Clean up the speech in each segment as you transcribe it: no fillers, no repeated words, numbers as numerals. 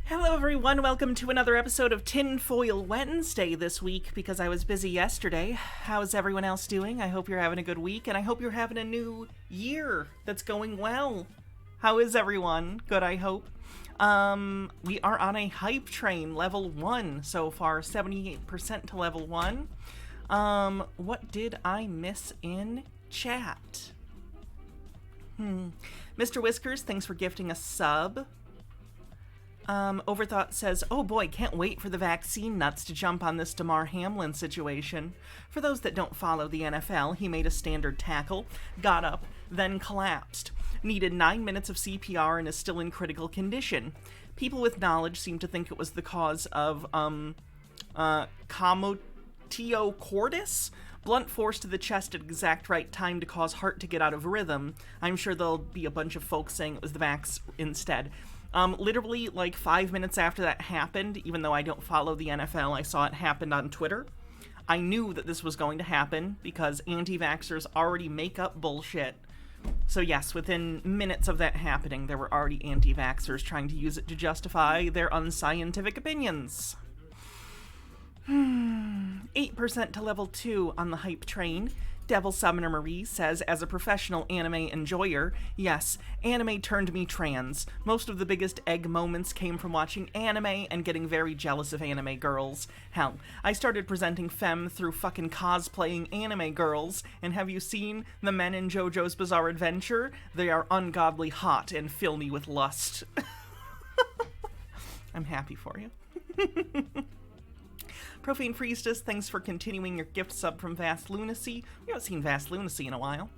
Hello everyone, welcome to another episode of Tinfoil Wednesday this week because I was busy yesterday. How's everyone else doing? I hope you're having a good week and I hope you're having a new year that's going well. How is everyone? Good, I hope. We are on a hype train, level 1 so far, 78% to level 1. What did I miss in chat? Mr. Whiskers, thanks for gifting a sub. Overthought says, oh boy, can't wait for the vaccine nuts to jump on this Damar Hamlin situation. For those that don't follow the NFL, he made a standard tackle, got up, then collapsed. Needed 9 minutes of CPR and is still in critical condition. People with knowledge seem to think it was the cause of, commotio cordis? Blunt force to the chest at exact right time to cause heart to get out of rhythm. I'm sure there'll be a bunch of folks saying it was the vax instead. Literally, like 5 minutes after that happened, even though I don't follow the NFL, I saw it happen on Twitter. I knew that this was going to happen because anti-vaxxers already make up bullshit. So yes, within minutes of that happening, there were already anti-vaxxers trying to use it to justify their unscientific opinions. 8% to level 2 on the hype train. Devil Summoner Marie says, as a professional anime enjoyer, yes, anime turned me trans. Most of the biggest egg moments came from watching anime and getting very jealous of anime girls. Hell, I started presenting femme through fucking cosplaying anime girls, and have you seen the men in JoJo's Bizarre Adventure? They are ungodly hot and fill me with lust. I'm happy for you. Profane Priestess, thanks for continuing your gift sub from Vast Lunacy. We haven't seen Vast Lunacy in a while.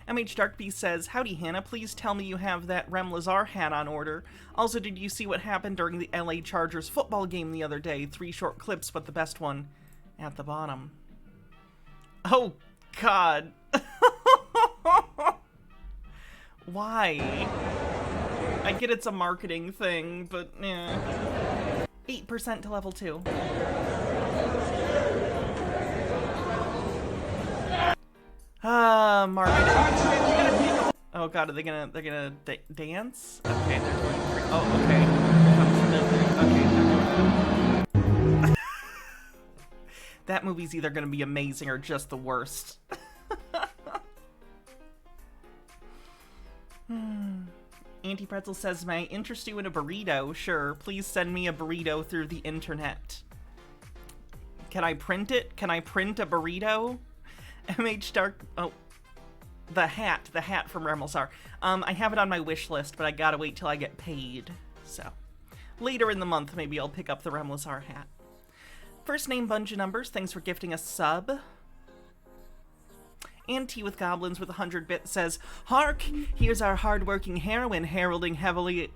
MH Darkbeast says, howdy Hannah, please tell me you have that Rem Lazar hat on order. Also, did you see what happened during the LA Chargers football game the other day? 3 short clips, but the best one at the bottom. Oh, God. Why? I get it's a marketing thing, but eh. 8% to level 2. Marvin. Oh god, they're gonna dance? Okay, they're doing. Oh, okay. They're doing. That movie's either gonna be amazing or just the worst. Auntie Pretzel says, may I interest you in a burrito? Sure, please send me a burrito through the internet. Can I print it? Can I print a burrito? MH Dark. Oh. The hat from Remelsar. I have it on my wish list, but I gotta wait till I get paid. So, later in the month, maybe I'll pick up the Remelsar hat. First name Bunch of Numbers, thanks for gifting a sub. And Tea with Goblins with 100 bits says, hark, here's our hardworking heroine heralding heavily...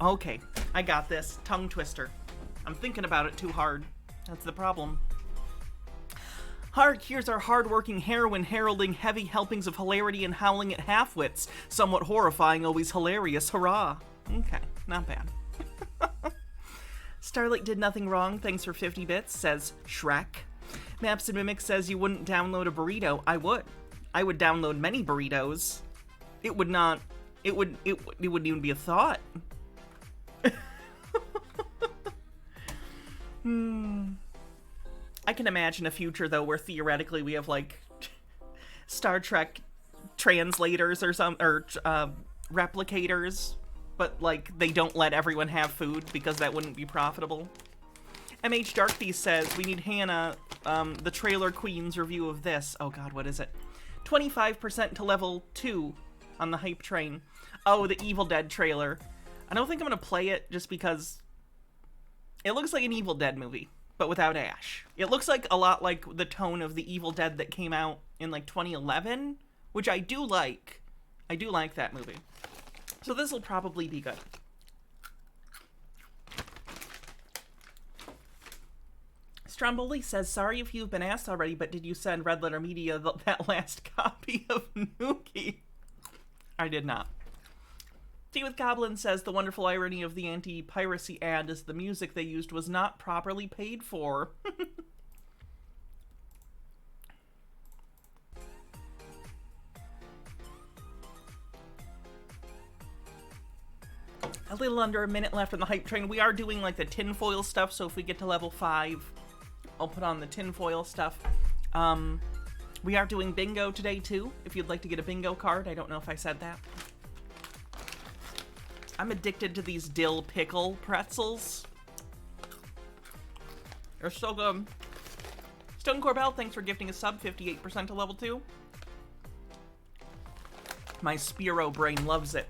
Okay, I got this. Tongue twister. I'm thinking about it too hard. That's the problem. Hark, here's our hard-working heroine heralding heavy helpings of hilarity and howling at half-wits. Somewhat horrifying, always hilarious. Hurrah. Okay, not bad. Starlight did nothing wrong, thanks for 50 bits, says Shrek. Maps and Mimic says you wouldn't download a burrito. I would. I would download many burritos. It wouldn't even be a thought. I can imagine a future, though, where theoretically we have, like, Star Trek translators or replicators, but, like, they don't let everyone have food because that wouldn't be profitable. MH Darkbeast says, we need Hannah, the Trailer Queen's review of this. Oh god, what is it? 25% to level 2 on the hype train. Oh, the Evil Dead trailer. I don't think I'm gonna play it just because it looks like an Evil Dead movie, but without Ash. It looks like a lot like the tone of the Evil Dead that came out in like 2011, which I do like. I do like that movie. So this will probably be good. Stromboli says, sorry if you've been asked already, but did you send Red Letter Media that last copy of Nuki? I did not. Tea with Goblin says, the wonderful irony of the anti-piracy ad is the music they used was not properly paid for. A little under a minute left on the hype train. We are doing like the tinfoil stuff, so if we get to level 5, I'll put on the tinfoil stuff. We are doing bingo today too, if you'd like to get a bingo card. I don't know if I said that. I'm addicted to these dill pickle pretzels. They're so good. Stone Corbell, thanks for gifting a sub, 58% to level 2. My Spiro brain loves it.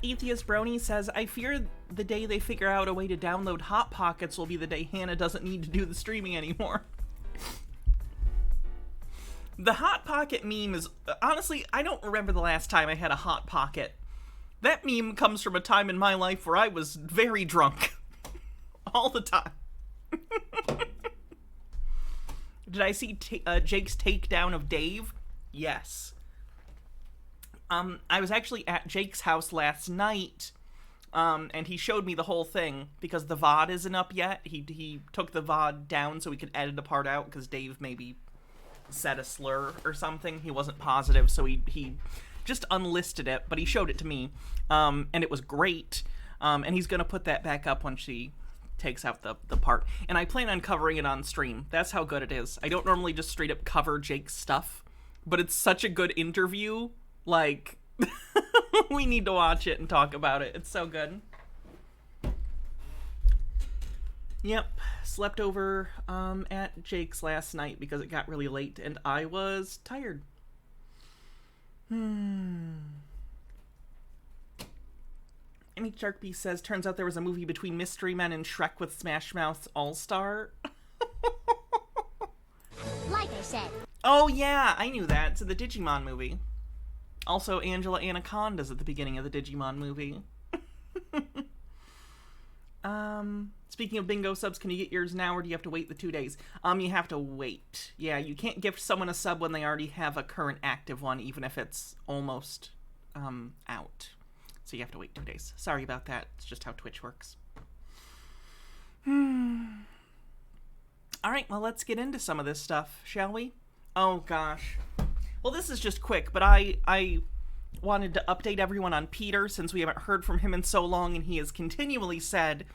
Atheist Brony says, I fear the day they figure out a way to download Hot Pockets will be the day Hannah doesn't need to do the streaming anymore. The Hot Pocket meme is, honestly, I don't remember the last time I had a Hot Pocket. That meme comes from a time in my life where I was very drunk. All the time. Did I see Jake's takedown of Dave? Yes. I was actually at Jake's house last night, and he showed me the whole thing, because the VOD isn't up yet. He took the VOD down so he could edit a part out, because Dave maybe said a slur or something. He wasn't positive, so he just unlisted it, but he showed it to me, and it was great, and he's gonna put that back up when she takes out the part, and I plan on covering it on stream. That's how good it is. I don't normally just straight up cover Jake's stuff, but it's such a good interview. Like, we need to watch it and talk about it. It's so good. Yep, slept over at Jake's last night because it got really late and I was tired. MH Sharkbee says, turns out there was a movie between Mystery Men and Shrek with Smash Mouth's All-Star. Like I said. Oh yeah, I knew that. It's in the Digimon movie. Also, Angela Anaconda's at the beginning of the Digimon movie. Speaking of bingo subs, can you get yours now, or do you have to wait the 2 days? You have to wait. Yeah, you can't gift someone a sub when they already have a current active one, even if it's almost, out. So you have to wait 2 days. Sorry about that. It's just how Twitch works. Alright, well, let's get into some of this stuff, shall we? Oh, gosh. Well, this is just quick, but I wanted to update everyone on Peter, since we haven't heard from him in so long, and he has continually said,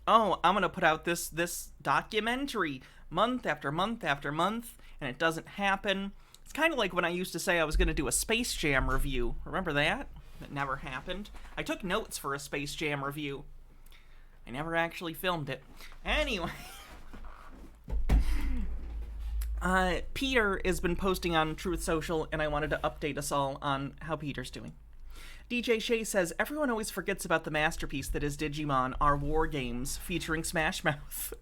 oh, I'm gonna put out this documentary month after month after month, and it doesn't happen. It's kind of like when I used to say I was gonna do a Space Jam review. Remember that? That never happened. I took notes for a Space Jam review. I never actually filmed it. Anyway. Peter has been posting on Truth Social, and I wanted to update us all on how Peter's doing. DJ Shay says, everyone always forgets about the masterpiece that is Digimon, our war games, featuring Smash Mouth.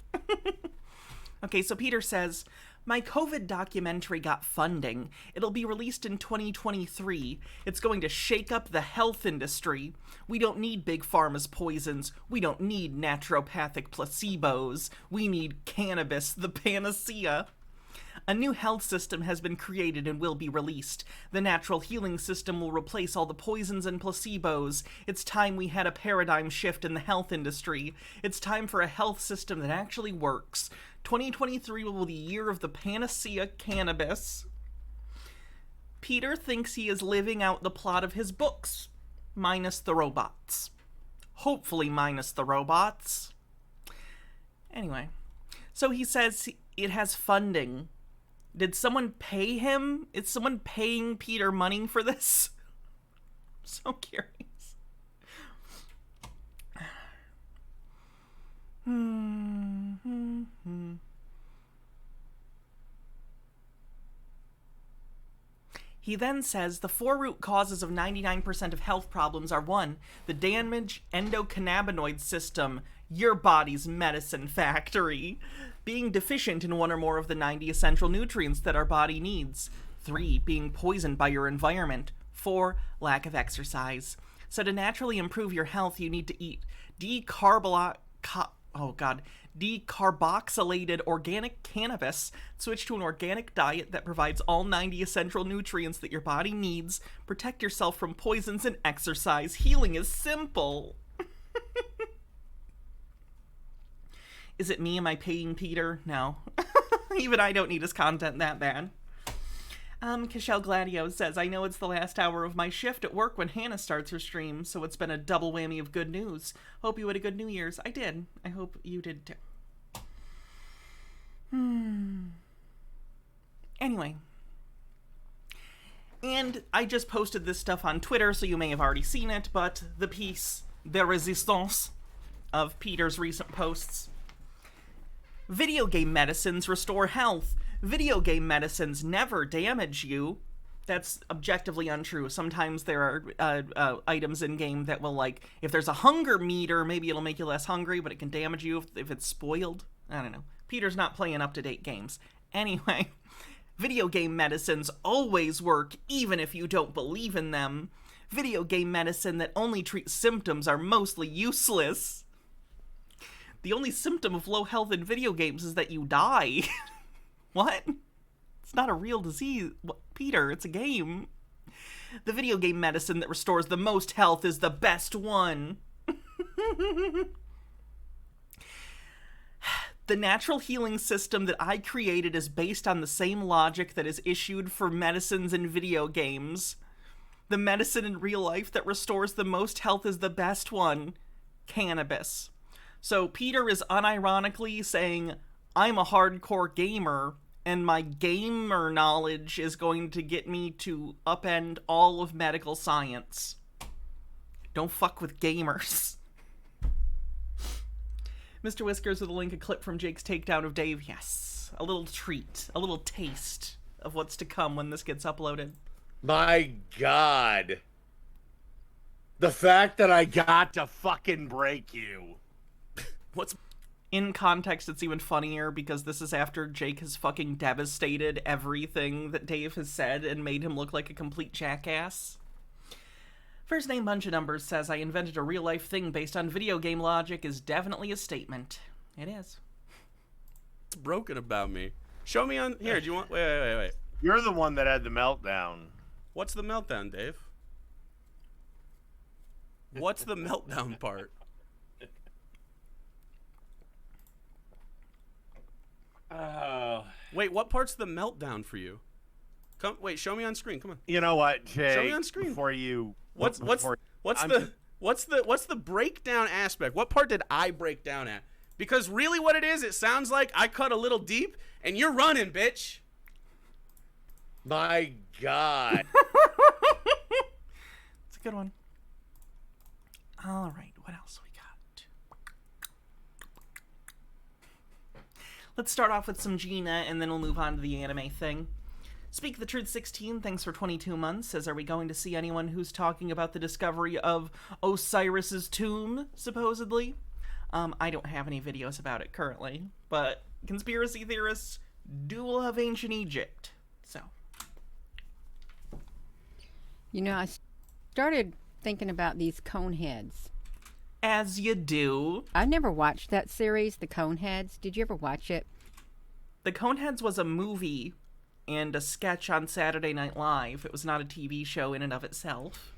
Okay, so Peter says, my COVID documentary got funding. It'll be released in 2023. It's going to shake up the health industry. We don't need big pharma's poisons. We don't need naturopathic placebos. We need cannabis, the panacea. A new health system has been created and will be released. The natural healing system will replace all the poisons and placebos. It's time we had a paradigm shift in the health industry. It's time for a health system that actually works. 2023 will be the year of the panacea cannabis. Peter thinks he is living out the plot of his books, minus the robots. Hopefully minus the robots. Anyway, so he says it has funding. Did someone pay him? Is someone paying Peter money for this? I'm so curious. He then says the 4 root causes of 99% of health problems are 1. The damaged endocannabinoid system, your body's medicine factory, being deficient in one or more of the 90 essential nutrients that our body needs. 3. Being poisoned by your environment. 4. Lack of exercise. So to naturally improve your health, you need to eat decarboxylated organic cannabis, switch to an organic diet that provides all 90 essential nutrients that your body needs, protect yourself from poisons, and exercise. Healing is simple. Is it me? Am I paying Peter? No. Even I don't need his content that bad. Kishel Gladio says, I know it's the last hour of my shift at work when Hannah starts her stream, so it's been a double whammy of good news. Hope you had a good New Year's. I did. I hope you did too. Anyway. And I just posted this stuff on Twitter, so you may have already seen it, but the piece, The Resistance, of Peter's recent posts. Video game medicines restore health. Video game medicines never damage you. That's objectively untrue. Sometimes there are items in game that will, like, if there's a hunger meter, maybe it'll make you less hungry, but it can damage you if it's spoiled. I don't know. Peter's not playing up-to-date games. Anyway, video game medicines always work, even if you don't believe in them. Video game medicine that only treats symptoms are mostly useless. The only symptom of low health in video games is that you die. What? It's not a real disease. Peter, it's a game. The video game medicine that restores the most health is the best one. The natural healing system that I created is based on the same logic that is issued for medicines in video games. The medicine in real life that restores the most health is the best one. Cannabis. So Peter is unironically saying, I'm a hardcore gamer, and my gamer knowledge is going to get me to upend all of medical science. Don't fuck with gamers. Mr. Whiskers with a link, a clip from Jake's takedown of Dave. Yes, a little treat, a little taste of what's to come when this gets uploaded. My God. The fact that I got to fucking break you. What's in context, it's even funnier because this is after Jake has fucking devastated everything that Dave has said and made him look like a complete jackass. First name Bunch of Numbers says, I invented a real-life thing based on video game logic is definitely a statement. It is. It's broken about me. Show me on... Here, do you want... Wait. You're the one that had the meltdown. What's the meltdown, Dave? What's the meltdown part? Wait, what part's the meltdown for you? Wait, show me on screen. Come on. You know what, Jay? Show me on screen. Before you... What's the breakdown aspect? What part did I break down at? Because really what it is, it sounds like I cut a little deep and you're running, bitch. My God. It's a good one. All right, what else we got? Let's start off with some Gina, and then we'll move on to the anime thing. Speak the Truth 16, thanks for 22 months, says, are we going to see anyone who's talking about the discovery of Osiris's tomb, supposedly? I don't have any videos about it currently, but conspiracy theorists do love ancient Egypt, so. You know, I started thinking about these Coneheads. As you do. I never watched that series, the Coneheads. Did you ever watch it? The Coneheads was a movie and a sketch on Saturday Night Live. It was not a TV show in and of itself.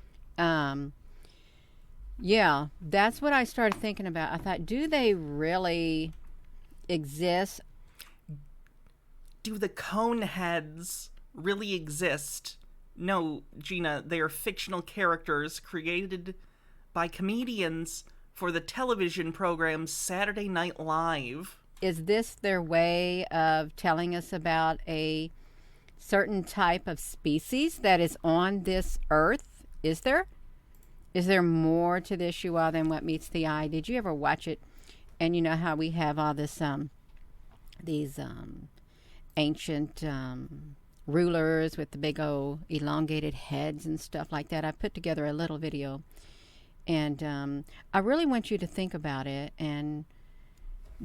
Yeah, that's what I started thinking about. I thought, do they really exist? Do the Coneheads really exist? No, Gina, they are fictional characters created by comedians for the television program Saturday Night Live. Is this their way of telling us about a certain type of species that is on this earth? Is there? Is there more to this, you all, than what meets the eye? Did you ever watch it? And you know how we have all this, these ancient rulers with the big old elongated heads and stuff like that. I put together a little video, and I really want you to think about it and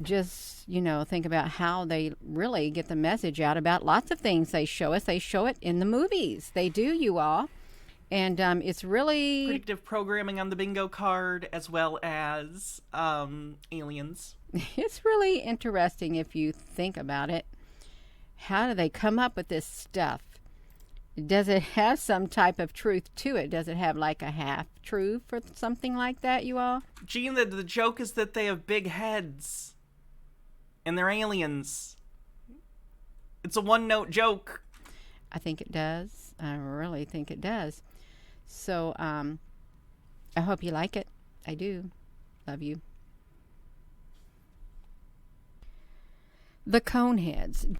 just, you know, think about how they really get the message out about lots of things they show us. They show it in the movies. They do, you all. And it's really... predictive programming on the bingo card, as well as aliens. It's really interesting if you think about it. How do they come up with this stuff? Does it have some type of truth to it? Does it have like a half-truth or something like that, you all? Gene, the joke is that they have big heads. And they're aliens. It's a one-note joke. I think it does. I really think it does. So, I hope you like it. I do. Love you. The Coneheads.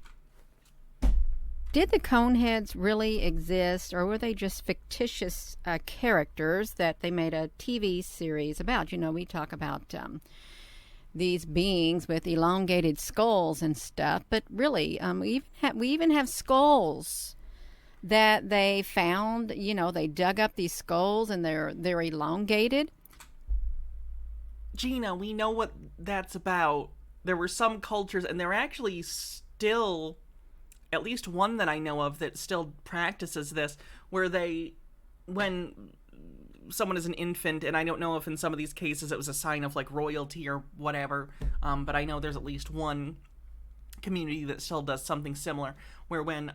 Did the Coneheads really exist, or were they just fictitious characters that they made a TV series about? You know, we talk about these beings with elongated skulls and stuff, but really, we even have skulls that they found. You know, they dug up these skulls and they're elongated. Gina, we know what that's about. There were some cultures, and there actually still, at least one that I know of that still practices this, where when someone is an infant, and I don't know if in some of these cases it was a sign of like royalty or whatever, but I know there's at least one community that still does something similar, where when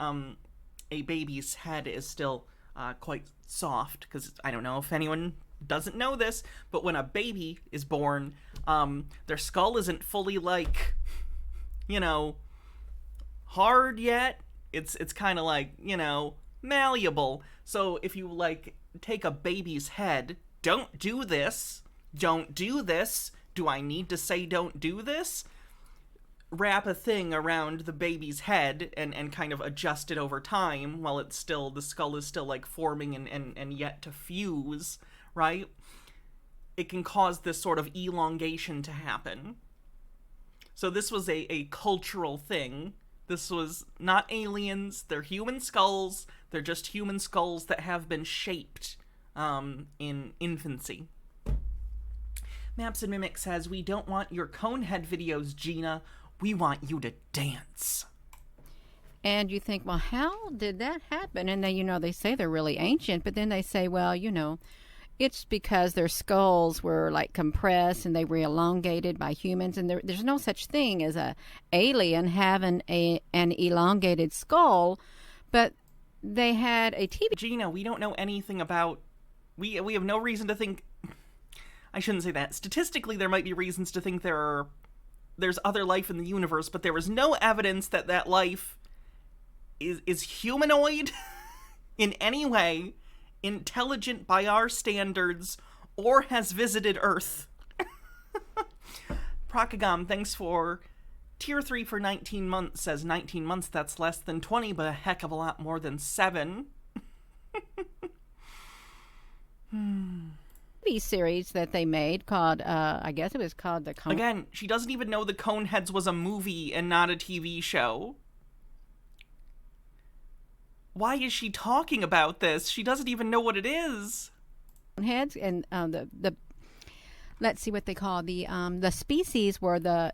a baby's head is still quite soft, because I don't know if anyone doesn't know this, but when a baby is born, their skull isn't fully like, you know, hard yet. It's kind of like, you know, malleable. So if you like take a baby's head, don't do this, do I need to say don't do this? Wrap a thing around the baby's head and kind of adjust it over time while it's still, the skull is still like forming and yet to fuse, right? It can cause this sort of elongation to happen. So this was a cultural thing. This was not aliens. They're human skulls. They're just human skulls that have been shaped in infancy. Maps and Mimic says, we don't want your Conehead videos, Gina. We want you to dance. And you think, well, how did that happen? And then, you know, they say they're really ancient, but then they say, well, you know, it's because their skulls were like compressed and they were elongated by humans, and there's no such thing as a alien having an elongated skull, but they had a TV. Gina, we don't know anything about... We have no reason to think... I shouldn't say that. Statistically, there might be reasons to think there's other life in the universe, but there is no evidence that that life is humanoid in any way, intelligent by our standards, or has visited Earth. Prokagam, thanks for tier 3 for 19 months, says 19 months, that's less than 20, but a heck of a lot more than 7. TV series that they made called, I guess it was called the... Again, she doesn't even know the Coneheads was a movie and not a TV show. Why is she talking about this? She doesn't even know what it is. Coneheads, and the let's see what they call the species were the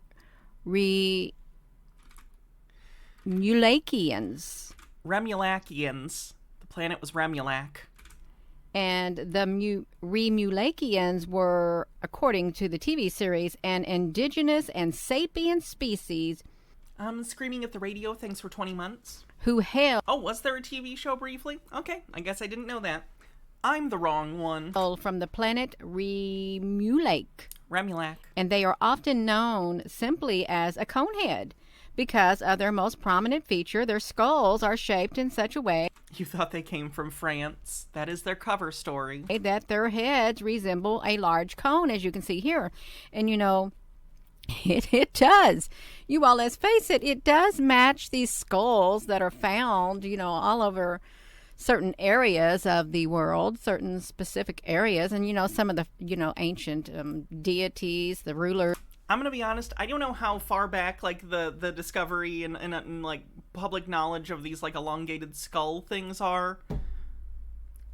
Remulakians. Remulakians. The planet was Remulac. And the Remulakians were, according to the TV series, an indigenous and sapient species. Screaming at the radio, thanks for 20 months. Who hailed... Oh, was there a TV show briefly? Okay, I guess I didn't know that. I'm the wrong one. ...from the planet Remulac. Remulac. And they are often known simply as a conehead because of their most prominent feature. Their skulls are shaped in such a way... You thought they came from France. That is their cover story. ...that their heads resemble a large cone, as you can see here. And, you know... It does. You all, let's face it, it does match these skulls that are found, you know, all over certain areas of the world, certain specific areas, and, you know, some of the, you know, ancient deities, the rulers. I'm going to be honest, I don't know how far back, like, the discovery and, like, public knowledge of these, like, elongated skull things are.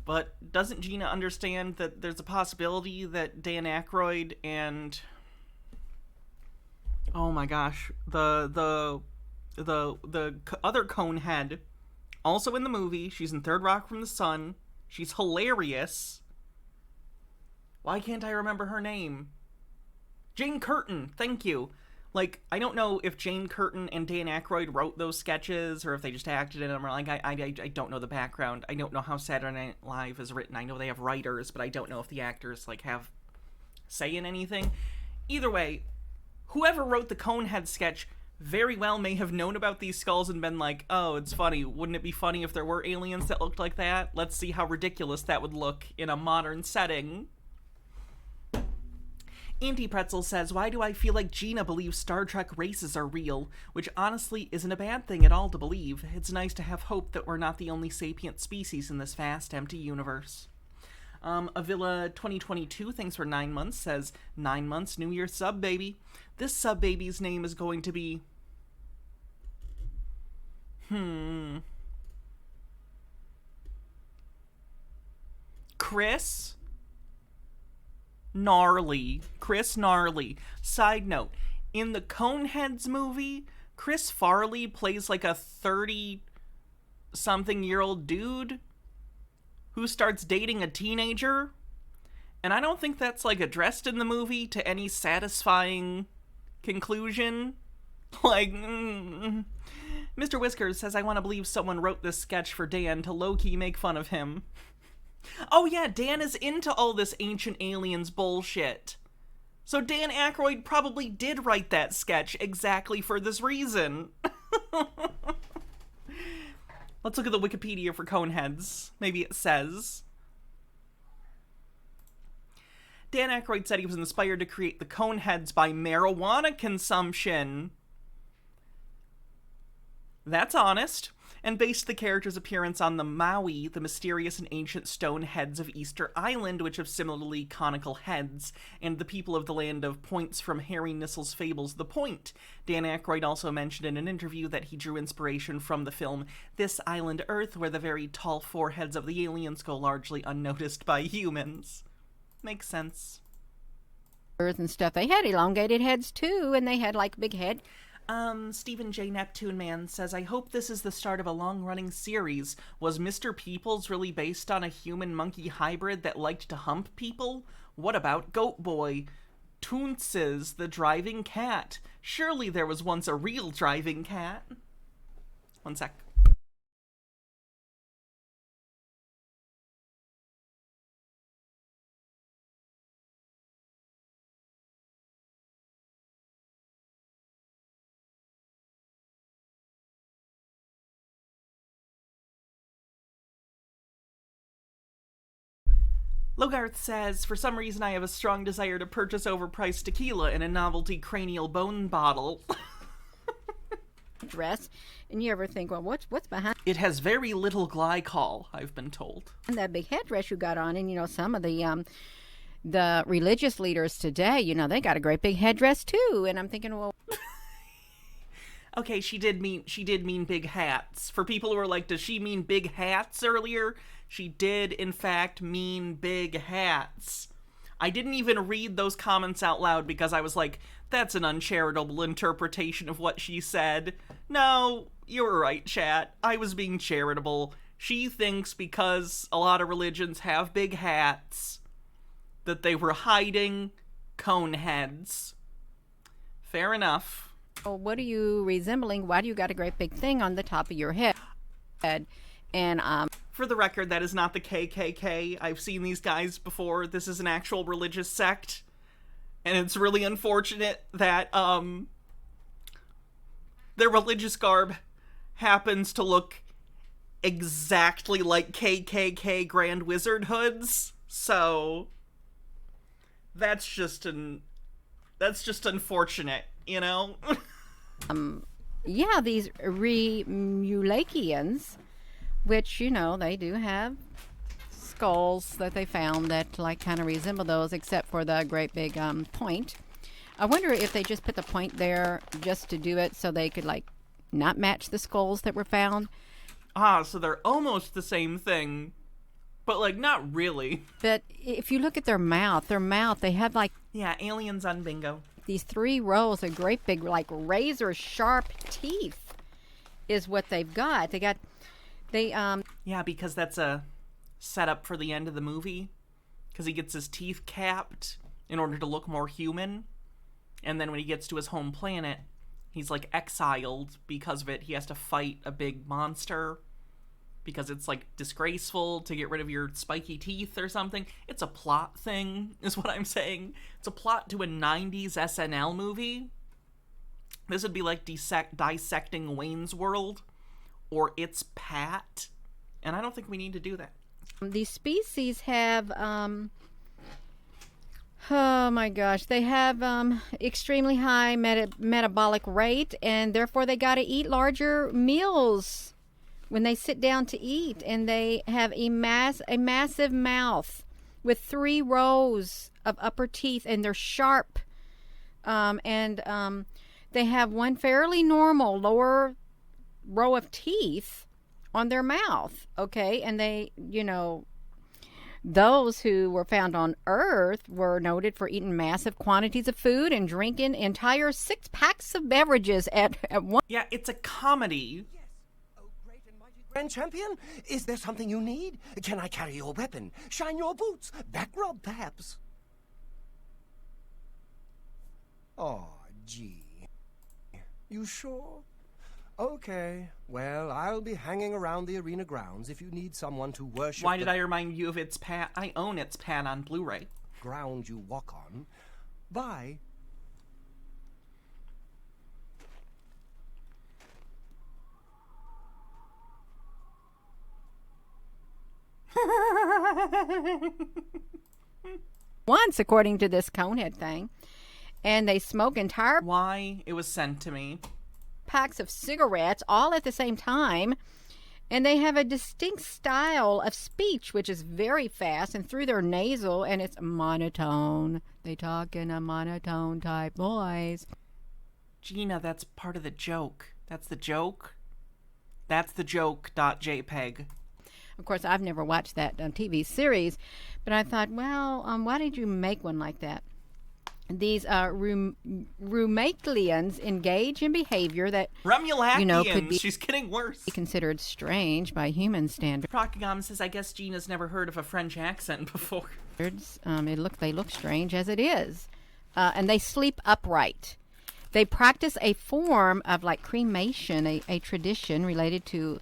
But doesn't Gina understand that there's a possibility that Dan Aykroyd and... Oh my gosh, the other Conehead, also in the movie, she's in Third Rock from the Sun, she's hilarious. Why can't I remember her name? Jane Curtin, thank you. Like, I don't know if Jane Curtin and Dan Aykroyd wrote those sketches, or if they just acted in them, or like, I don't know the background. I don't know how Saturday Night Live is written. I know they have writers, but I don't know if the actors, like, have say in anything. Either way, whoever wrote the Conehead sketch very well may have known about these skulls and been like, oh, it's funny. Wouldn't it be funny if there were aliens that looked like that? Let's see how ridiculous that would look in a modern setting. Anti-Pretzel says, why do I feel like Gina believes Star Trek races are real? Which honestly isn't a bad thing at all to believe. It's nice to have hope that we're not the only sapient species in this vast, empty universe. Avila 2022, thanks for 9 months, says, 9 months, New Year sub baby. This sub baby's name is going to be... Chris Gnarly. Chris Gnarly. Side note, in the Coneheads movie, Chris Farley plays like a 30-something-year-old dude who starts dating a teenager, and I don't think that's, like, addressed in the movie to any satisfying conclusion. Like, Mr. Whiskers says, I want to believe someone wrote this sketch for Dan to low-key make fun of him. Oh yeah, Dan is into all this Ancient Aliens bullshit. So Dan Aykroyd probably did write that sketch exactly for this reason. Let's look at the Wikipedia for Coneheads. Maybe it says... Dan Aykroyd said he was inspired to create the Coneheads by marijuana consumption. That's honest. And based the character's appearance on the Maui, the mysterious and ancient stone heads of Easter Island, which have similarly conical heads, and the people of the land of points from Harry Nissel's fables The Point. Dan Aykroyd also mentioned in an interview that he drew inspiration from the film This Island Earth, where the very tall foreheads of the aliens go largely unnoticed by humans. Makes sense. And stuff. They had elongated heads too, and they had like big head. Stephen J. Neptune Man says, I hope this is the start of a long-running series. Was Mr. Peoples really based on a human-monkey hybrid that liked to hump people? What about Goat Boy? Toonces, the driving cat. Surely there was once a real driving cat. One sec. Logarth says, for some reason I have a strong desire to purchase overpriced tequila in a novelty cranial bone bottle. Dress, and you ever think, well, what's behind It has very little glycol, I've been told. that big headdress you got on? And some of the religious leaders today, they got a great big headdress too. And I'm thinking, well, Okay, she did mean big hats. For people who are like, does she mean big hats earlier? She did, in fact, mean big hats. I didn't even read those comments out loud because I was like, that's an uncharitable interpretation of what she said. No, you were right, chat. I was being charitable. She thinks because a lot of religions have big hats that they were hiding Coneheads. Fair enough. well, what are you resembling? Why do you got a great big thing on the top of your head? And For the record, that is not the KKK. I've seen these guys before. This is an actual religious sect. And it's really unfortunate that their religious garb happens to look exactly like KKK Grand Wizard hoods. So that's just unfortunate, yeah, these Remulakians, which they do have skulls that they found that kind of resemble those, except for the great big point. I wonder if they just put the point there just to do it so they could not match the skulls that were found. So they're almost the same thing, but not really. But if you look at their mouth, they have Yeah, aliens on bingo. these 3 rows of great big razor sharp teeth is what they've got. Yeah, because that's a setup for the end of the movie. Because he gets his teeth capped in order to look more human. And then when he gets to his home planet, he's exiled because of it. He has to fight a big monster because it's disgraceful to get rid of your spiky teeth or something. It's a plot thing, is what I'm saying. It's a plot to a 90s SNL movie. This would be like dissecting Wayne's World or It's Pat. And I don't think we need to do that. These species have oh my gosh, they have extremely high metabolic rate, and therefore they got to eat larger meals when they sit down to eat, and they have a massive mouth with 3 rows of upper teeth, and they're sharp, and they have one fairly normal lower row of teeth on their mouth, okay? And they, those who were found on Earth were noted for eating massive quantities of food and drinking entire 6 packs of beverages at one. Yeah, it's a comedy. Grand Champion, is there something you need? Can I carry your weapon? Shine your boots? Back rub, perhaps? Oh, gee. You sure? Okay. Well, I'll be hanging around the arena grounds if you need someone to worship. Why did I remind you of It's Pat? I own It's Pat on Blu-ray. Ground you walk on. Bye. Once, according to this Conehead thing, and they smoke entire Why? It was sent to me. packs of cigarettes all at the same time, and they have a distinct style of speech which is very fast and through their nasal, and it's monotone. They talk in a monotone type voice. Gina, that's part of the joke. That's the joke. That's the joke.jpg. Of course, I've never watched that TV series, but I thought, well, why did you make one like that? these Rumatlians engage in behavior that Remulakians. be She's getting worse. considered strange by human standards. Procagam says, I guess Gina's never heard of a French accent before. They look strange as it is, and they sleep upright. They practice a form of like cremation, a tradition related to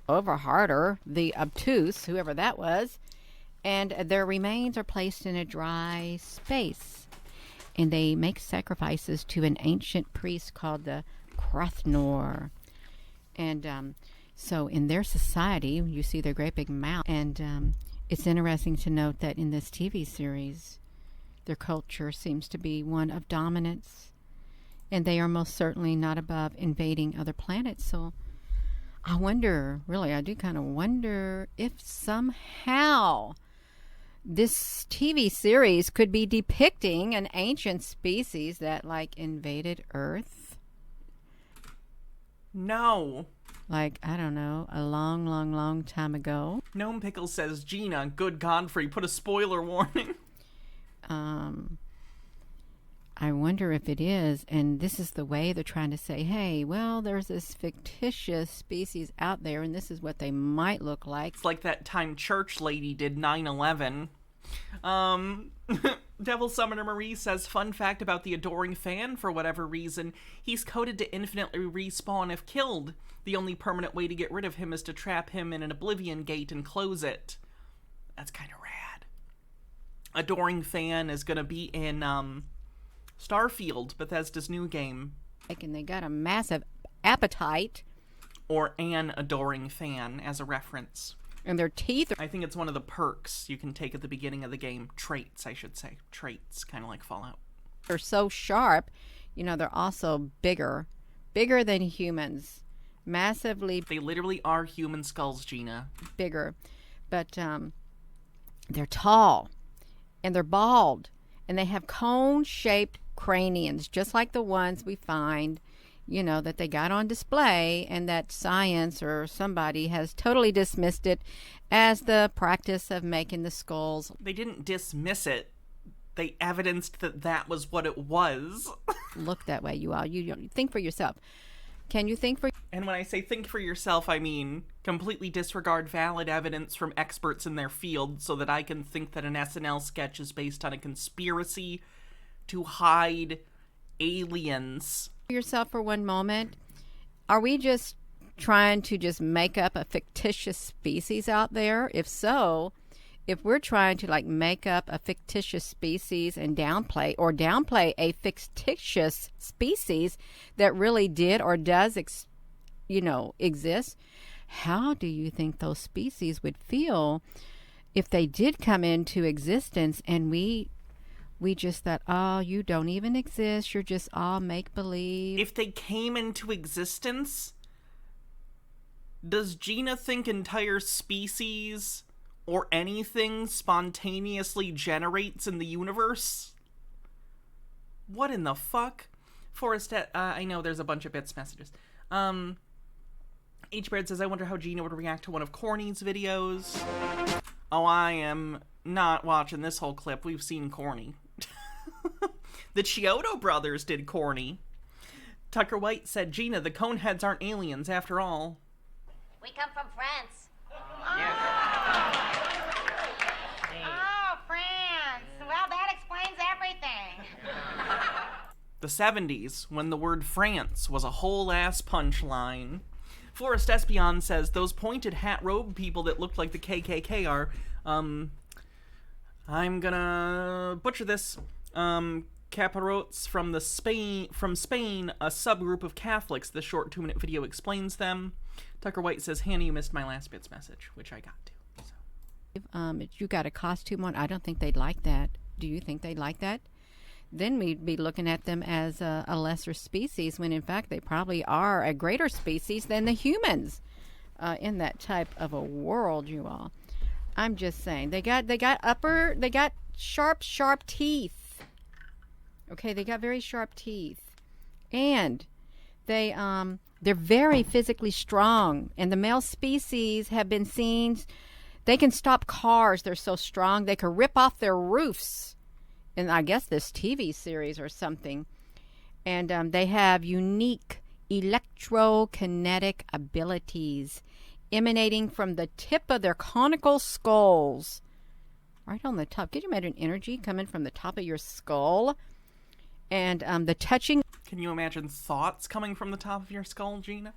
Overharder, the obtuse, whoever that was, and their remains are placed in a dry space. And they make sacrifices to an ancient priest called the Krathnor. And so in their society, you see their great big mouth. And it's interesting to note that in this TV series, their culture seems to be one of dominance. And they are most certainly not above invading other planets. So I wonder, really, I do kind of wonder if somehow this TV series could be depicting an ancient species that, like, invaded Earth. No. Like, I don't know, a long, long, long time ago. Gnome Pickle says, Gina, good Godfrey, put a spoiler warning. I wonder if it is, and this is the way they're trying to say, hey, well, there's this fictitious species out there, and this is what they might look like. It's like that time Church Lady did 9/11. Devil Summoner Marie says, fun fact about the adoring fan, for whatever reason, he's coded to infinitely respawn if killed. The only permanent way to get rid of him is to trap him in an oblivion gate and close it. That's kind of rad. Adoring fan is gonna be in, Starfield, Bethesda's new game. And they got a massive appetite. Or an adoring fan, as a reference. And their teeth I think it's one of the perks you can take at the beginning of the game. Traits, I should say. Traits, kind of like Fallout. are so sharp. They're also bigger than humans. Massively They literally are human skulls, Gina. bigger. But they're tall. And they're bald. And they have cone-shaped craniums, just like the ones we find, that they got on display, and that science or somebody has totally dismissed it as the practice of making the skulls. They didn't dismiss it. They evidenced that was what it was. Look that way, you all. You think for yourself. Can you think for... And when I say think for yourself, I mean completely disregard valid evidence from experts in their field so that I can think that an SNL sketch is based on a conspiracy to hide aliens. yourself for one moment? Are we just trying to just make up a fictitious species out there? If so, if we're trying to make up a fictitious species and downplay a fictitious species that really did or does exist, how do you think those species would feel if they did come into existence and we just thought, oh, you don't even exist, you're just all make-believe? If they came into existence, does Gina think entire species or anything spontaneously generates in the universe? What in the fuck? Forrest, I know there's a bunch of bits messages. H-Bird says, I wonder how Gina would react to one of Corny's videos. Oh, I am not watching this whole clip. We've seen Corny. The Chiodo brothers did Corny. Tucker White said, Gina, the Coneheads aren't aliens after all. We come from France. Oh, France. Well, that explains everything. The 70s, when the word France was a whole-ass punchline. Forrest Espion says, those pointed hat-robe people that looked like the KKK are, I'm gonna butcher this, Capirotes from Spain, a subgroup of Catholics. The short 2-minute video explains them. Tucker White says, Hannah, you missed my last bits message, which I got to. So. You got a costume on. I don't think they'd like that. Do you think they'd like that? Then we'd be looking at them as a lesser species, when in fact they probably are a greater species than the humans in that type of a world, you all. I'm just saying, they got sharp teeth. Okay, they got very sharp teeth, and they're very physically strong. And the male species have been seen. They can stop cars. They're so strong. They can rip off their roofs in I guess this TV series or something. And they have unique electrokinetic abilities emanating from the tip of their conical skulls. Right on the top. Could you imagine energy coming from the top of your skull? And the touching. Can you imagine thoughts coming from the top of your skull, Gina?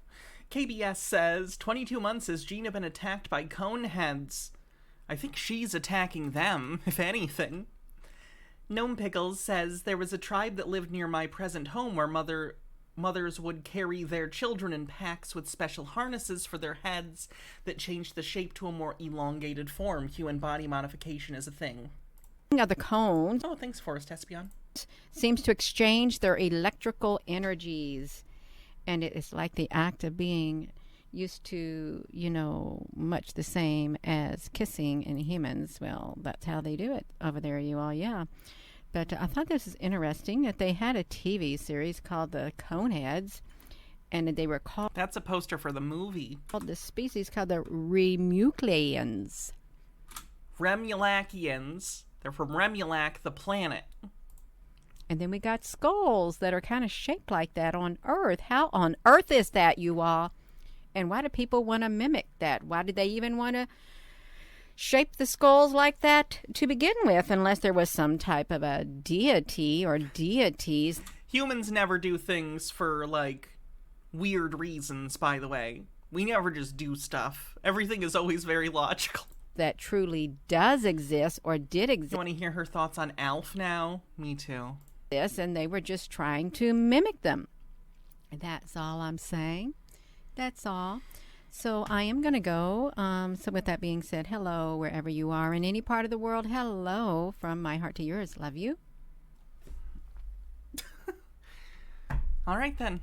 KBS says, 22 months has Gina been attacked by Coneheads. I think she's attacking them, if anything. Gnome Pickles says, there was a tribe that lived near my present home where mothers would carry their children in packs with special harnesses for their heads that changed the shape to a more elongated form. Human body modification is a thing. Of the cones. Oh, thanks, Forrest Espion. Seems to exchange their electrical energies. And it is like the act of being used to, much the same as kissing in humans. Well, that's how they do it over there, you all, yeah. But I thought this was interesting that they had a TV series called the Coneheads, and they were called... That's a poster for the movie. ...the species called the Remulakians. Remulakians. They're from Remulac, the planet. And then we got skulls that are kind of shaped like that on Earth. How on earth is that, you all? And why do people want to mimic that? Why did they even want to shape the skulls like that to begin with, unless there was some type of a deity or deities? Humans never do things for, weird reasons, by the way. We never just do stuff. Everything is always very logical. That truly does exist or did exist. You want to hear her thoughts on Alf now? Me too. And they were just trying to mimic them. That's all I'm saying. That's all. So I am going to go. So with that being said, hello, wherever you are in any part of the world. Hello from my heart to yours. Love you. All right, then.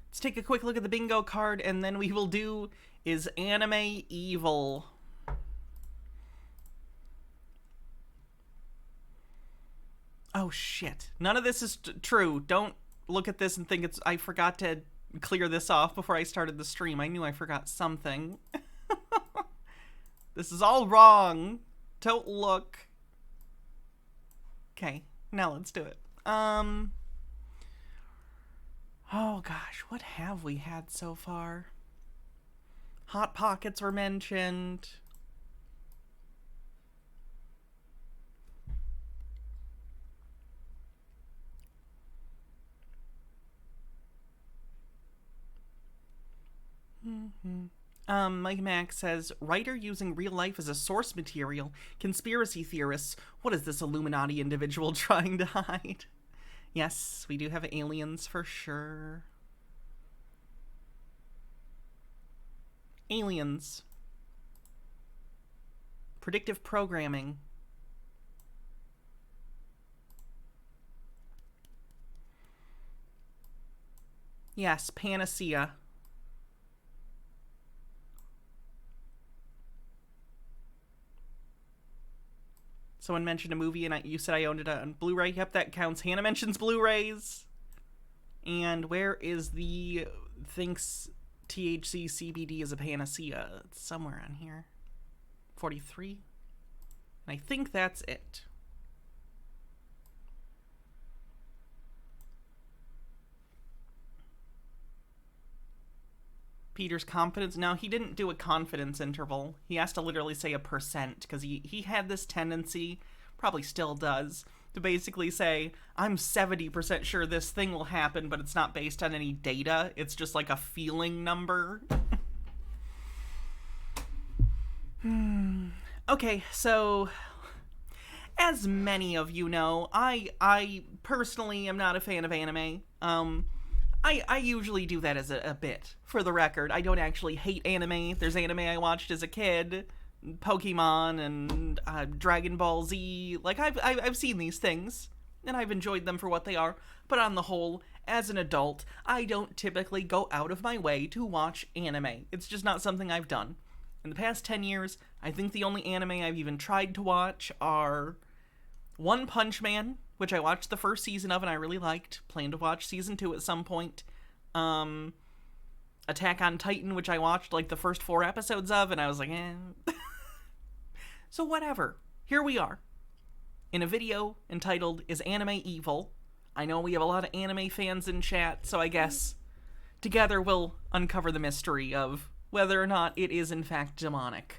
Let's take a quick look at the bingo card, and then we will do Is Anime Evil? Oh, shit. None of this is true. Don't look at this and think I forgot to clear this off before I started the stream. I knew I forgot something. This is all wrong. Don't look. Okay, now let's do it. Oh gosh, what have we had so far? Hot Pockets were mentioned. Mike Mack says, writer using real life as a source material. Conspiracy theorists. What is this Illuminati individual trying to hide? Yes, we do have aliens for sure. Aliens. Predictive programming. Yes, panacea. Someone mentioned a movie, and you said I owned it on Blu-ray. Yep, that counts. Hannah mentions Blu-rays. And where is the thinks THC CBD is a panacea? It's somewhere on here. 43. And I think that's it. Peter's confidence. No, he didn't do a confidence interval. He has to literally say a percent, because he had this tendency, probably still does, to basically say, I'm 70% sure this thing will happen, but it's not based on any data. It's just like a feeling number. Okay, so as many of you know, I personally am not a fan of anime. I usually do that as a bit, for the record. I don't actually hate anime. There's anime I watched as a kid, Pokemon and Dragon Ball Z. Like, I've seen these things, and I've enjoyed them for what they are. But on the whole, as an adult, I don't typically go out of my way to watch anime. It's just not something I've done. In the past 10 years, I think the only anime I've even tried to watch are One Punch Man, which I watched the first season of and I really liked. Plan to watch season 2 at some point. Attack on Titan, which I watched like the first 4 episodes of, and I was like, eh. So whatever. Here we are. in a video entitled, Is Anime Evil? I know we have a lot of anime fans in chat, so I guess together we'll uncover the mystery of whether or not it is in fact demonic.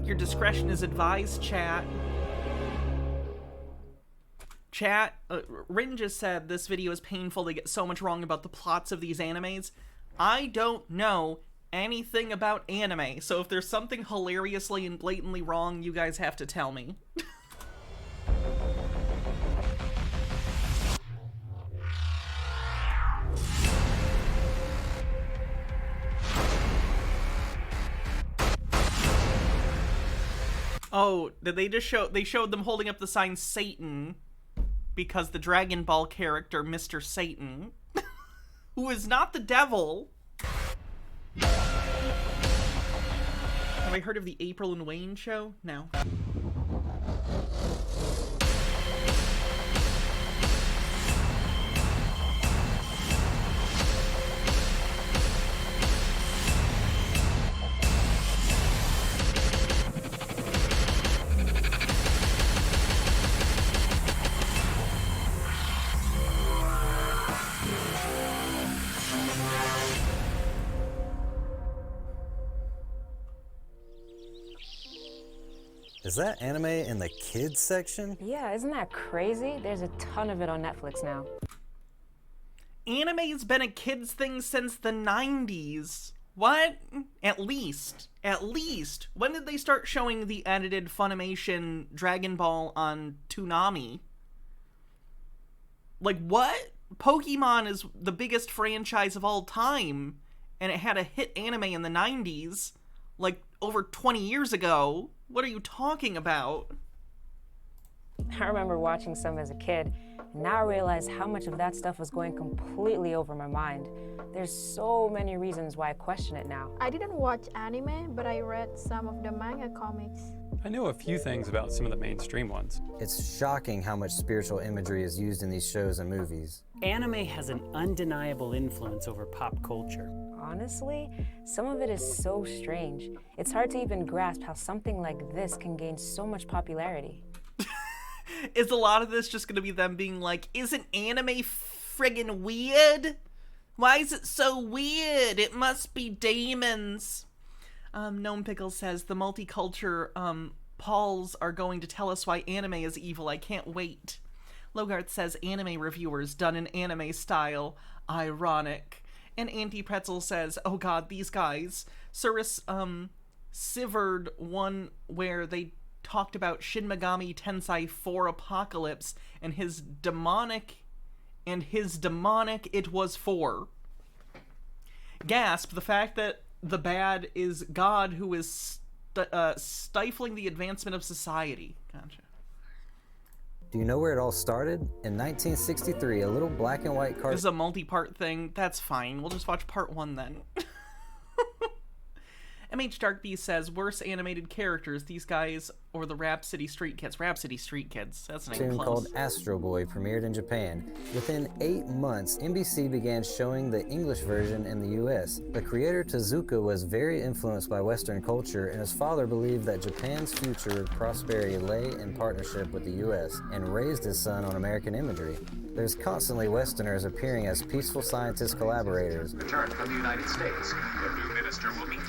Your discretion is advised, chat. Chat, Rin just said this video is painful. They get so much wrong about the plots of these animes. I don't know anything about anime, so if there's something hilariously and blatantly wrong, you guys have to tell me. Oh, did they just show... They showed them holding up the sign Satan because the Dragon Ball character, Mr. Satan, who is not the devil. Have I heard of the April and Wayne show? No. Is that anime in the kids section? Yeah, isn't that crazy? There's a ton of it on Netflix now. Anime's been a kids thing since the 90s. What? At least. When did they start showing the edited Funimation Dragon Ball on Toonami? Like, what? Pokemon is the biggest franchise of all time, and it had a hit anime in the 90s, like, over 20 years ago. What are you talking about? I remember watching some as a kid, and now I realize how much of that stuff was going completely over my mind. There's so many reasons why I question it now. I didn't watch anime, but I read some of the manga comics. I know a few things about some of the mainstream ones. It's shocking how much spiritual imagery is used in these shows and movies. Anime has an undeniable influence over pop culture. Honestly, some of it is so strange. It's hard to even grasp how something like this can gain so much popularity. Is a lot of this just gonna be them being like, isn't anime friggin' weird? Why is it so weird? It must be demons. Gnome Pickle says, the multicultural, Pauls are going to tell us why anime is evil. I can't wait. Logarth says, anime reviewers done in anime style. Ironic. And Auntie Pretzel says, oh god, these guys. Cirrus, Sivered one where they talked about Shin Megami Tensei 4 Apocalypse and his demonic it was 4. Gasp, the fact that the bad is God who is stifling the advancement of society. Gotcha. Do you know where it all started? In 1963, a little black and white cartoon. This is a multi-part thing. That's fine. We'll just watch part 1 then. MH Darkbeast says, worse animated characters, these guys or the Rhapsody Street Kids. Rhapsody Street Kids. That's an name Called Astro Boy premiered in Japan. Within 8 months, NBC began showing the English version in the US. The creator Tezuka was very influenced by Western culture, and his father believed that Japan's future prosperity lay in partnership with the US, and raised his son on American imagery. There's constantly Westerners appearing as peaceful scientist collaborators. Return from the United States. The new minister will meet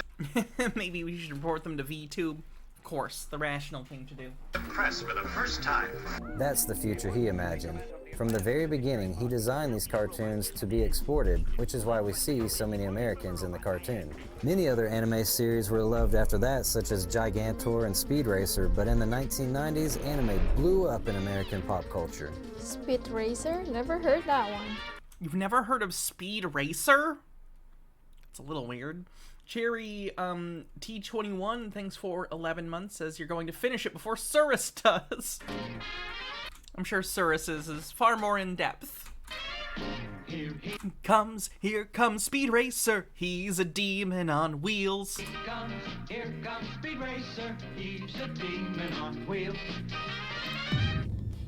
Maybe we should report them to VTube. Of course, the rational thing to do. the press for the first time. That's the future he imagined. From the very beginning, he designed these cartoons to be exported, which is why we see so many Americans in the cartoon. Many other anime series were loved after that, such as Gigantor and Speed Racer, but in the 1990s, anime blew up in American pop culture. Speed Racer? Never heard that one. You've never heard of Speed Racer? It's a little weird. Cherry T21, thanks for 11 months, says you're going to finish it before Cirrus does. I'm sure Cirrus's is far more in depth. Here comes Speed Racer, he's a demon on wheels. Here comes Speed Racer, he's a demon on wheels.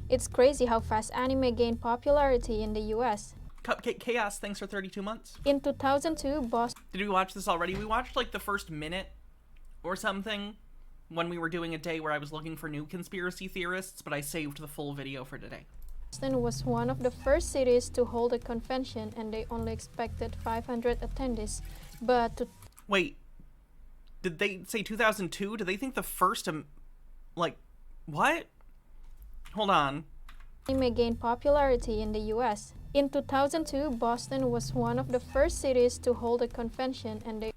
It's crazy how fast anime gained popularity in the US. Cupcake Chaos, thanks for 32 months. In 2002, Boston... Did we watch this already? We watched like the first minute or something when we were doing a day where I was looking for new conspiracy theorists, but I saved the full video for today. Boston was one of the first cities to hold a convention, and they only expected 500 attendees. But wait, did they say 2002? Do they think the first, like, what? Hold on. Anime gained popularity in the US. In 2002, Boston was one of the first cities to hold a convention, and they...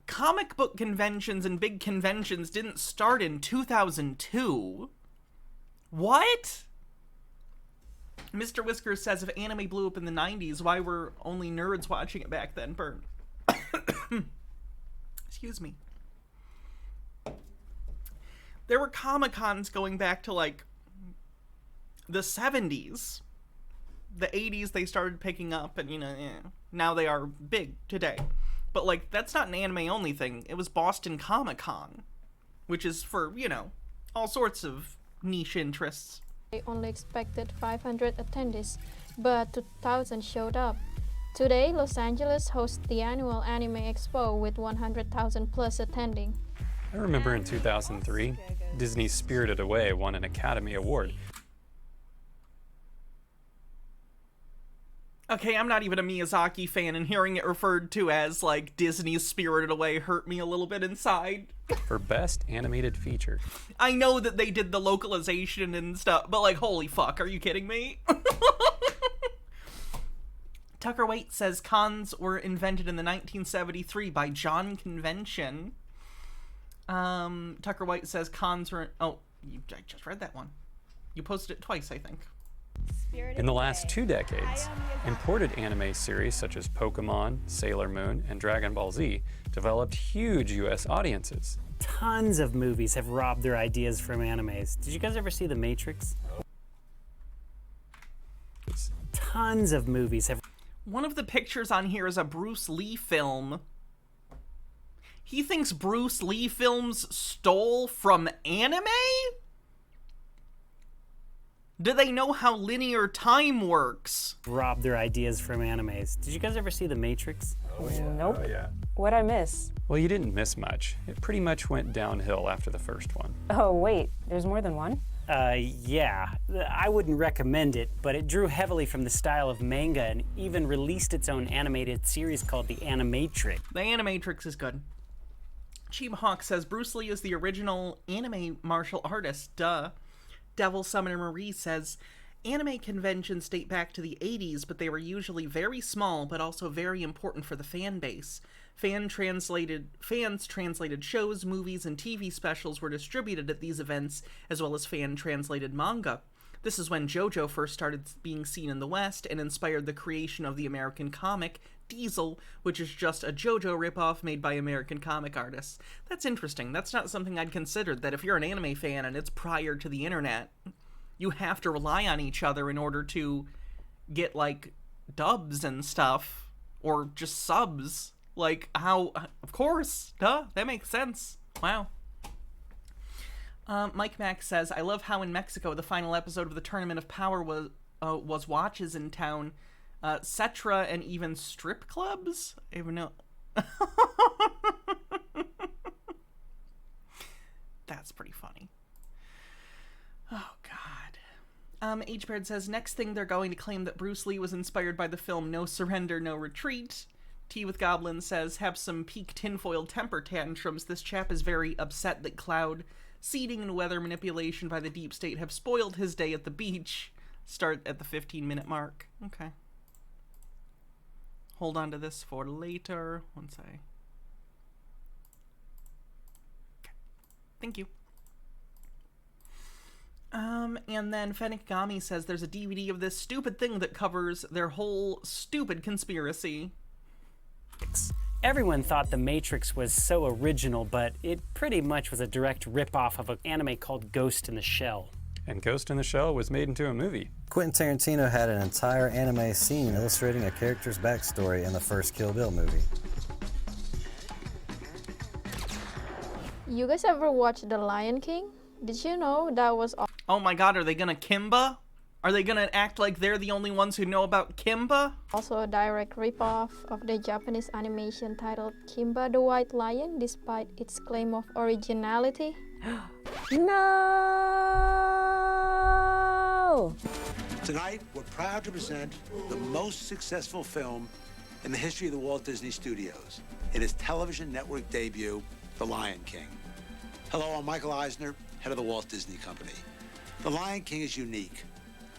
Comic book conventions and big conventions didn't start in 2002. What? Mr. Whiskers says if anime blew up in the 90s, why were only nerds watching it back then? Burn. Excuse me. There were Comic-Cons going back to, like, the 70s. The 80s they started picking up, and, you know, now they are big today. But, like, that's not an anime-only thing. It was Boston Comic-Con, which is for, you know, all sorts of niche interests. They only expected 500 attendees, but 2,000 showed up. Today, Los Angeles hosts the annual Anime Expo with 100,000 plus attending. I remember in 2003, Disney's Spirited Away won an Academy Award. Okay, I'm not even a Miyazaki fan, and hearing it referred to as, like, Disney's Spirited Away hurt me a little bit inside. For Best Animated Feature. I know that they did the localization and stuff, but, like, holy fuck, are you kidding me? Tucker Waite says cons were invented in the 1973 by John Convention. Tucker White says cons were... Oh, I just read that one. You posted it twice, I think. In the last 2 decades, imported anime series such as Pokemon, Sailor Moon, and Dragon Ball Z developed huge US audiences. Tons of movies have robbed their ideas from animes. Did you guys ever see The Matrix? Tons of movies have... One of the pictures on here is a Bruce Lee film. He thinks Bruce Lee films stole from anime? Do they know how linear time works? Robbed their ideas from animes. Did you guys ever see The Matrix? Nope. Oh, yeah. What'd I miss? Well, you didn't miss much. It pretty much went downhill after the first one. Oh, wait, there's more than one? Yeah. I wouldn't recommend it, but it drew heavily from the style of manga and even released its own animated series called The Animatrix. The Animatrix is good. Cheap Hawk says Bruce Lee is the original anime martial artist. Duh. Devil Summoner Marie says anime conventions date back to the 80s, but they were usually very small, but also very important for the fan base. Fans translated shows, movies, and TV specials were distributed at these events, as well as fan-translated manga. This is when JoJo first started being seen in the West and inspired the creation of the American comic Diesel, which is just a JoJo ripoff made by American comic artists. That's interesting. That's not something I'd considered, that if you're an anime fan and it's prior to the internet, you have to rely on each other in order to get, like, dubs and stuff, or just subs. Like, how, of course, duh, that makes sense. Wow. Mike Mack says, I love how in Mexico the final episode of the Tournament of Power was watches in town, Cetra, and even strip clubs? I don't know. That's pretty funny. Oh, God. H-Bird says, next thing they're going to claim that Bruce Lee was inspired by the film No Surrender, No Retreat. Tea with Goblin says, have some peak tinfoil temper tantrums. This chap is very upset that cloud seeding and weather manipulation by the deep state have spoiled his day at the beach. Start at the 15-minute mark. Okay. Hold on to this for later. Once I... Okay. Thank you. And then Fennick says there's a DVD of this stupid thing that covers their whole stupid conspiracy. Everyone thought The Matrix was so original, but it pretty much was a direct rip-off of an anime called Ghost in the Shell. and Ghost in the Shell was made into a movie. Quentin Tarantino had an entire anime scene illustrating a character's backstory in the first Kill Bill movie. You guys ever watch The Lion King? Did you know that was Oh my god, are they gonna Kimba? Are they gonna act like they're the only ones who know about Kimba? also a direct ripoff of the Japanese animation titled Kimba the White Lion, despite its claim of originality? No! Tonight, we're proud to present the most successful film in the history of the Walt Disney Studios. In its television network debut, The Lion King. Hello, I'm Michael Eisner, head of the Walt Disney Company. The Lion King is unique.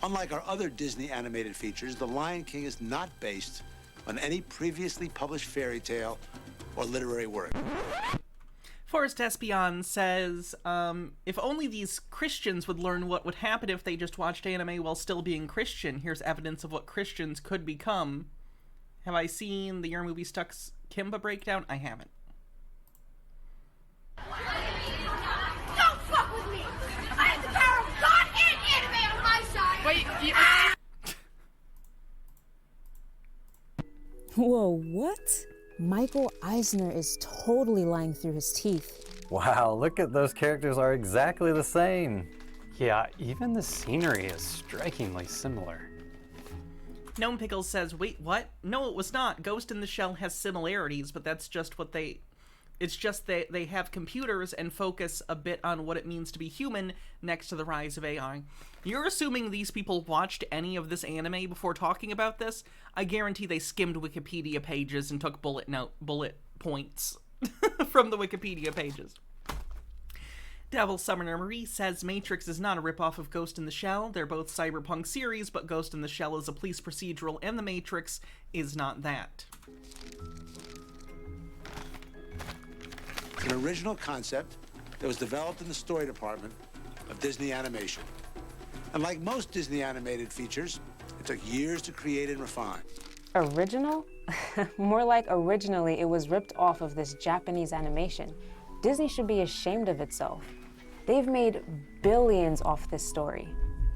Unlike our other Disney animated features, The Lion King is not based on any previously published fairy tale or literary work. Forrest Espion says, if only these Christians would learn what would happen if they just watched anime while still being Christian. Here's evidence of what Christians could become. Have I seen the Your Movie Stuck's Kimba breakdown? I haven't. Don't fuck with me! I have the power of God and anime on my side! Wait, Whoa, what? Michael Eisner is totally lying through his teeth. Wow, look at those characters are exactly the same. Yeah, even the scenery is strikingly similar. Gnome Pickles says, wait, what? No, it was not. Ghost in the Shell has similarities, but that's just what they... It's just that they have computers and focus a bit on what it means to be human next to the rise of AI. You're assuming these people watched any of this anime before talking about this? I guarantee they skimmed Wikipedia pages and took bullet points from the Wikipedia pages. Devil Summoner Marie says Matrix is not a ripoff of Ghost in the Shell. They're both cyberpunk series, but Ghost in the Shell is a police procedural and The Matrix is not that. An original concept that was developed in the story department of Disney Animation. And like most Disney animated features, it took years to create and refine. Original? More like originally it was ripped off of this Japanese animation. Disney should be ashamed of itself. They've made billions off this story.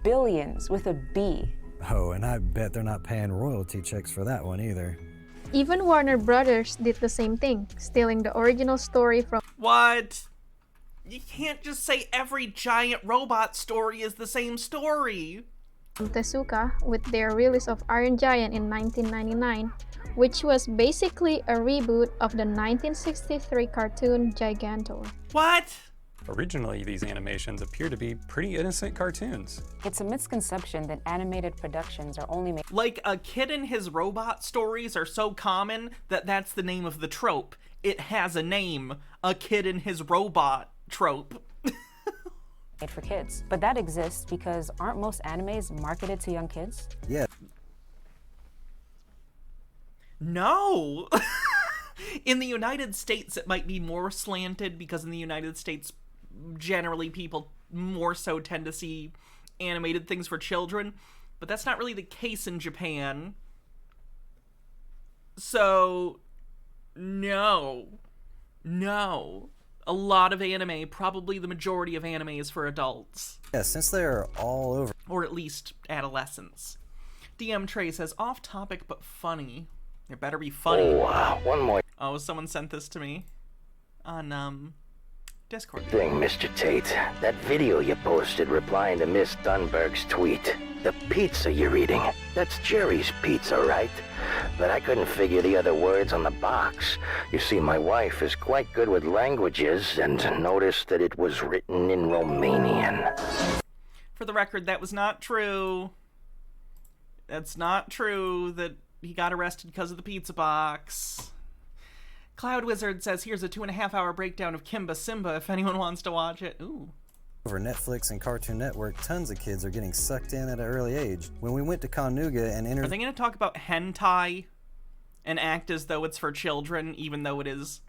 Billions with a B. Oh, and I bet they're not paying royalty checks for that one either. Even Warner Brothers did the same thing, stealing the original story from... What? You can't just say every giant robot story is the same story. Tezuka with their release of Iron Giant in 1999, which was basically a reboot of the 1963 cartoon Gigantor. What? Originally, these animations appear to be pretty innocent cartoons. It's a misconception that animated productions are only made... Like, a kid and his robot stories are so common that that's the name of the trope. It has a name. A kid and his robot trope. made for kids. But that exists because aren't most animes marketed to young kids? Yeah. No! In the United States, it might be more slanted because in the United States, generally people more so tend to see animated things for children, but that's not really the case in Japan. So, no. A lot of anime, probably the majority of anime, is for adults. Yeah, since they're all over. Or at least adolescents. DM Trey says, off topic but funny. It better be funny. Oh, one more Oh, someone sent this to me on Discord. thing, Mr. Tate. That video you posted replying to Miss Dunberg's tweet. The pizza you're eating, that's Jerry's pizza, right? But I couldn't figure the other words on the box. You see, my wife is quite good with languages and noticed that it was written in Romanian. For the record, that was not true. That's not true that he got arrested because of the pizza box. Cloud Wizard says, here's a 2.5-hour breakdown of Kimba Simba if anyone wants to watch it. Ooh. Over Netflix and Cartoon Network, tons of kids are getting sucked in at an early age. When we went to Coneheads and Are they going to talk about hentai and act as though it's for children, even though it is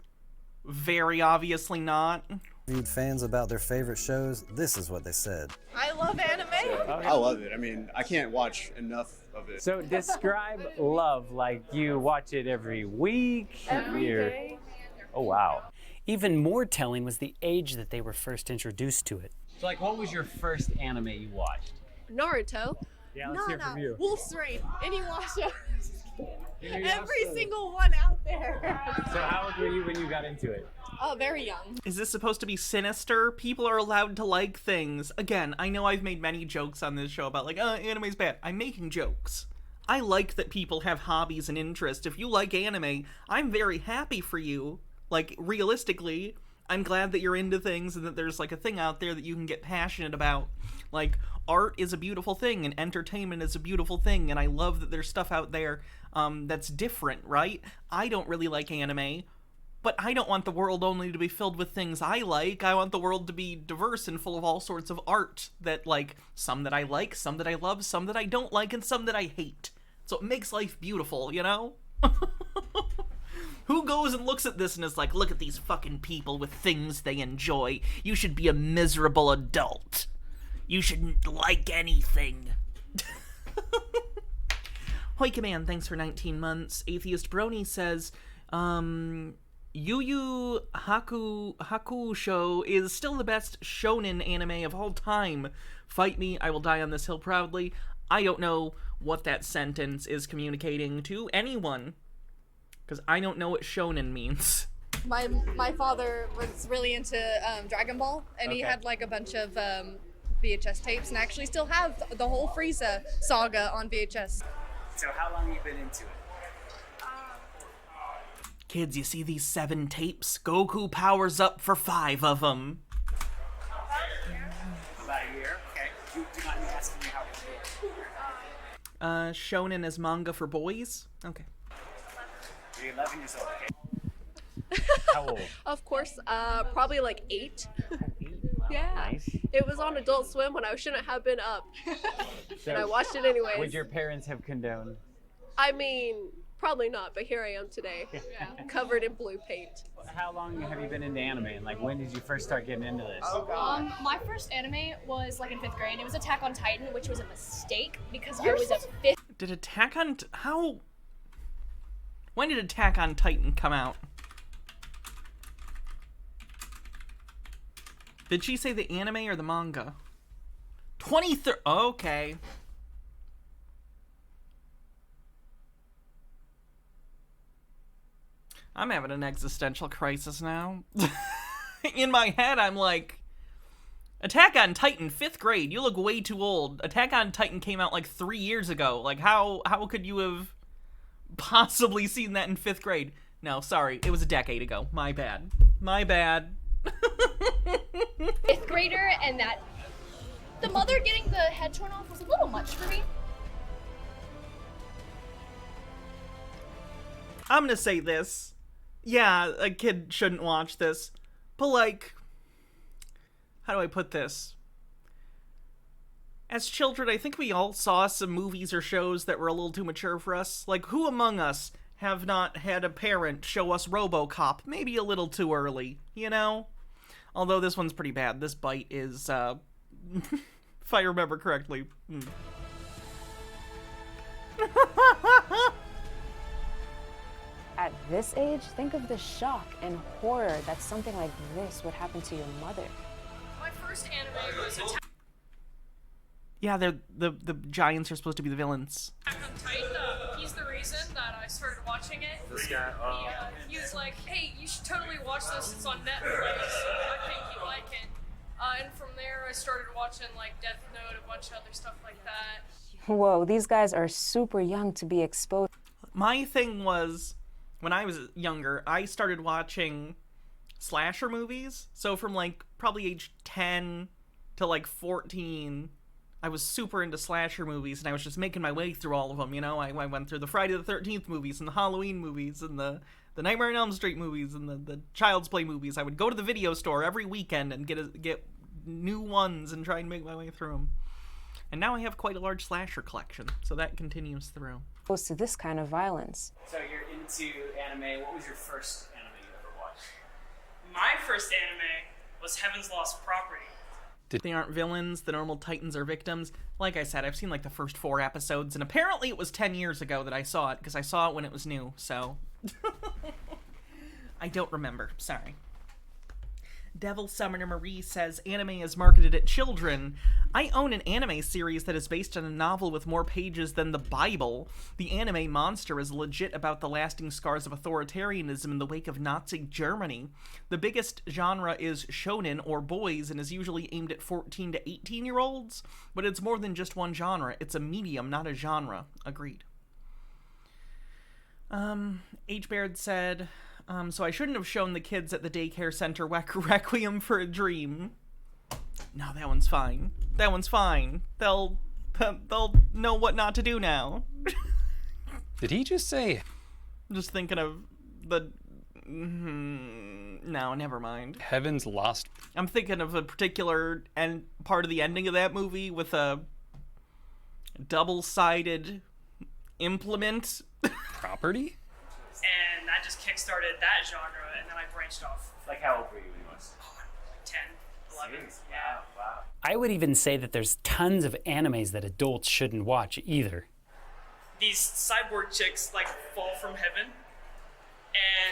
very obviously not? interviewed fans about their favorite shows, this is what they said. I love anime. I love it. I mean, I can't watch enough of it. So describe love, like you watch it every week? Every day. Oh, wow. Even more telling was the age that they were first introduced to it. So, like, what was your first anime you watched? Naruto. Yeah, let's hear from you. Wolf's Rain. Inuyasha. Inuyasha. Every single one out there. So how old were you when you got into it? Oh, very young. Is this supposed to be sinister? People are allowed to like things. Again, I know I've made many jokes on this show about like, anime's bad. I'm making jokes. I like that people have hobbies and interests. If you like anime, I'm very happy for you. Like, realistically, I'm glad that you're into things and that there's like a thing out there that you can get passionate about. Like, art is a beautiful thing and entertainment is a beautiful thing, and I love that there's stuff out there that's different, right? I don't really like anime, but I don't want the world only to be filled with things I like. I want the world to be diverse and full of all sorts of art that, like, some that I like, some that I love, some that I don't like, and some that I hate. So it makes life beautiful, you know? Who goes and looks at this and is like, look at these fucking people with things they enjoy. You should be a miserable adult. You shouldn't like anything. Hoi Command, thanks for 19 months. Atheist Brony says, Yu Yu Hakusho is still the best shonen anime of all time. Fight me, I will die on this hill proudly. I don't know what that sentence is communicating to anyone, because I don't know what shonen means. My father was really into Dragon Ball, and he had like a bunch of VHS tapes, and I actually still have the whole Frieza saga on VHS. So how long have you been into it? Kids, you see these 7 tapes? Goku powers up for 5 of them. About a year. Okay. Do you mind me asking you how old? Shonen is manga for boys? Okay. You're 11 years old. Okay. How old? Of course, probably like 8. Yeah. Nice. It was on Adult Swim when I shouldn't have been up. And I watched it anyways. Would your parents have condoned? I mean, probably not, but here I am today, covered in blue paint. How long have you been into anime, and like when did you first start getting into this? My first anime was like in 5th grade. It was Attack on Titan, which was a mistake because I was a 5th. Did Attack on... When did Attack on Titan come out? Did she say the anime or the manga? 23... Okay. I'm having an existential crisis now. In my head, I'm like... Attack on Titan, 5th grade. You look way too old. Attack on Titan came out like 3 years ago. Like, how could you have possibly seen that in 5th grade? No, sorry. It was a decade ago. My bad. My bad. 5th grader, and that the mother getting the head torn off was a little much for me. I'm gonna say this. Yeah, a kid shouldn't watch this. But, like, how do I put this? As children, I think we all saw some movies or shows that were a little too mature for us. Like, who among us have not had a parent show us RoboCop maybe a little too early, you know? Although this one's pretty bad. This bite is, if I remember correctly. At this age, think of the shock and horror that something like this would happen to your mother. My first anime was Attack Yeah, the giants are supposed to be the villains. on Titan. He's the reason that I started watching it. This guy, He was like, hey, you should totally watch this. It's on Netflix. I think you like it. And from there, I started watching like Death Note, a bunch of other stuff like that. Whoa, these guys are super young to be exposed. My thing was, when I was younger, I started watching slasher movies. So from like probably age 10 to like 14, I was super into slasher movies, and I was just making my way through all of them, you know? I went through the Friday the 13th movies, and the Halloween movies, and the Nightmare on Elm Street movies, and the Child's Play movies. I would go to the video store every weekend and get new ones and try and make my way through them. And now I have quite a large slasher collection, so that continues through. Exposed to this kind of violence. So you're into anime. What was your first anime you ever watched? My first anime was Heaven's Lost Property. They aren't villains, the normal Titans are victims. Like I said, I've seen like the first 4 episodes, and apparently it was 10 years ago that I saw it, because I saw it when it was new, so... I don't remember, sorry. Devil Summoner Marie says anime is marketed at children. I own an anime series that is based on a novel with more pages than the Bible. The anime monster is legit about the lasting scars of authoritarianism in the wake of Nazi Germany. The biggest genre is shonen or boys and is usually aimed at 14 to 18-year-olds, but it's more than just one genre. It's a medium, not a genre. Agreed. H. Baird said, so I shouldn't have shown the kids at the daycare center Requiem for a Dream. No, that one's fine. That one's fine. They'll know what not to do now. Did he just say? I'm just thinking of the... No, never mind. Heaven's Lost. I'm thinking of a particular part of the ending of that movie with a double-sided implement. Property? And that just kickstarted that genre, and then I branched off. Like, how old were you when you was? 10, 11. Yeah. Wow. I would even say that there's tons of animes that adults shouldn't watch either. These cyborg chicks, like, fall from heaven,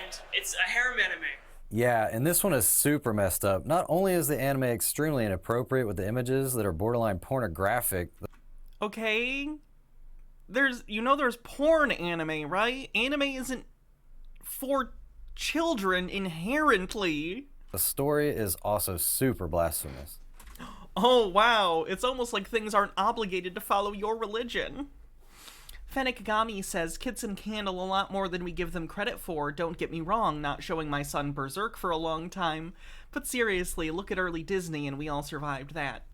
and it's a harem anime. Yeah, and this one is super messed up. Not only is the anime extremely inappropriate with the images that are borderline pornographic. Okay. There's porn anime, right? Anime isn't for children inherently. The story is also super blasphemous. Oh, wow. It's almost like things aren't obligated to follow your religion. Fennec Gami says, kids can handle a lot more than we give them credit for. Don't get me wrong, not showing my son Berserk for a long time. But seriously, look at early Disney and we all survived that.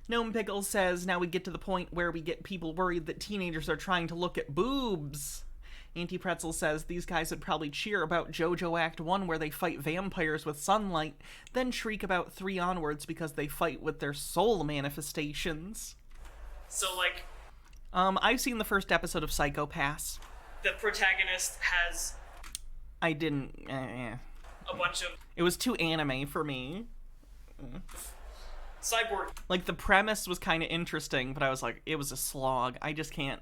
Gnome Pickles says, now we get to the point where we get people worried that teenagers are trying to look at boobs. Auntie Pretzel says, these guys would probably cheer about JoJo Act 1 where they fight vampires with sunlight, then shriek about 3 onwards because they fight with their soul manifestations. So, like... I've seen the first episode of Psycho Pass. The protagonist has... I didn't... a bunch of... It was too anime for me. Cyborg. Like, the premise was kind of interesting, but I was like, it was a slog. I can't,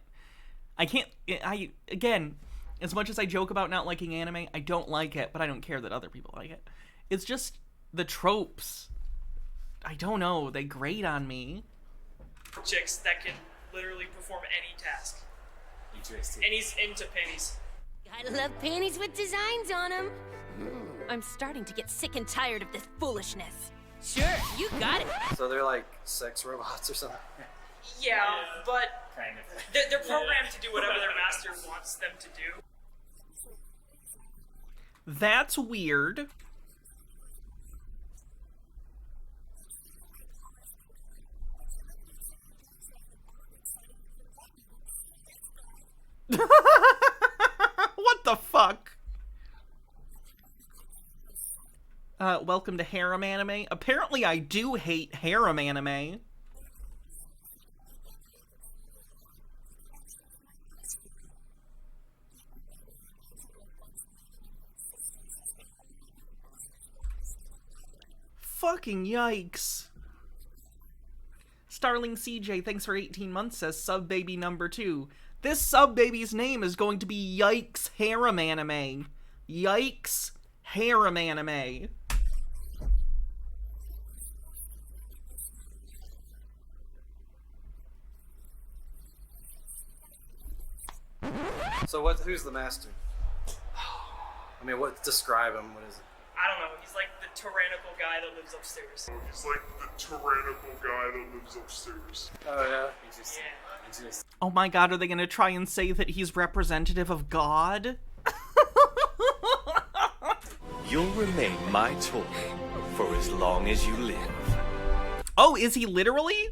again, as much as I joke about not liking anime, I don't like it, but I don't care that other people like it. It's just the tropes. I don't know, they grate on me. Chicks that can literally perform any task. Interesting. And he's into panties. I love panties with designs on them. I'm starting to get sick and tired of this foolishness. Sure, you got it. So they're like sex robots or something? Yeah, but kind of. They're programmed to do whatever their master wants them to do. That's weird. What the fuck? Welcome to harem anime. Apparently I do hate harem anime. Fucking yikes. Starling CJ, thanks for 18 months, says sub baby number 2. This sub baby's name is going to be Yikes Harem Anime. Yikes Harem Anime. So who's the master? I mean, describe him, what is it? I don't know, he's like the tyrannical guy that lives upstairs. Oh, yeah? Yeah. Oh my god, are they gonna try and say that he's representative of God? You'll remain my toy for as long as you live. Oh, is he literally?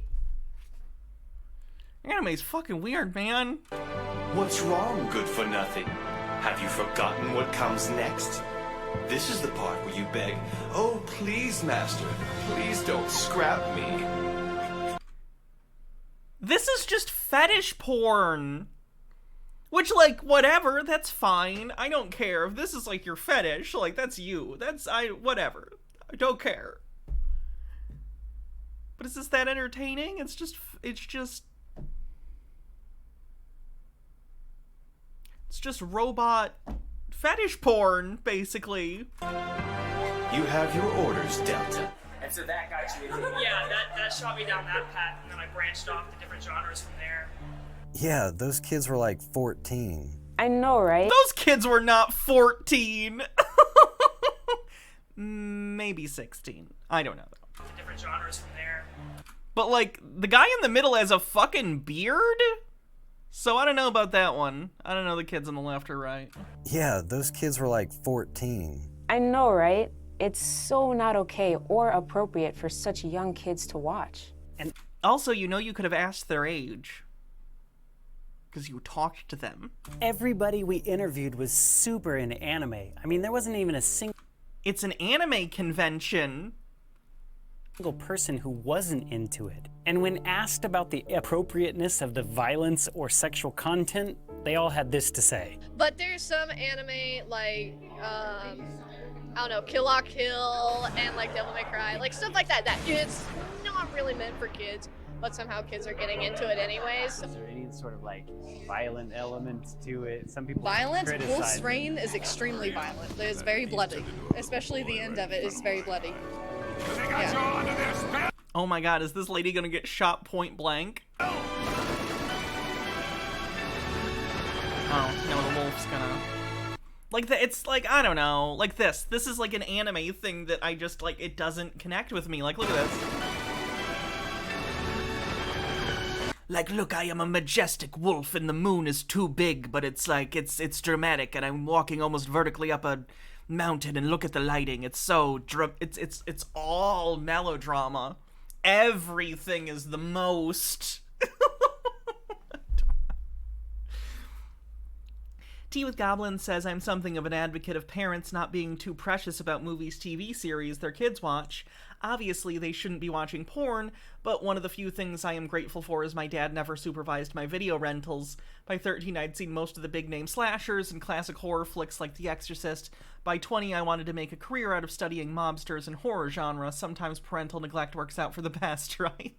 Anime's fucking weird, man. What's wrong, good for nothing? Have you forgotten what comes next? This is the part where you beg, oh please, master, please don't scrap me. This is just fetish porn. Which, like, whatever, that's fine. I don't care. If this is, like, your fetish, like, that's you. Whatever. I don't care. But is this that entertaining? It's just robot fetish porn, basically. You have your orders, Delta. And so that got you into Yeah, that shot me down that path, and then I branched off to different genres from there. Yeah, those kids were like 14. I know, right? Those kids were not 14. Maybe 16. I don't know though. Different genres from there. But like, the guy in the middle has a fucking beard? So I don't know about that one. I don't know the kids on the left or right. Yeah, those kids were like 14. I know, right? It's so not okay or appropriate for such young kids to watch. And also, you know, you could have asked their age. Because you talked to them. Everybody we interviewed was super into anime. I mean, there wasn't even a single... It's an anime convention. ...single person who wasn't into it. And when asked about the appropriateness of the violence or sexual content, they all had this to say. But there's some anime like, I don't know, Kill La Kill and like Devil May Cry, like stuff like that, that it's not really meant for kids, but somehow kids are getting into it anyways. Is there any sort of like violent element to it? Some people Violent? criticize Wolf's Rain is extremely violent. It's very bloody, especially the end of it is very bloody. Yeah. Oh my god, is this lady gonna get shot point blank? Oh, no, the wolf's gonna... Like, it's like, I don't know, like this. This is like an anime thing that I just, like, it doesn't connect with me. Like, look at this. Like, look, I am a majestic wolf and the moon is too big, but it's like, it's dramatic and I'm walking almost vertically up a mountain and look at the lighting. It's so, it's all melodrama. Everything is the most. Tea with Goblin says, I'm something of an advocate of parents not being too precious about movies, TV series their kids watch. Obviously, they shouldn't be watching porn, but one of the few things I am grateful for is my dad never supervised my video rentals. By 13, I'd seen most of the big-name slashers and classic horror flicks like The Exorcist. By 20, I wanted to make a career out of studying mobsters and horror genre. Sometimes parental neglect works out for the best, right?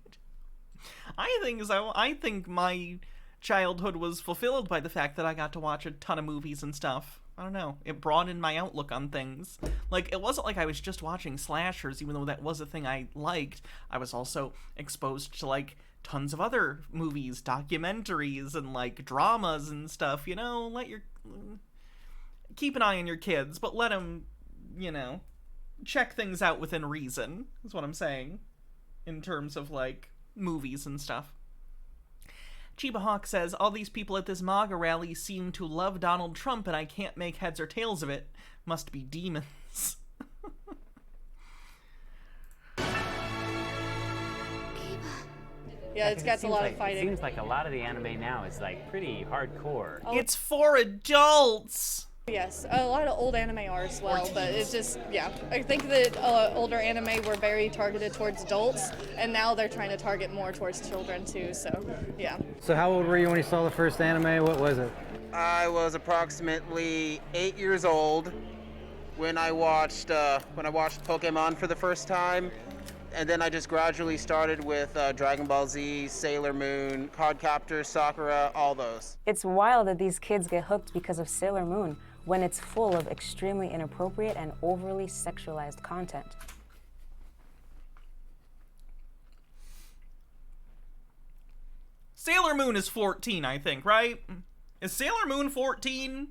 I think my childhood was fulfilled by the fact that I got to watch a ton of movies and stuff. I don't know. It broadened my outlook on things. Like, it wasn't like I was just watching slashers, even though that was a thing I liked. I was also exposed to, like, tons of other movies, documentaries, and, like, dramas and stuff, you know? Keep an eye on your kids, but let them, you know, check things out within reason, is what I'm saying, in terms of, like, movies and stuff. Chiba Hawk says, all these people at this MAGA rally seem to love Donald Trump and I can't make heads or tails of it. Must be demons. Yeah, it gets a lot of fighting. It seems like a lot of the anime now is like pretty hardcore. It's for adults! Yes, a lot of old anime are as well, but it's just, yeah. I think that older anime were very targeted towards adults, and now they're trying to target more towards children too, so, yeah. So how old were you when you saw the first anime? What was it? I was approximately 8 years old when I watched Pokemon for the first time, and then I just gradually started with Dragon Ball Z, Sailor Moon, Cardcaptor, Sakura, all those. It's wild that these kids get hooked because of Sailor Moon, when it's full of extremely inappropriate and overly sexualized content. Sailor Moon is 14, I think, right? Is Sailor Moon 14?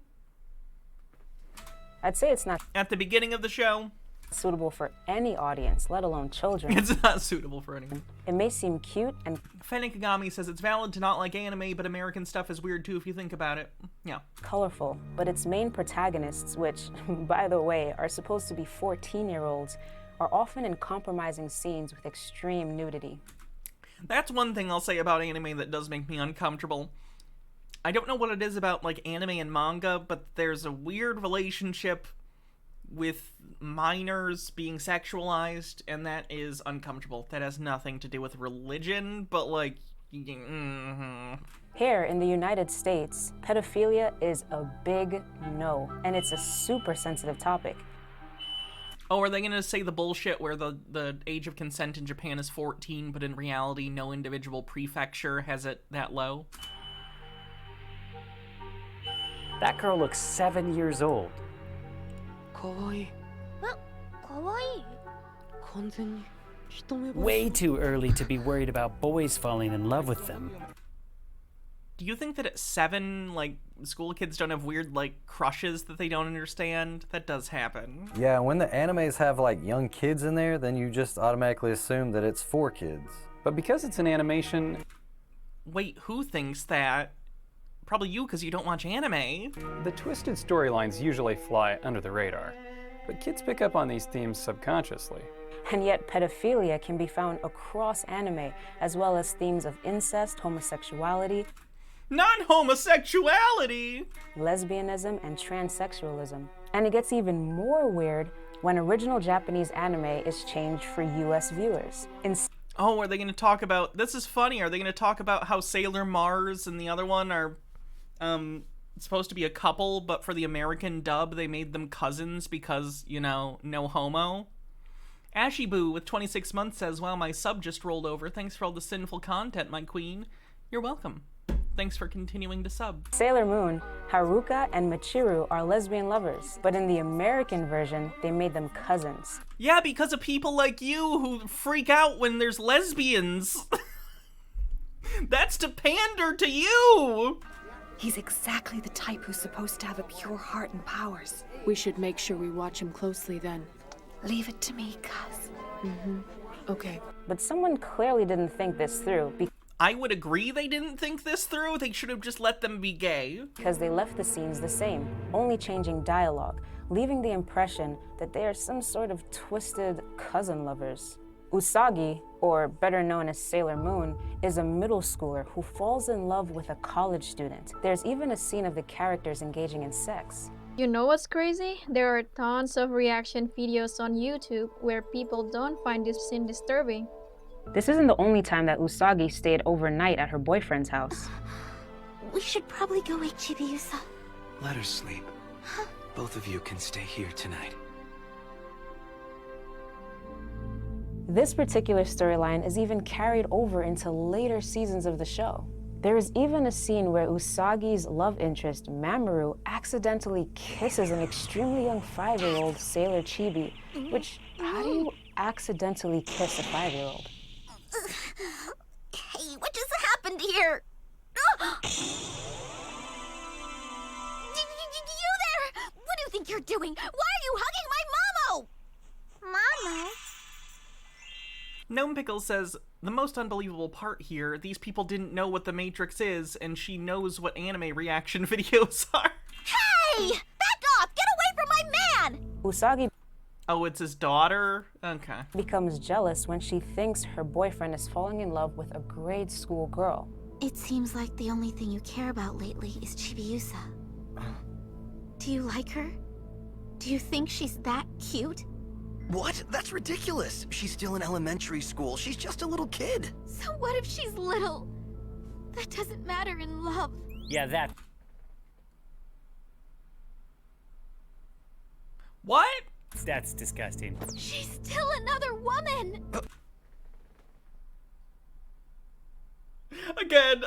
I'd say it's not at the beginning of the show. Suitable for any audience, let alone children. It's not suitable for anyone. It may seem cute and... Fennikagami says it's valid to not like anime, but American stuff is weird too if you think about it. Yeah. Colorful, but its main protagonists, which, by the way, are supposed to be 14-year-olds, are often in compromising scenes with extreme nudity. That's one thing I'll say about anime that does make me uncomfortable. I don't know what it is about, like, anime and manga, but there's a weird relationship with minors being sexualized, and that is uncomfortable. That has nothing to do with religion, but like, Here in the United States, pedophilia is a big no, and it's a super sensitive topic. Oh, are they gonna say the bullshit where the age of consent in Japan is 14, but in reality no individual prefecture has it that low? That girl looks 7 years old. Well, Way too early to be worried about boys falling in love with them. Do you think that at 7, like, school kids don't have weird, like, crushes that they don't understand? That does happen. Yeah, when the animes have like young kids in there, then you just automatically assume that it's for kids. But because it's an animation... Wait, who thinks that? Probably you, because you don't watch anime. The twisted storylines usually fly under the radar, but kids pick up on these themes subconsciously. And yet pedophilia can be found across anime, as well as themes of incest, homosexuality, non-homosexuality, lesbianism, and transsexualism. And it gets even more weird when original Japanese anime is changed for US viewers. Oh, are they going to talk about... This is funny. Are they going to talk about how Sailor Mars and the other one are supposed to be a couple, but for the American dub, they made them cousins because, you know, no homo? Ashy Boo with 26 months says, wow, my sub just rolled over. Thanks for all the sinful content, my queen. You're welcome. Thanks for continuing to sub. Sailor Moon, Haruka and Michiru are lesbian lovers, but in the American version, they made them cousins. Yeah, because of people like you who freak out when there's lesbians. That's to pander to you! He's exactly the type who's supposed to have a pure heart and powers. We should make sure we watch him closely then. Leave it to me, cuz. Okay. But someone clearly didn't think this through. I would agree they didn't think this through. They should have just let them be gay. Because they left the scenes the same, only changing dialogue, leaving the impression that they are some sort of twisted cousin lovers. Usagi, or better known as Sailor Moon, is a middle schooler who falls in love with a college student. There's even a scene of the characters engaging in sex. You know what's crazy? There are tons of reaction videos on YouTube where people don't find this scene disturbing. This isn't the only time that Usagi stayed overnight at her boyfriend's house. We should probably go wake Chibiusa. Let her sleep. Both of you can stay here tonight. This particular storyline is even carried over into later seasons of the show. There is even a scene where Usagi's love interest, Mamoru, accidentally kisses an extremely young 5-year-old Sailor Chibi, which, how do you accidentally kiss a 5-year-old? Hey, what just happened here? You there! What do you think you're doing? Why are you hugging my Momo? Momo? Gnome Pickle says, the most unbelievable part here, these people didn't know what the Matrix is, and she knows what anime reaction videos are. Hey! Back off! Get away from my man! Usagi Oh, it's his daughter? Okay. becomes jealous when she thinks her boyfriend is falling in love with a grade school girl. It seems like the only thing you care about lately is Chibiusa. Do you like her? Do you think she's that cute? What? That's ridiculous. She's still in elementary school. She's just a little kid. So what if she's little? That doesn't matter in love. Yeah, that. What? That's disgusting. She's still another woman! Again,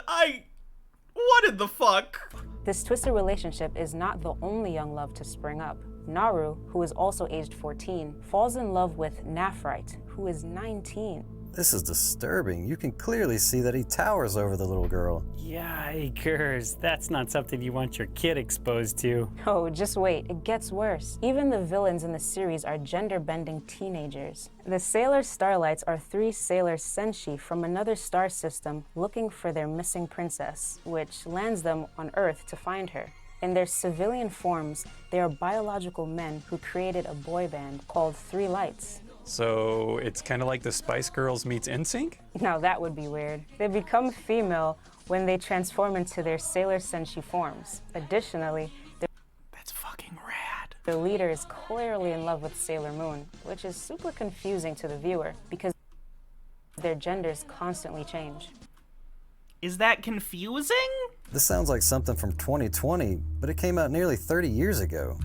what in the fuck? This twisted relationship is not the only young love to spring up. Naru, who is also aged 14, falls in love with Naphrite, who is 19. This is disturbing. You can clearly see that he towers over the little girl. Yikers, that's not something you want your kid exposed to. Oh, just wait, it gets worse. Even the villains in the series are gender-bending teenagers. The Sailor Starlights are 3 Sailor Senshi from another star system looking for their missing princess, which lands them on Earth to find her. In their civilian forms, they are biological men who created a boy band called 3 Lights. So it's kind of like the Spice Girls meets NSYNC? Now that would be weird. They become female when they transform into their Sailor Senshi forms. Additionally, that's fucking rad. The leader is clearly in love with Sailor Moon, which is super confusing to the viewer because their genders constantly change. Is that confusing? This sounds like something from 2020, but it came out nearly 30 years ago.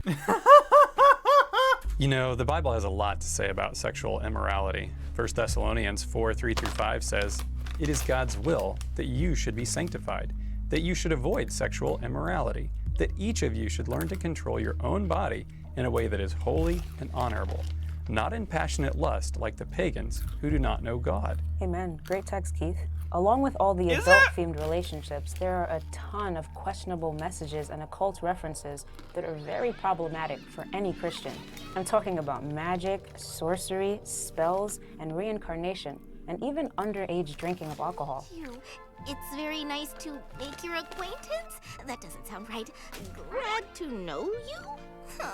You know, the Bible has a lot to say about sexual immorality. 1 Thessalonians 4:3-5 says, "It is God's will that you should be sanctified, that you should avoid sexual immorality, that each of you should learn to control your own body in a way that is holy and honorable, not in passionate lust like the pagans who do not know God. Amen. Great text, Keith. Along with all the adult-themed relationships, there are a ton of questionable messages and occult references that are very problematic for any Christian. I'm talking about magic, sorcery, spells, and reincarnation, and even underage drinking of alcohol. Ew. It's very nice to make your acquaintance? That doesn't sound right. Glad to know you?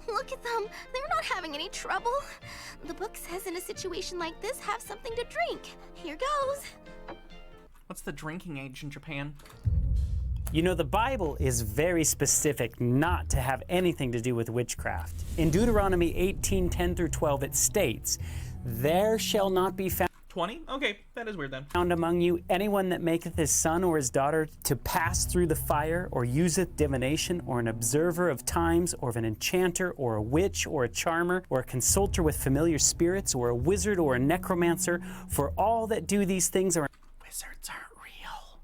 Look at them. They're not having any trouble. The book says in a situation like this, have something to drink. Here goes. What's the drinking age in Japan? You know, the Bible is very specific not to have anything to do with witchcraft. In Deuteronomy 18:10 through 12, it states, "There shall not be found 20? Okay, that is weird then. found among you anyone that maketh his son or his daughter to pass through the fire, or useth divination, or an observer of times, or of an enchanter, or a witch, or a charmer, or a consulter with familiar spirits, or a wizard, or a necromancer. For all that do these things are wizards aren't real.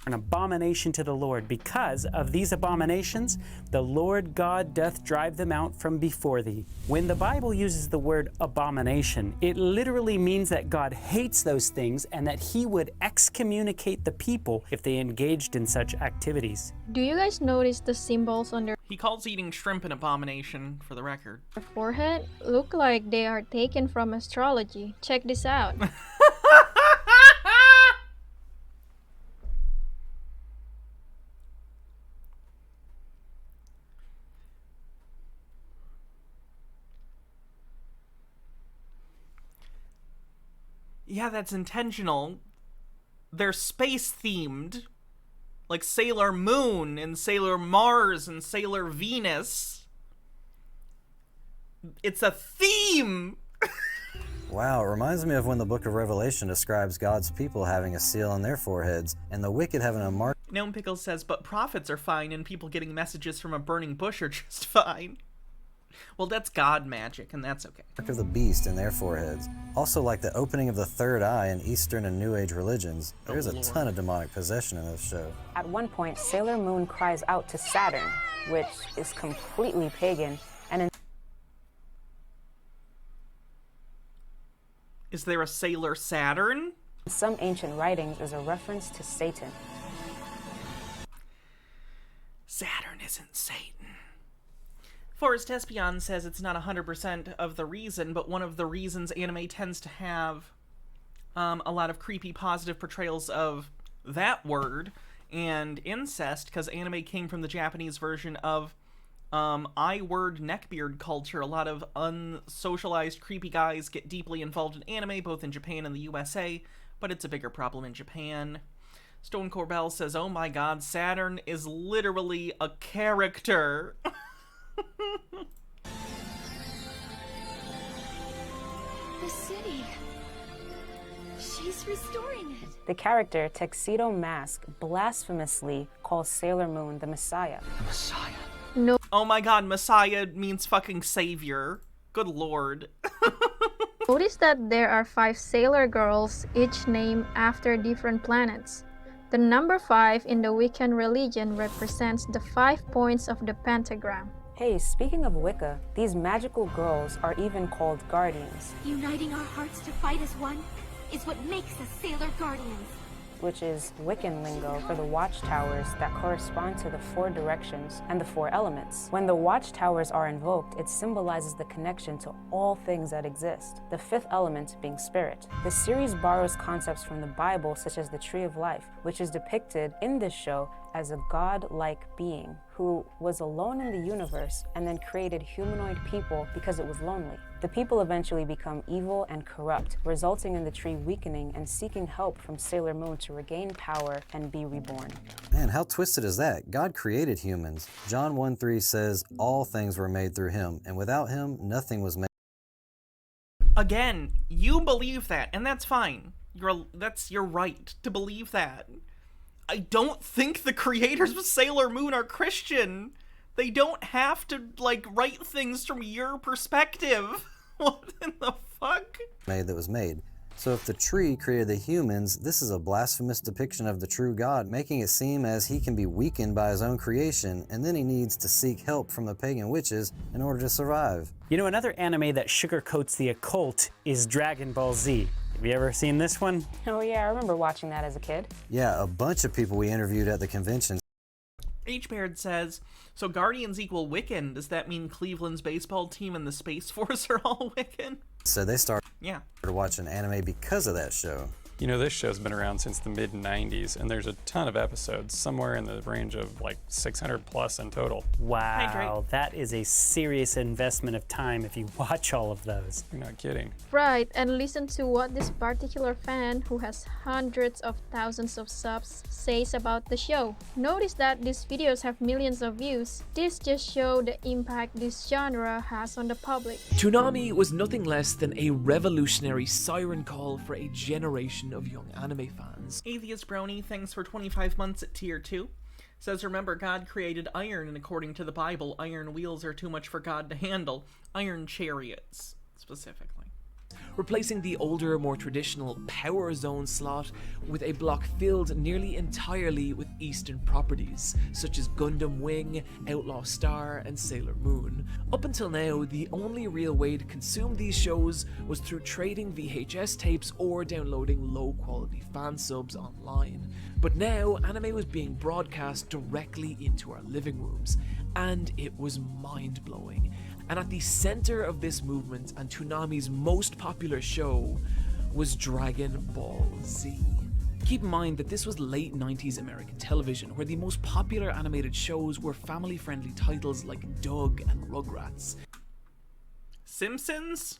An abomination to the Lord. Because of these abominations, the Lord God doth drive them out from before thee." When the Bible uses the word abomination, it literally means that God hates those things and that he would excommunicate the people if they engaged in such activities. Do you guys notice the symbols on their He calls eating shrimp an abomination, for the record. forehead? Look like they are taken from astrology. Check this out. Yeah, that's intentional. They're space-themed. Like Sailor Moon and Sailor Mars and Sailor Venus. It's a theme! Wow, it reminds me of when the book of Revelation describes God's people having a seal on their foreheads and the wicked having a mark Gnome Pickles says, but prophets are fine and people getting messages from a burning bush are just fine. Well, that's God magic, and that's okay. of the beast in their foreheads. Also, like the opening of the third eye in Eastern and New Age religions, there's a ton of demonic possession in this show. At one point, Sailor Moon cries out to Saturn, which is completely pagan, and in Is there a Sailor Saturn? some ancient writings is a reference to Satan. Saturn isn't Satan. Forrest Espion says it's not 100% of the reason, but one of the reasons anime tends to have a lot of creepy positive portrayals of that word and incest, because anime came from the Japanese version of I-word neckbeard culture. A lot of unsocialized creepy guys get deeply involved in anime, both in Japan and the USA, but it's a bigger problem in Japan. Stone Corbell says, oh my god, Saturn is literally a character. The city. She's restoring it. The character Tuxedo Mask blasphemously calls Sailor Moon the Messiah. Messiah? No. Oh my god, Messiah means fucking savior. Good lord. Notice that there are 5 sailor girls, each named after different planets. The number 5 in the Wiccan religion represents the 5 points of the pentagram. Hey, speaking of Wicca, these magical girls are even called guardians, Uniting our hearts to fight as one is what makes us Sailor Guardians. which is Wiccan lingo for the watchtowers that correspond to the 4 directions and the 4 elements. When the watchtowers are invoked, it symbolizes the connection to all things that exist, the 5th element being spirit. The series borrows concepts from the Bible, such as the Tree of Life, which is depicted in this show as a god-like being who was alone in the universe and then created humanoid people because it was lonely. The people eventually become evil and corrupt, resulting in the tree weakening and seeking help from Sailor Moon to regain power and be reborn. Man, how twisted is that? God created humans. John 1:3 says, all things were made through him, and without him, nothing was made. Again, you believe that, and that's fine. That's your right to believe that. I don't think the creators of Sailor Moon are Christian. They don't have to, like, write things from your perspective. What in the fuck? That was made. So if the tree created the humans, this is a blasphemous depiction of the true God, making it seem as he can be weakened by his own creation, and then he needs to seek help from the pagan witches in order to survive. You know, another anime that sugarcoats the occult is Dragon Ball Z. Have you ever seen this one? Oh yeah, I remember watching that as a kid. Yeah, a bunch of people we interviewed at the convention. H-Baird says, so Guardians equal Wiccan. Does that mean Cleveland's baseball team and the Space Force are all Wiccan? So they started Yeah. watching anime because of that show. You know, this show's been around since the mid-90s, and there's a ton of episodes, somewhere in the range of like 600 plus in total. Wow, that is a serious investment of time if you watch all of those. You're not kidding. Right, and listen to what this particular fan, who has hundreds of thousands of subs, says about the show. Notice that these videos have millions of views. This just shows the impact this genre has on the public. Toonami was nothing less than a revolutionary siren call for a generation of young anime fans. Atheist Brony, thanks for 25 months at tier 2. Says, remember, God created iron, and according to the Bible, iron wheels are too much for God to handle. Iron chariots, specifically. Replacing the older, more traditional Power Zone slot with a block filled nearly entirely with Eastern properties, such as Gundam Wing, Outlaw Star, and Sailor Moon. Up until now, the only real way to consume these shows was through trading VHS tapes or downloading low-quality fan subs online. But now, anime was being broadcast directly into our living rooms, and it was mind-blowing. And at the center of this movement, and Toonami's most popular show, was Dragon Ball Z. Keep in mind that this was late 90s American television, where the most popular animated shows were family-friendly titles like Doug and Rugrats. Simpsons?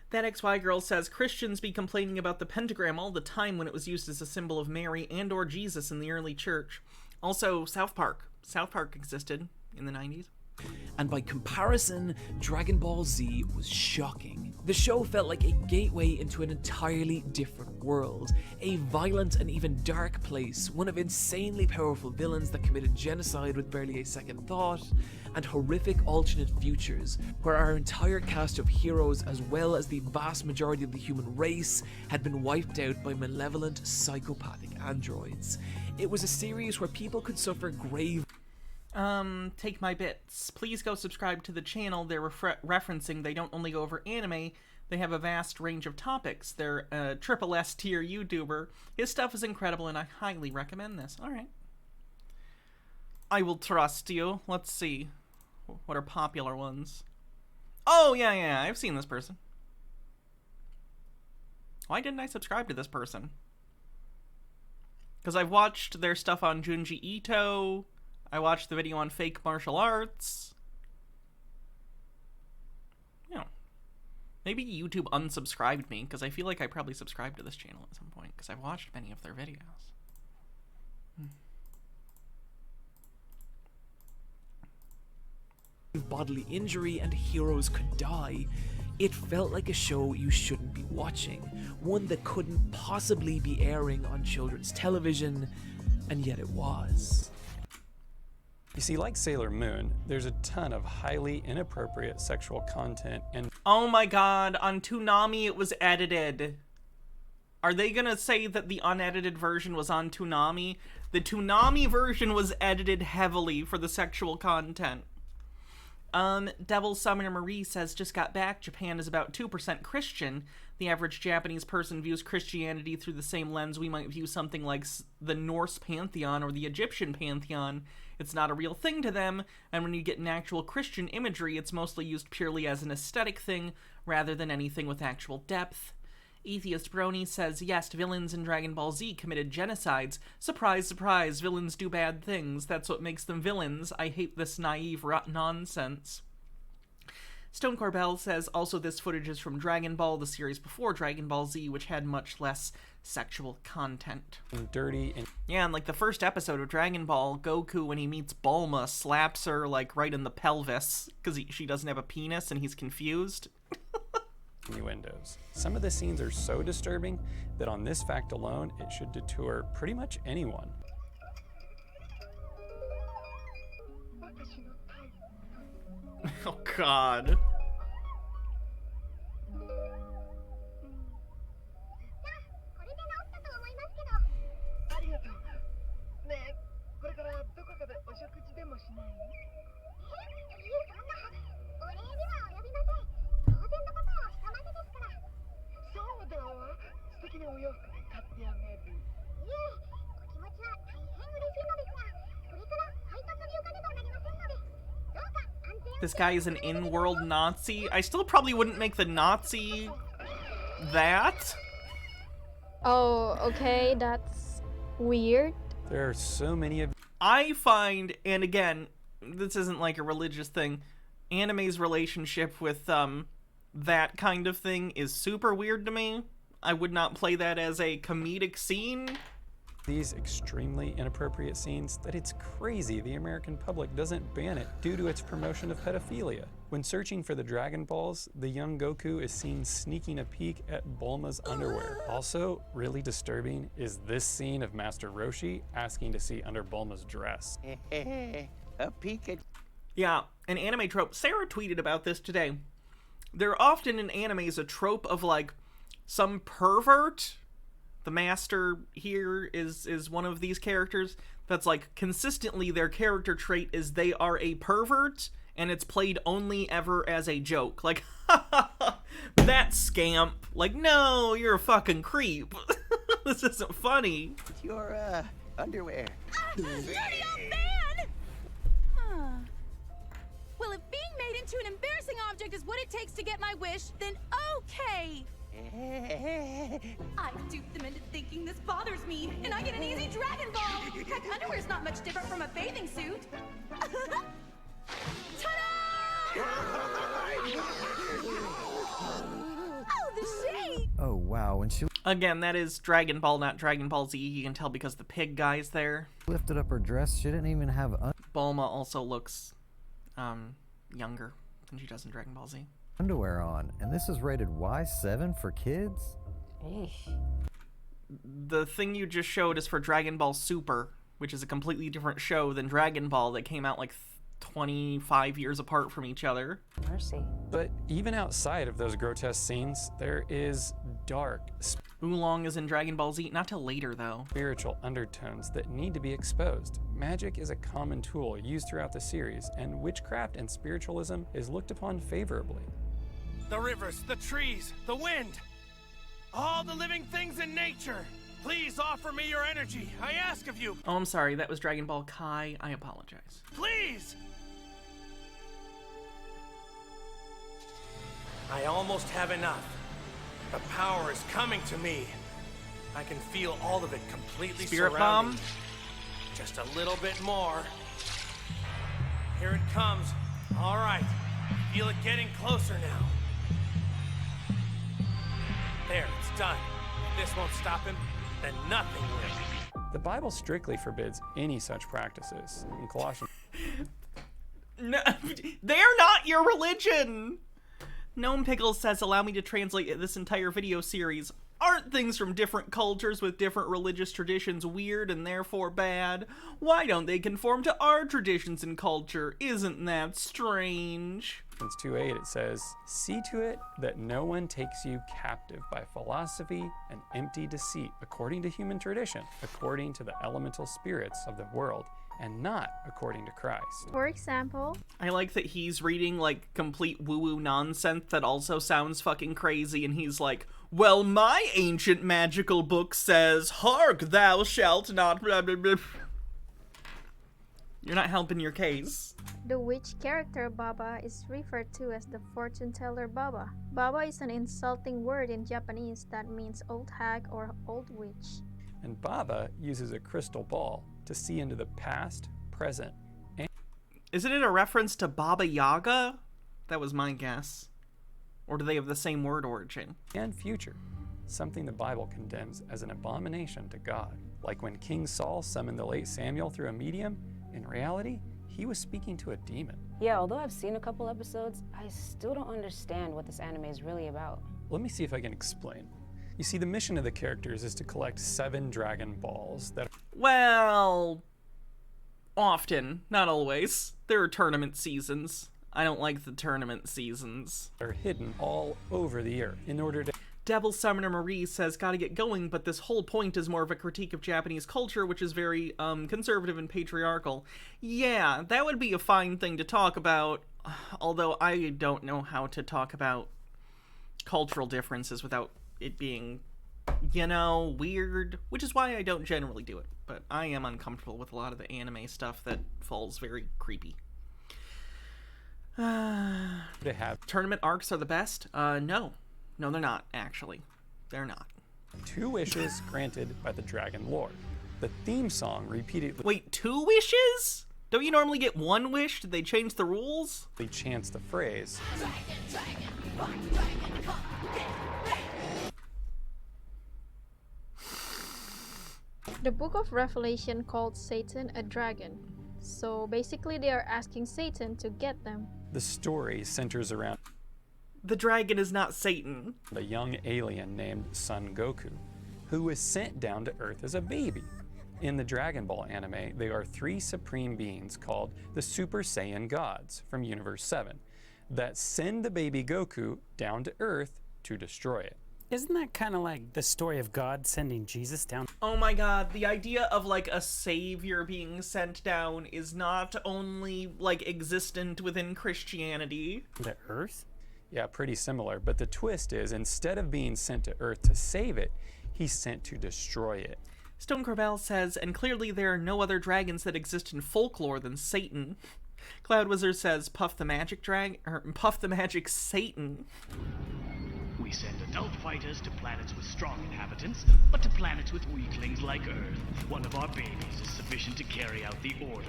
That XY girl says, Christians be complaining about the pentagram all the time when it was used as a symbol of Mary and or Jesus in the early church. Also, South Park. South Park existed in the 90s. And by comparison, Dragon Ball Z was shocking. The show felt like a gateway into an entirely different world, a violent and even dark place, one of insanely powerful villains that committed genocide with barely a second thought, and horrific alternate futures, where our entire cast of heroes, as well as the vast majority of the human race, had been wiped out by malevolent, psychopathic androids. It was a series where people could suffer grave take my bits. Please go subscribe to the channel they're referencing. They don't only go over anime, they have a vast range of topics. They're a triple S tier YouTuber. His stuff is incredible and I highly recommend this. Alright. I will trust you. Let's see. What are popular ones? Oh, yeah, I've seen this person. Why didn't I subscribe to this person? Because I've watched their stuff on Junji Ito. I watched the video on fake martial arts. You know, maybe YouTube unsubscribed me, because I feel like I probably subscribed to this channel at some point, because I've watched many of their videos. bodily injury and heroes could die. It felt like a show you shouldn't be watching, one that couldn't possibly be airing on children's television, and yet it was. You see, like Sailor Moon, there's a ton of highly inappropriate sexual content and— Oh my god, on Toonami it was edited. Are they gonna say that the unedited version was on Toonami? The Toonami version was edited heavily for the sexual content. Devil Summoner Marie says, just got back, Japan is about 2% Christian. The average Japanese person views Christianity through the same lens we might view something like the Norse pantheon or the Egyptian pantheon. It's not a real thing to them, and when you get an actual Christian imagery, it's mostly used purely as an aesthetic thing, rather than anything with actual depth. Atheist Brony says, yes, villains in Dragon Ball Z committed genocides. Surprise, surprise, villains do bad things. That's what makes them villains. I hate this naive nonsense. Stone Corbell says, also this footage is from Dragon Ball, the series before Dragon Ball Z, which had much less sexual content. Dirty and— yeah, and like the first episode of Dragon Ball, Goku, when he meets Bulma, slaps her like right in the pelvis, because she doesn't have a penis and he's confused. innuendos. Some of the scenes are so disturbing that on this fact alone, it should deter pretty much anyone. Oh god. This guy is an in-world Nazi. I still probably wouldn't make the Nazi that. Oh, okay, that's weird. There are so many of... I find, and again, this isn't like a religious thing, anime's relationship with that kind of thing is super weird to me. I would not play that as a comedic scene. These extremely inappropriate scenes that it's crazy the American public doesn't ban it due to its promotion of pedophilia. When searching for the Dragon Balls, the young Goku is seen sneaking a peek at Bulma's underwear. Also, really disturbing is this scene of Master Roshi asking to see under Bulma's dress. A peek at... Yeah, an anime trope. Sarah tweeted about this today. There are often in animes a trope of like some pervert. The master here is one of these characters that's like consistently their character trait is they are a pervert, and it's played only ever as a joke. Like, that scamp. Like, no, you're a fucking creep. This isn't funny. Your underwear. Dirty old man! Well, if being made into an embarrassing object is what it takes to get my wish, then okay! I duped them into thinking this bothers me, and I get an easy Dragon Ball! Heck, underwear's not much different from a bathing suit! Ta-da! Oh, the shade! Oh, wow. When she Again, that is Dragon Ball, not Dragon Ball Z. You can tell because the pig guy's there. lifted up her dress, she didn't even have Bulma also looks younger than she does in Dragon Ball Z. underwear on. And this is rated Y7 for kids? The thing you just showed is for Dragon Ball Super, which is a completely different show than Dragon Ball that came out like 25 years apart from each other. Mercy. But even outside of those grotesque scenes, there is dark, Oolong is in Dragon Ball Z, not till later though. Spiritual undertones that need to be exposed. Magic is a common tool used throughout the series, and witchcraft and spiritualism is looked upon favorably. The rivers, the trees, the wind, all the living things in nature. Please offer me your energy. I ask of you. Oh, I'm sorry, that was Dragon Ball Kai. I apologize. Please! I almost have enough. The power is coming to me. I can feel all of it completely Spirit surrounding Bomb? me. Just a little bit more. Here it comes. All right. Feel it getting closer now. There, it's done. If this won't stop him, then nothing will. The Bible strictly forbids any such practices. In Colossians, No, they're not your religion! Gnome Pickles says, allow me to translate this entire video series. Aren't things from different cultures with different religious traditions weird and therefore bad? Why don't they conform to our traditions and culture? Isn't that strange? 2:8, it says, "See to it that no one takes you captive by philosophy and empty deceit, according to human tradition, according to the elemental spirits of the world, and not according to Christ." For example, I like that he's reading like complete woo-woo nonsense that also sounds fucking crazy, and he's like, well, my ancient magical book says, hark, thou shalt not blah, blah, blah. You're not helping your case. the witch character Baba is referred to as the fortune teller Baba. Baba is an insulting word in Japanese that means old hag or old witch. And Baba uses a crystal ball to see into the past, present, and... Isn't it a reference to Baba Yaga? That was my guess. Or do they have the same word origin? and future, something the Bible condemns as an abomination to God. Like when King Saul summoned the late Samuel through a medium, in reality, he was speaking to a demon. Yeah, although I've seen a couple episodes, I still don't understand what this anime is really about. Let me see if I can explain. You see, the mission of the characters is to collect 7 Dragon Balls that Well, often, not always. There are tournament seasons. I don't like the tournament seasons. are hidden all over the earth in order to... Devil Summoner Marie says, gotta get going, but this whole point is more of a critique of Japanese culture, which is very, conservative and patriarchal. Yeah, that would be a fine thing to talk about, although I don't know how to talk about cultural differences without it being you know, weird, which is why I don't generally do it. But I am uncomfortable with a lot of the anime stuff that falls very creepy. Tournament arcs are the best? No. No, they're not, actually. They're not. 2 wishes granted by the Dragon Lord. The theme song repeatedly... Wait, 2 wishes? Don't you normally get 1 wish? Did they change the rules? They chants the phrase... The book of Revelation called Satan a dragon. So basically they are asking Satan to get them. The story centers around... The dragon is not Satan. A young alien named Son Goku, who was sent down to Earth as a baby. In the Dragon Ball anime, they are 3 supreme beings called the Super Saiyan Gods from Universe 7 that send the baby Goku down to Earth to destroy it. Isn't that kind of like the story of God sending Jesus down? Oh my god, the idea of like a savior being sent down is not only like existent within Christianity. The Earth? Yeah, pretty similar, but the twist is instead of being sent to Earth to save it, he's sent to destroy it. Stone Corbell says, and clearly there are no other dragons that exist in folklore than Satan. Cloud Wizard says, Puff the Magic Satan. We send adult fighters to planets with strong inhabitants, but to planets with weaklings like Earth, one of our babies is sufficient to carry out the order.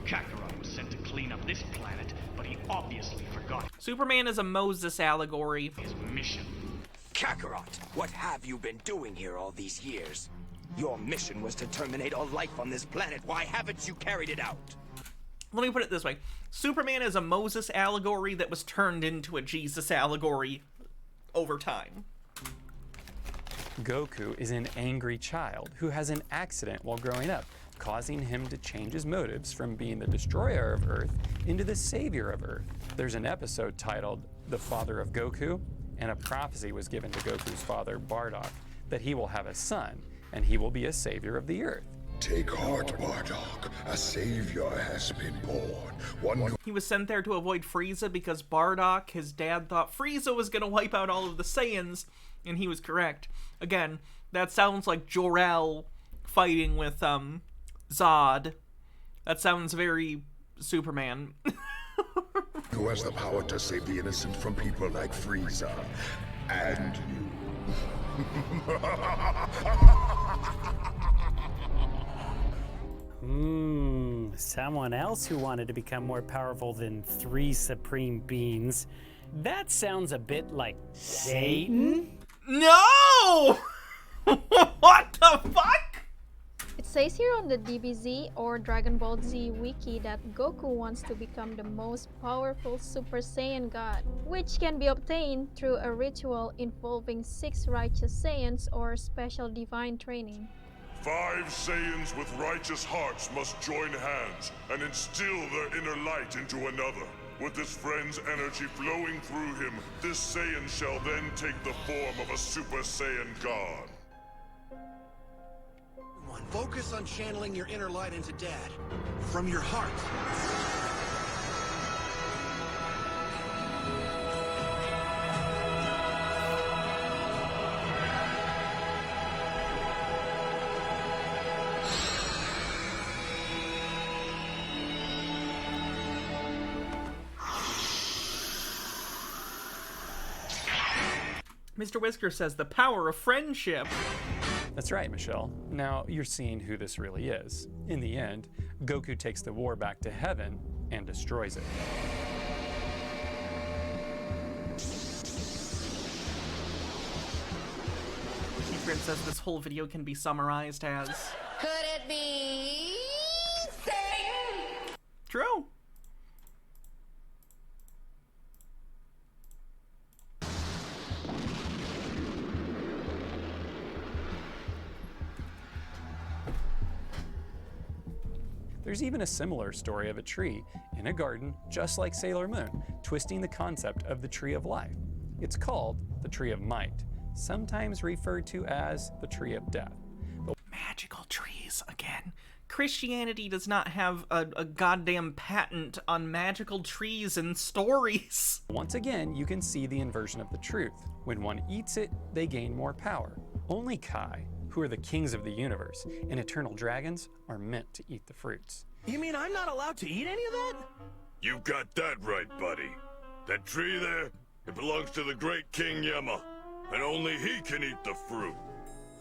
Kakarot was sent to clean up this planet, but he obviously forgot Superman is a Moses allegory. His mission. Kakarot, what have you been doing here all these years? Your mission was to terminate all life on this planet. Why haven't you carried it out? Let me put it this way. Superman is a Moses allegory that was turned into a Jesus allegory over time. Goku is an angry child who has an accident while growing up, causing him to change his motives from being the destroyer of Earth into the savior of Earth. There's an episode titled The Father of Goku, and a prophecy was given to Goku's father, Bardock, that he will have a son, and he will be a savior of the Earth. Take heart, Bardock. A savior has been born. He was sent there to avoid Frieza because Bardock, his dad, thought Frieza was going to wipe out all of the Saiyans, and he was correct. Again, that sounds like Jor-El fighting with Zod. That sounds very Superman. Who has the power to save the innocent from people like Frieza and you. Someone else who wanted to become more powerful than 3 supreme beings. That sounds a bit like Satan? No! What the fuck? It says here on the DBZ or Dragon Ball Z wiki that Goku wants to become the most powerful Super Saiyan God, which can be obtained through a ritual involving 6 righteous Saiyans or special divine training. 5 Saiyans with righteous hearts must join hands and instill their inner light into another. With his friend's energy flowing through him, this Saiyan shall then take the form of a Super Saiyan God. Focus on channeling your inner light into Dad. From your heart. Mr. Whisker says the power of friendship. That's right, Michelle. Now you're seeing who this really is. In the end, Goku takes the war back to heaven and destroys it. Secret says this whole video can be summarized as... Could it be Satan? True. There's even a similar story of a tree in a garden, just like Sailor Moon, twisting the concept of the Tree of Life. It's called the Tree of Might, sometimes referred to as the Tree of Death. Magical trees, again. Christianity does not have a goddamn patent on magical trees and stories. Once again, you can see the inversion of the truth. When one eats it, they gain more power. Only Kai, who are the kings of the universe, and eternal dragons are meant to eat the fruits. You mean I'm not allowed to eat any of that? You got that right, buddy. That tree there, it belongs to the great King Yema, and only he can eat the fruit.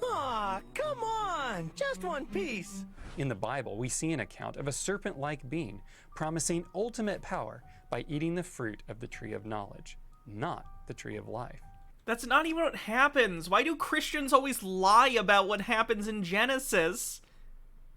Aw, come on! Just one piece! In the Bible, we see an account of a serpent-like being promising ultimate power by eating the fruit of the tree of knowledge, not the tree of life. That's not even what happens. Why do Christians always lie about what happens in Genesis?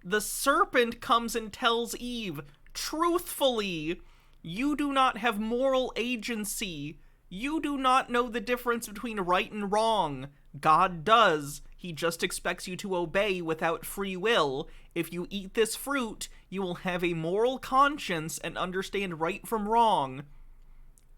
The serpent comes and tells Eve, truthfully, you do not have moral agency. You do not know the difference between right and wrong. God does. He just expects you to obey without free will. If you eat this fruit, you will have a moral conscience and understand right from wrong.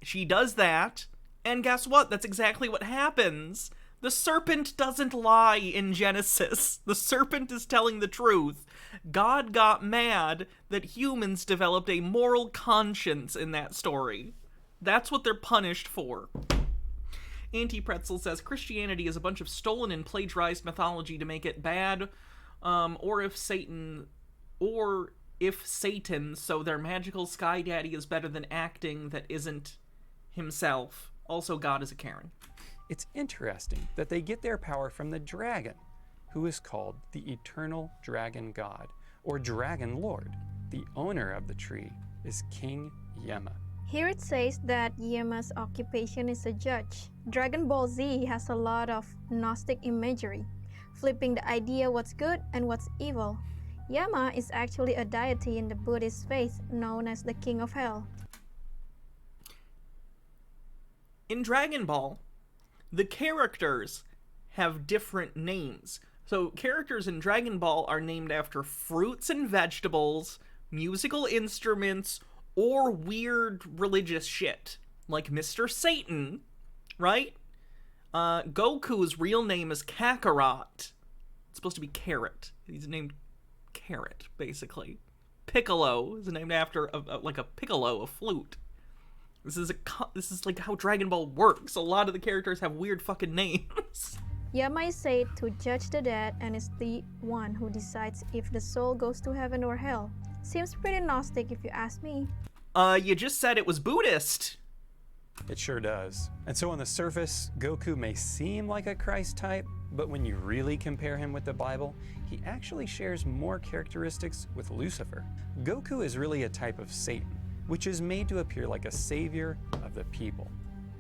She does that, and guess what? That's exactly what happens. The serpent doesn't lie in Genesis. The serpent is telling the truth. God got mad that humans developed a moral conscience in that story. That's what they're punished for. Anti-Pretzel says Christianity is a bunch of stolen and plagiarized mythology to make it bad, or if Satan, so their magical sky daddy is better than acting that isn't himself. Also, God is a Karen. It's interesting that they get their power from the dragon, who is called the Eternal Dragon God, or Dragon Lord. The owner of the tree is King Yema. Here it says that Yema's occupation is a judge. Dragon Ball Z has a lot of Gnostic imagery, flipping the idea what's good and what's evil. Yema is actually a deity in the Buddhist faith known as the King of Hell. In Dragon Ball, the characters have different names. So characters in Dragon Ball are named after fruits and vegetables, musical instruments, or weird religious shit. Like Mr. Satan, right? Goku's real name is Kakarot. It's supposed to be Carrot. He's named Carrot, basically. Piccolo is named after like a piccolo, a flute. This is like how Dragon Ball works. A lot of the characters have weird fucking names. Yema is said to judge the dead and is the one who decides if the soul goes to heaven or hell. Seems pretty Gnostic if you ask me. You just said it was Buddhist. It sure does. And so on the surface, Goku may seem like a Christ type, but when you really compare him with the Bible, he actually shares more characteristics with Lucifer. Goku is really a type of Satan, which is made to appear like a savior of the people.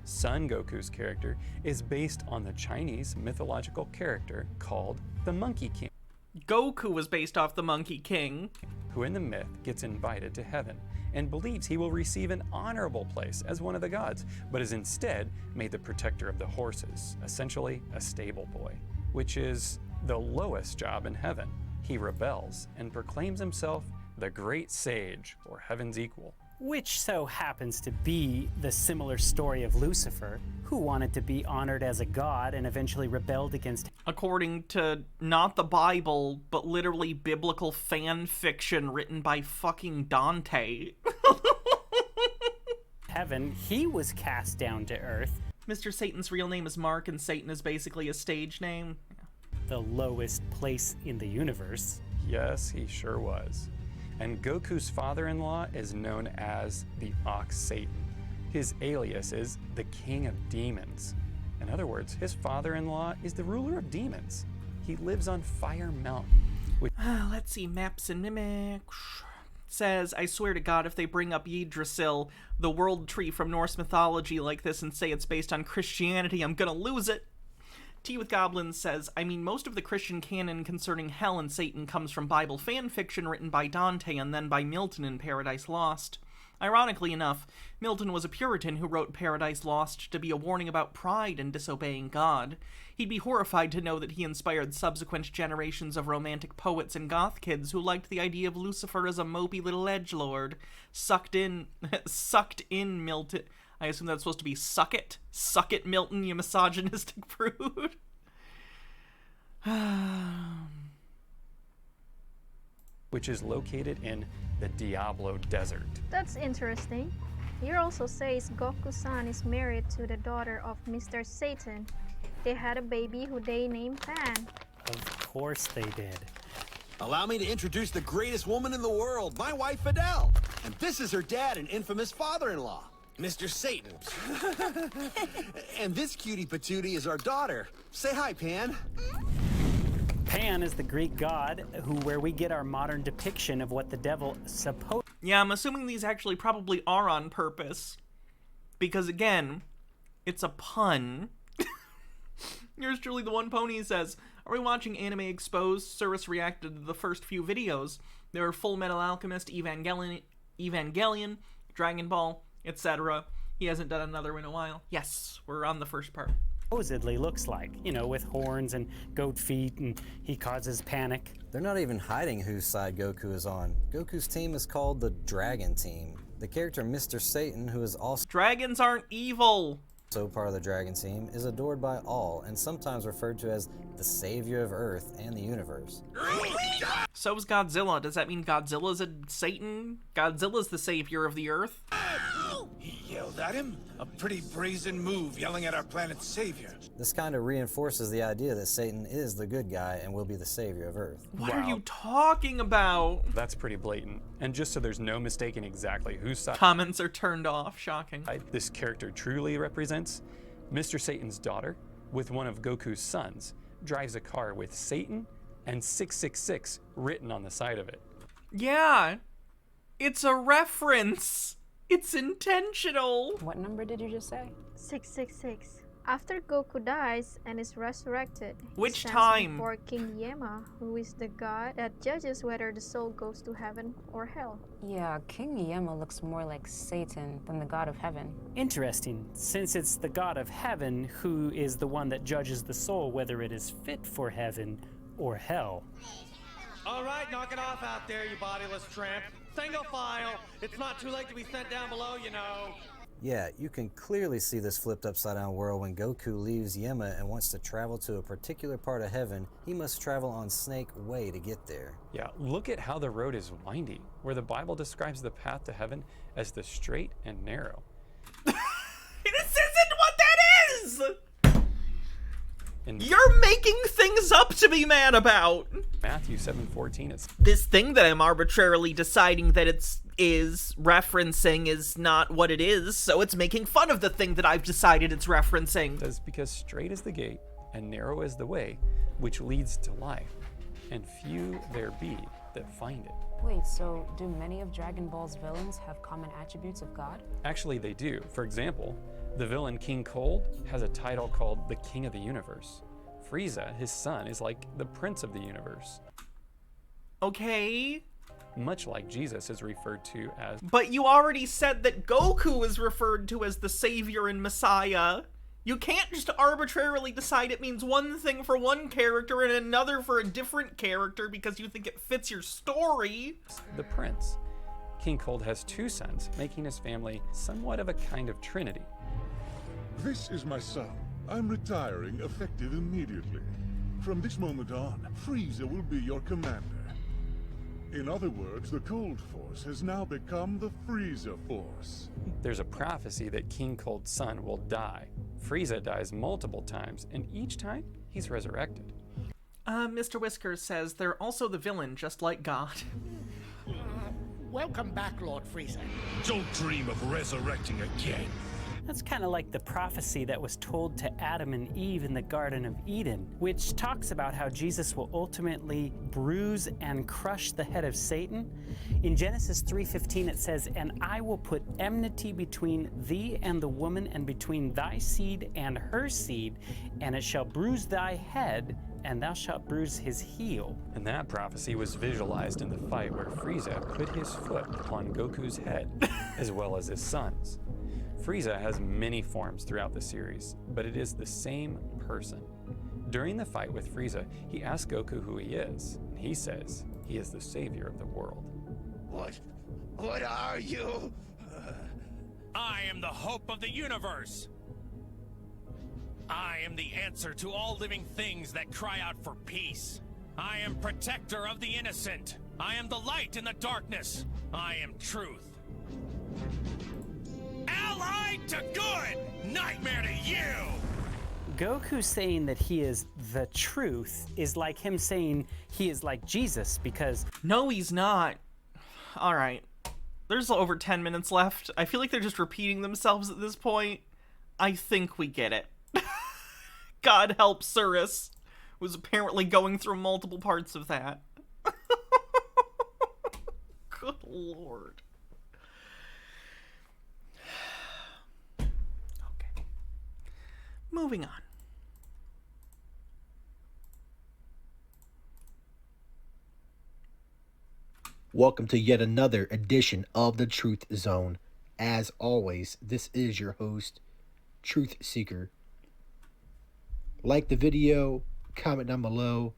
Son Goku's character is based on the Chinese mythological character called the Monkey King. Goku was based off the Monkey King, who in the myth gets invited to heaven and believes he will receive an honorable place as one of the gods, but is instead made the protector of the horses, essentially a stable boy, which is the lowest job in heaven. He rebels and proclaims himself the great sage, or heaven's equal. Which so happens to be the similar story of Lucifer, who wanted to be honored as a god and eventually rebelled against him. According to not the Bible, but literally biblical fan fiction written by fucking Dante. Heaven, he was cast down to earth. Mr. Satan's real name is Mark, and Satan is basically a stage name. The lowest place in the universe. Yes, he sure was. And Goku's father-in-law is known as the Ox Satan. His alias is the King of Demons. In other words, his father-in-law is the ruler of demons. He lives on Fire Mountain. Let's see, Maps and Mimics. Says, I swear to God, if they bring up Yggdrasil, the world tree from Norse mythology like this, and say it's based on Christianity, I'm gonna lose it. Tea with Goblins says, I mean, most of the Christian canon concerning hell and Satan comes from Bible fan fiction written by Dante and then by Milton in Paradise Lost. Ironically enough, Milton was a Puritan who wrote Paradise Lost to be a warning about pride and disobeying God. He'd be horrified to know that he inspired subsequent generations of romantic poets and goth kids who liked the idea of Lucifer as a mopey little edgelord. Sucked in Milton. I assume that's supposed to be suck it. Suck it, Milton, you misogynistic prude. Which is located in the Diablo Desert. That's interesting. Here also says Goku-san is married to the daughter of Mr. Satan. They had a baby who they named Pan. Of course they did. Allow me to introduce the greatest woman in the world, my wife Adele. And this is her dad and infamous father-in-law, Mr. Satan. And this cutie patootie is our daughter. Say hi, Pan. Pan is the Greek god where we get our modern depiction of what the devil supposed. Yeah, I'm assuming these actually probably are on purpose. Because again, it's a pun. Yours truly, the One Pony, says, "Are we watching Anime Exposed? Service reacted to the first few videos. There were Full Metal Alchemist, Evangelion, Dragon Ball, etc. He hasn't done another in a while." Yes, we're on the first part. Supposedly looks like, you know, with horns and goat feet, and he causes panic. They're not even hiding whose side Goku is on. Goku's team is called the Dragon Team. The character Mr. Satan, who is also dragons aren't evil. So part of the Dragon Team, is adored by all and sometimes referred to as the savior of Earth and the universe. So is Godzilla. Does that mean Godzilla's a Satan? Godzilla's the savior of the Earth? He yelled at him? A pretty brazen move, yelling at our planet's savior. This kind of reinforces the idea that Satan is the good guy and will be the savior of Earth. What are you talking about? That's pretty blatant. And just so there's no mistaking exactly whose side comments are turned off, shocking. This character truly represents, Mr. Satan's daughter, with one of Goku's sons, drives a car with Satan and 666 written on the side of it. Yeah, it's a reference. It's intentional. What number did you just say? 666. After Goku dies and is resurrected, which he stands time? Before King Yama, who is the god that judges whether the soul goes to heaven or hell. Yeah, King Yama looks more like Satan than the god of heaven. Interesting, since it's the god of heaven who is the one that judges the soul whether it is fit for heaven or hell. All right, knock it off out there, you bodiless tramp. Single file. It's not too late to be sent down below, you know. Yeah, you can clearly see this flipped upside down world when Goku leaves Yama and wants to travel to a particular part of heaven. He must travel on Snake Way to get there. Yeah, look at how the road is windy, where the Bible describes the path to heaven as the straight and narrow. This isn't what that is! You're making things up to be mad about. Matthew 7:14, it's this thing that I'm arbitrarily deciding that is referencing is not what it is, so it's making fun of the thing that I've decided it's referencing. It says, because straight is the gate and narrow is the way which leads to life, and few there be that find it. Wait, so do many of Dragon Ball's villains have common attributes of God? Actually, they do. For example, the villain King Cold has a title called the King of the Universe. Frieza, his son, is like the Prince of the Universe. Okay. Much like Jesus is referred to as... But you already said that Goku is referred to as the Savior and Messiah. You can't just arbitrarily decide it means one thing for one character and another for a different character because you think it fits your story. The Prince. King Cold has two sons, making his family somewhat of a kind of trinity. This is my son. I'm retiring effective immediately. From this moment on, Frieza will be your commander. In other words, the Cold Force has now become the Frieza Force. There's a prophecy that King Cold's son will die. Frieza dies multiple times, and each time, he's resurrected. Mr. Whiskers says they're also the villain, just like God. Welcome back, Lord Frieza. Don't dream of resurrecting again. That's kind of like the prophecy that was told to Adam and Eve in the Garden of Eden, which talks about how Jesus will ultimately bruise and crush the head of Satan. In Genesis 3:15 it says, "And I will put enmity between thee and the woman, and between thy seed and her seed, and it shall bruise thy head, and thou shalt bruise his heel." And that prophecy was visualized in the fight where Frieza put his foot upon Goku's head, as well as his son's. Frieza has many forms throughout the series, but it is the same person. During the fight with Frieza, he asks Goku who he is, and he says he is the savior of the world. What are you? I am the hope of the universe. I am the answer to all living things that cry out for peace. I am protector of the innocent. I am the light in the darkness. I am truth. Allied to good, nightmare to you! Goku saying that he is the truth is like him saying he is like Jesus, because... No, he's not. All right. There's over 10 minutes left. I feel like they're just repeating themselves at this point. I think we get it. God help Cirrus, was apparently going through multiple parts of that. Good Lord. Okay. Moving on. Welcome to yet another edition of the Truth Zone. As always, this is your host, Truth Seeker. Like the video, comment down below,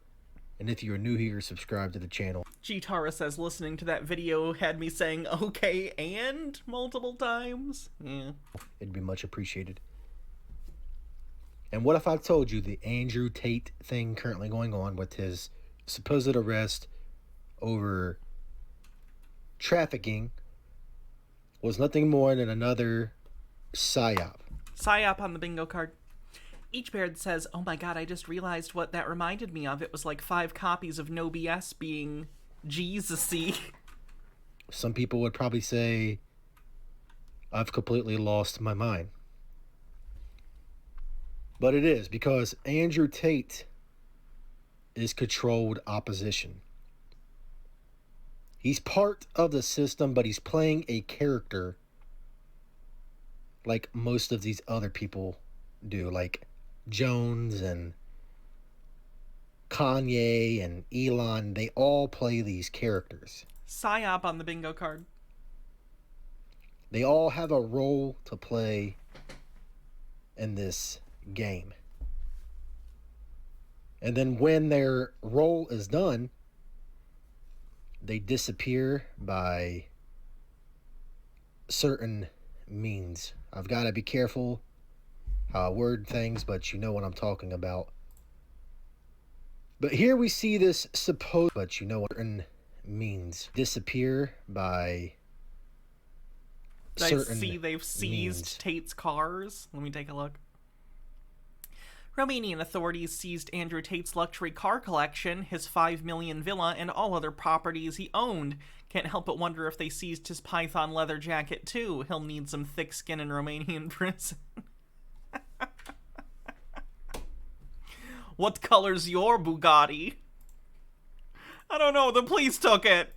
and if you are new here, subscribe to the channel. G-Tara says listening to that video had me saying okay and multiple times. Yeah. It'd be much appreciated. And what if I told you the Andrew Tate thing currently going on with his supposed arrest over trafficking was nothing more than another psyop. Psyop on the bingo card. Each Baird says, oh my god, I just realized what that reminded me of. It was like 5 copies of No BS being Jesus-y. Some people would probably say, I've completely lost my mind. But it is, because Andrew Tate is controlled opposition. He's part of the system, but he's playing a character like most of these other people do, like Jones and Kanye and Elon. They all play these characters. Psyop on the bingo card. They all have a role to play in this game. And then when their role is done, they disappear by certain means. I've got to be careful how I word things, but you know what I'm talking about. But here we see this supposed, but you know what certain means. Disappear by certain I see they've seized means. Tate's cars. Let me take a look. Romanian authorities seized Andrew Tate's luxury car collection, his 5 million villa, and all other properties he owned. Can't help but wonder if they seized his python leather jacket too. He'll need some thick skin in Romanian prison. What color's your Bugatti? I don't know, the police took it.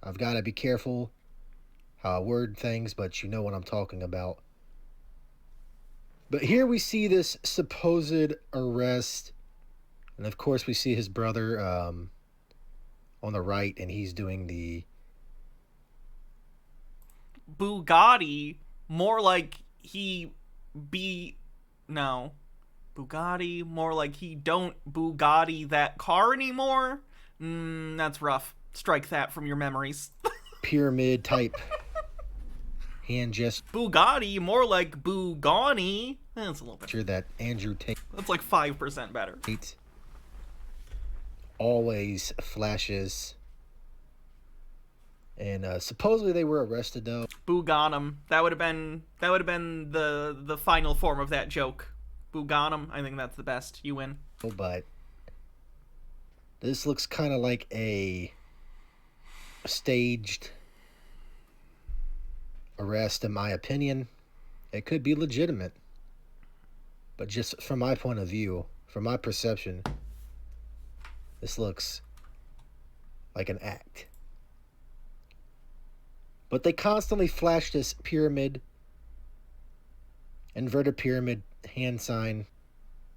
I've got to be careful how I word things, but you know what I'm talking about. But here we see this supposed arrest, and of course we see his brother on the right, and he's doing the Bugatti, more like he no. Bugatti, more like he don't Bugatti that car anymore. That's rough. Strike that from your memories. pyramid type hand gesture. Bugatti, more like Bugani. That's a little bit. Sure that Andrew Tate. That's like 5% better. Tate always flashes. And supposedly they were arrested though. Buganum. That would have been the final form of that joke. Buganum. I think that's the best. You win. Oh, but this looks kind of like a staged arrest, in my opinion. It could be legitimate, but just from my point of view, from my perception, this looks like an act. But they constantly flash this pyramid, inverted pyramid hand sign.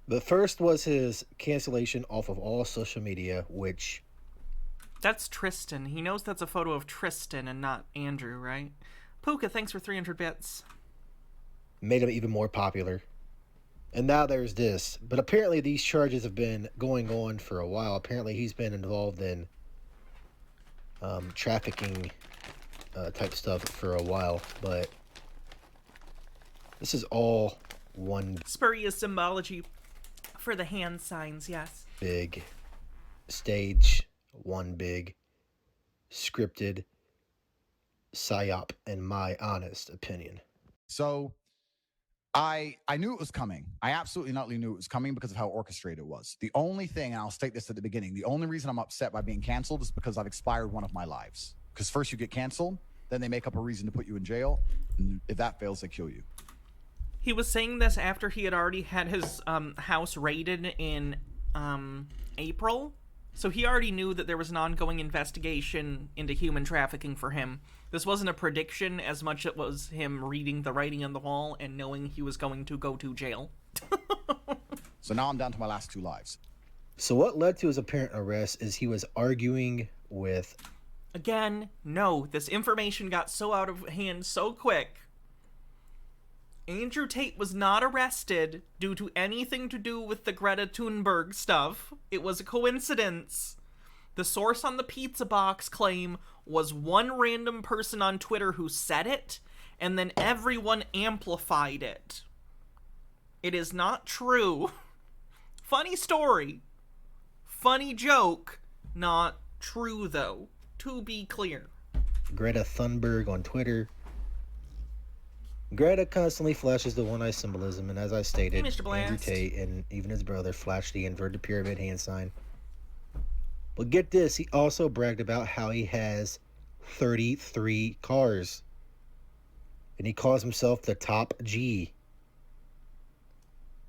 But first was his cancellation off of all social media, which... That's Tristan. He knows that's a photo of Tristan and not Andrew, right? Puka, thanks for 300 bits. Made him even more popular. And now there's this. But apparently these charges have been going on for a while. Apparently he's been involved in trafficking type stuff for a while. But this is all one spurious symbology for the hand signs, yes. Big stage, one big scripted psyop, in my honest opinion. So I knew it was coming. I absolutely not knew it was coming because of how orchestrated it was. The only thing, and I'll state this at the beginning, the only reason I'm upset by being canceled is because I've expired one of my lives. Because first you get canceled, then they make up a reason to put you in jail, and if that fails, they kill you. He was saying this after he had already had his house raided in April. So he already knew that there was an ongoing investigation into human trafficking for him. This wasn't a prediction as much as it was him reading the writing on the wall and knowing he was going to go to jail. So now I'm down to my last 2 lives. So what led to his apparent arrest is he was arguing with... Again, no. This information got so out of hand so quick. Andrew Tate was not arrested due to anything to do with the Greta Thunberg stuff. It was a coincidence. The source on the pizza box claim was one random person on Twitter who said it, and then everyone amplified it. It is not true. Funny story. Funny joke. Not true, though. To be clear. Greta Thunberg on Twitter. Greta constantly flashes the one-eye symbolism, and as I stated, Hey, Mr. Blast. Andrew Tate and even his brother flashed the inverted pyramid hand sign. But get this, he also bragged about how he has 33 cars. And he calls himself the top G.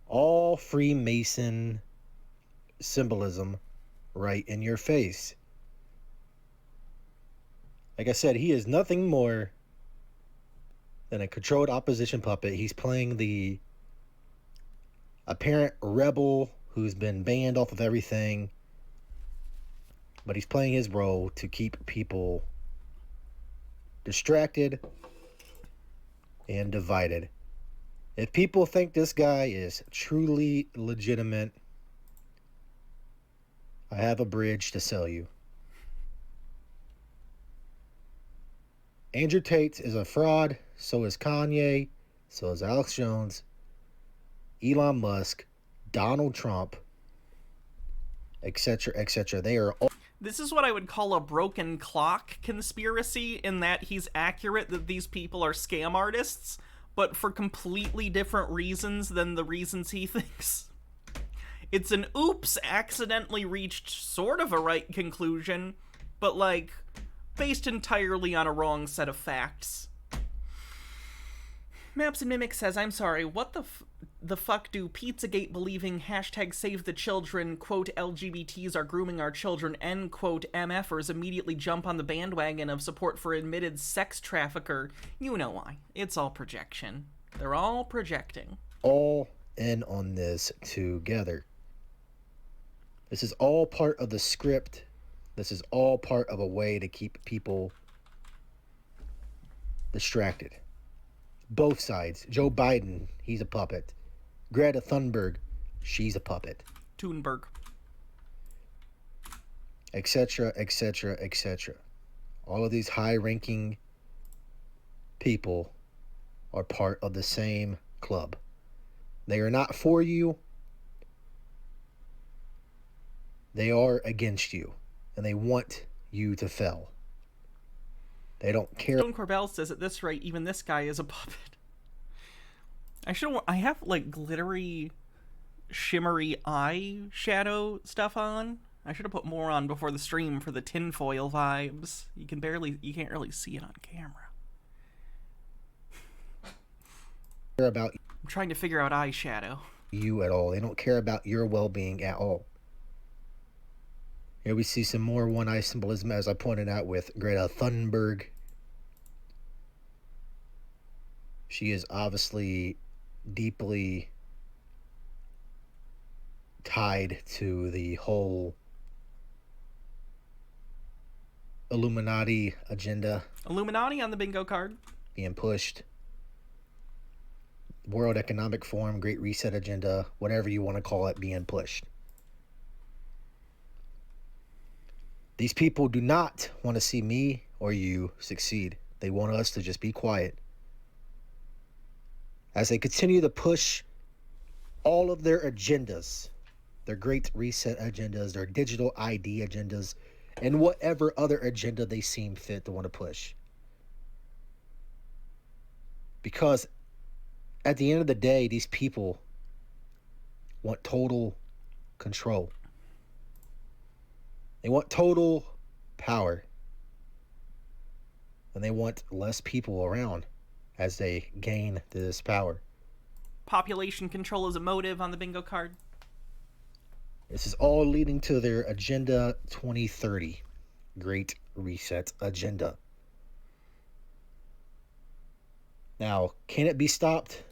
All Freemason symbolism right in your face. Like I said, he is nothing more than a controlled opposition puppet. He's playing the apparent rebel who's been banned off of everything. But he's playing his role to keep people distracted and divided. If people think this guy is truly legitimate, I have a bridge to sell you. Andrew Tate is a fraud, so is Kanye, so is Alex Jones, Elon Musk, Donald Trump, etc., etc. They are all... This is what I would call a broken clock conspiracy, in that he's accurate that these people are scam artists, but for completely different reasons than the reasons he thinks. It's an oops, accidentally reached sort of a right conclusion, but like, based entirely on a wrong set of facts. Maps and Mimic says, I'm sorry, what the fuck do Pizzagate believing hashtag save the children, quote, LGBTs are grooming our children, end quote, MFers immediately jump on the bandwagon of support for admitted sex trafficker? You know why. It's all projection. They're all projecting. All in on this together. This is all part of the script. This is all part of a way to keep people distracted. Both sides. Joe Biden, he's a puppet. Greta Thunberg, she's a puppet. Thunberg. Etc., etc., etc. All of these high-ranking people are part of the same club. They are not for you. They are against you. And they want you to fail. They don't care. Stone Corbell says at this rate, even this guy is a puppet. I have like glittery, shimmery eye shadow stuff on. I should have put more on before the stream for the tinfoil vibes. You can't really see it on camera. About I'm trying to figure out eyeshadow. You at all. They don't care about your well-being at all. Here we see some more one-eye symbolism, as I pointed out, with Greta Thunberg. She is obviously deeply tied to the whole Illuminati agenda. Illuminati on the bingo card. Being pushed. World Economic Forum, Great Reset agenda, whatever you want to call it, being pushed. These people do not want to see me or you succeed. They want us to just be quiet. As they continue to push all of their agendas, their Great Reset agendas, their digital ID agendas, and whatever other agenda they seem fit to want to push. Because at the end of the day, these people want total control. They want total power. And they want less people around as they gain this power. Population control is a motive on the bingo card. This is all leading to their Agenda 2030. Great Reset Agenda. Now, can it be stopped?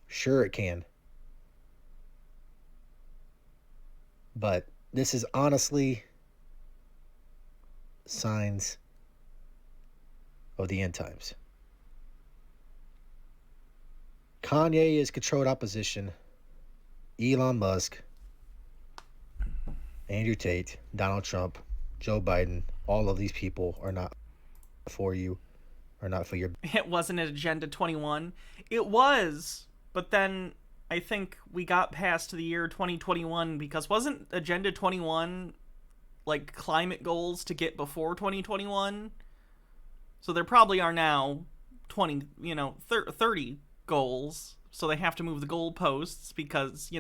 Sure it can. But this is honestly signs of the end times. Kanye is controlled opposition. Elon Musk, Andrew Tate, Donald Trump, Joe Biden, all of these people are not for you, are not for your... It wasn't an Agenda 21. It was, but then I think we got past the year 2021 because wasn't Agenda 21 like climate goals to get before 2021? So there probably are now 30 goals. So they have to move the goalposts because,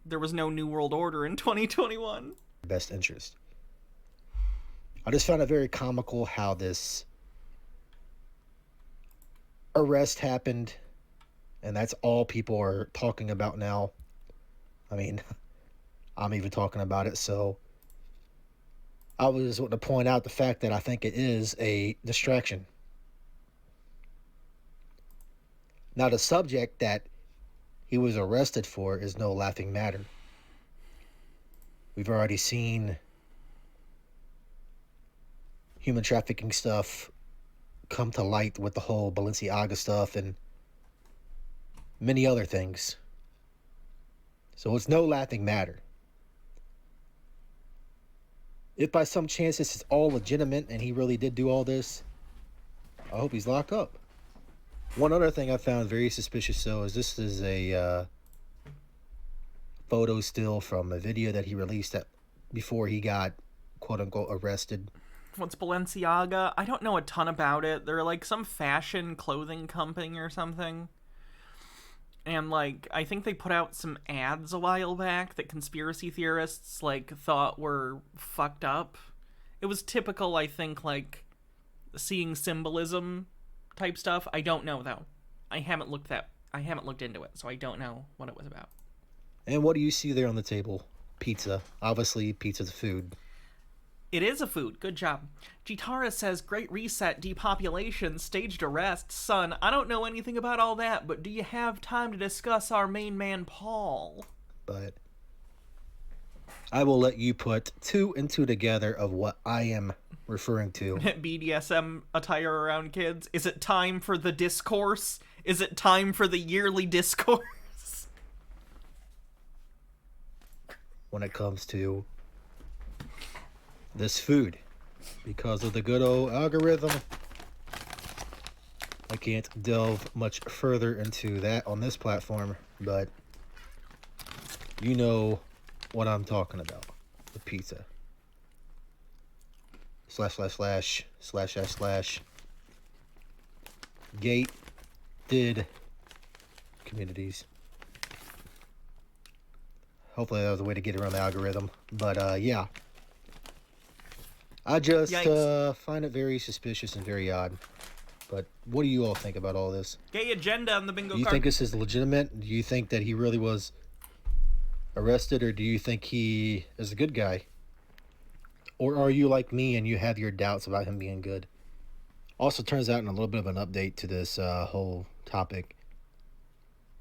there was no New World Order in 2021. Best interest. I just found it very comical how this arrest happened, and that's all people are talking about now. I mean, I'm even talking about it, so I was wanting to point out the fact that I think it is a distraction. Now, the subject that he was arrested for is no laughing matter. We've already seen human trafficking stuff come to light with the whole Balenciaga stuff and many other things. So it's no laughing matter. If by some chance this is all legitimate and he really did do all this, I hope he's locked up. One other thing I found very suspicious, though, is this is a photo still from a video that he released before he got, quote-unquote, arrested. What's Balenciaga? I don't know a ton about it. They're like some fashion clothing company or something. And, I think they put out some ads a while back that conspiracy theorists, thought were fucked up. It was typical, I think, seeing symbolism type stuff. I don't know, though. I haven't looked into it, so I don't know what it was about. And what do you see there on the table? Pizza. Obviously, pizza's food. It is a food. Good job. Jitara says, Great Reset, depopulation, staged arrest. Son, I don't know anything about all that, but do you have time to discuss our main man, Paul? But I will let you put two and two together of what I am referring to. BDSM attire around kids. Is it time for the discourse? Is it time for the yearly discourse? When it comes to this food, because of the good old algorithm, I can't delve much further into that on this platform, but you know what I'm talking about. The pizza. / gated communities. Hopefully that was a way to get around the algorithm, but yeah. I just find it very suspicious and very odd. But what do you all think about all this? Gay agenda on the bingo card. Do you think this is legitimate? Do you think that he really was arrested, or do you think he is a good guy? Or are you like me and you have your doubts about him being good? Also turns out in a little bit of an update to this whole topic,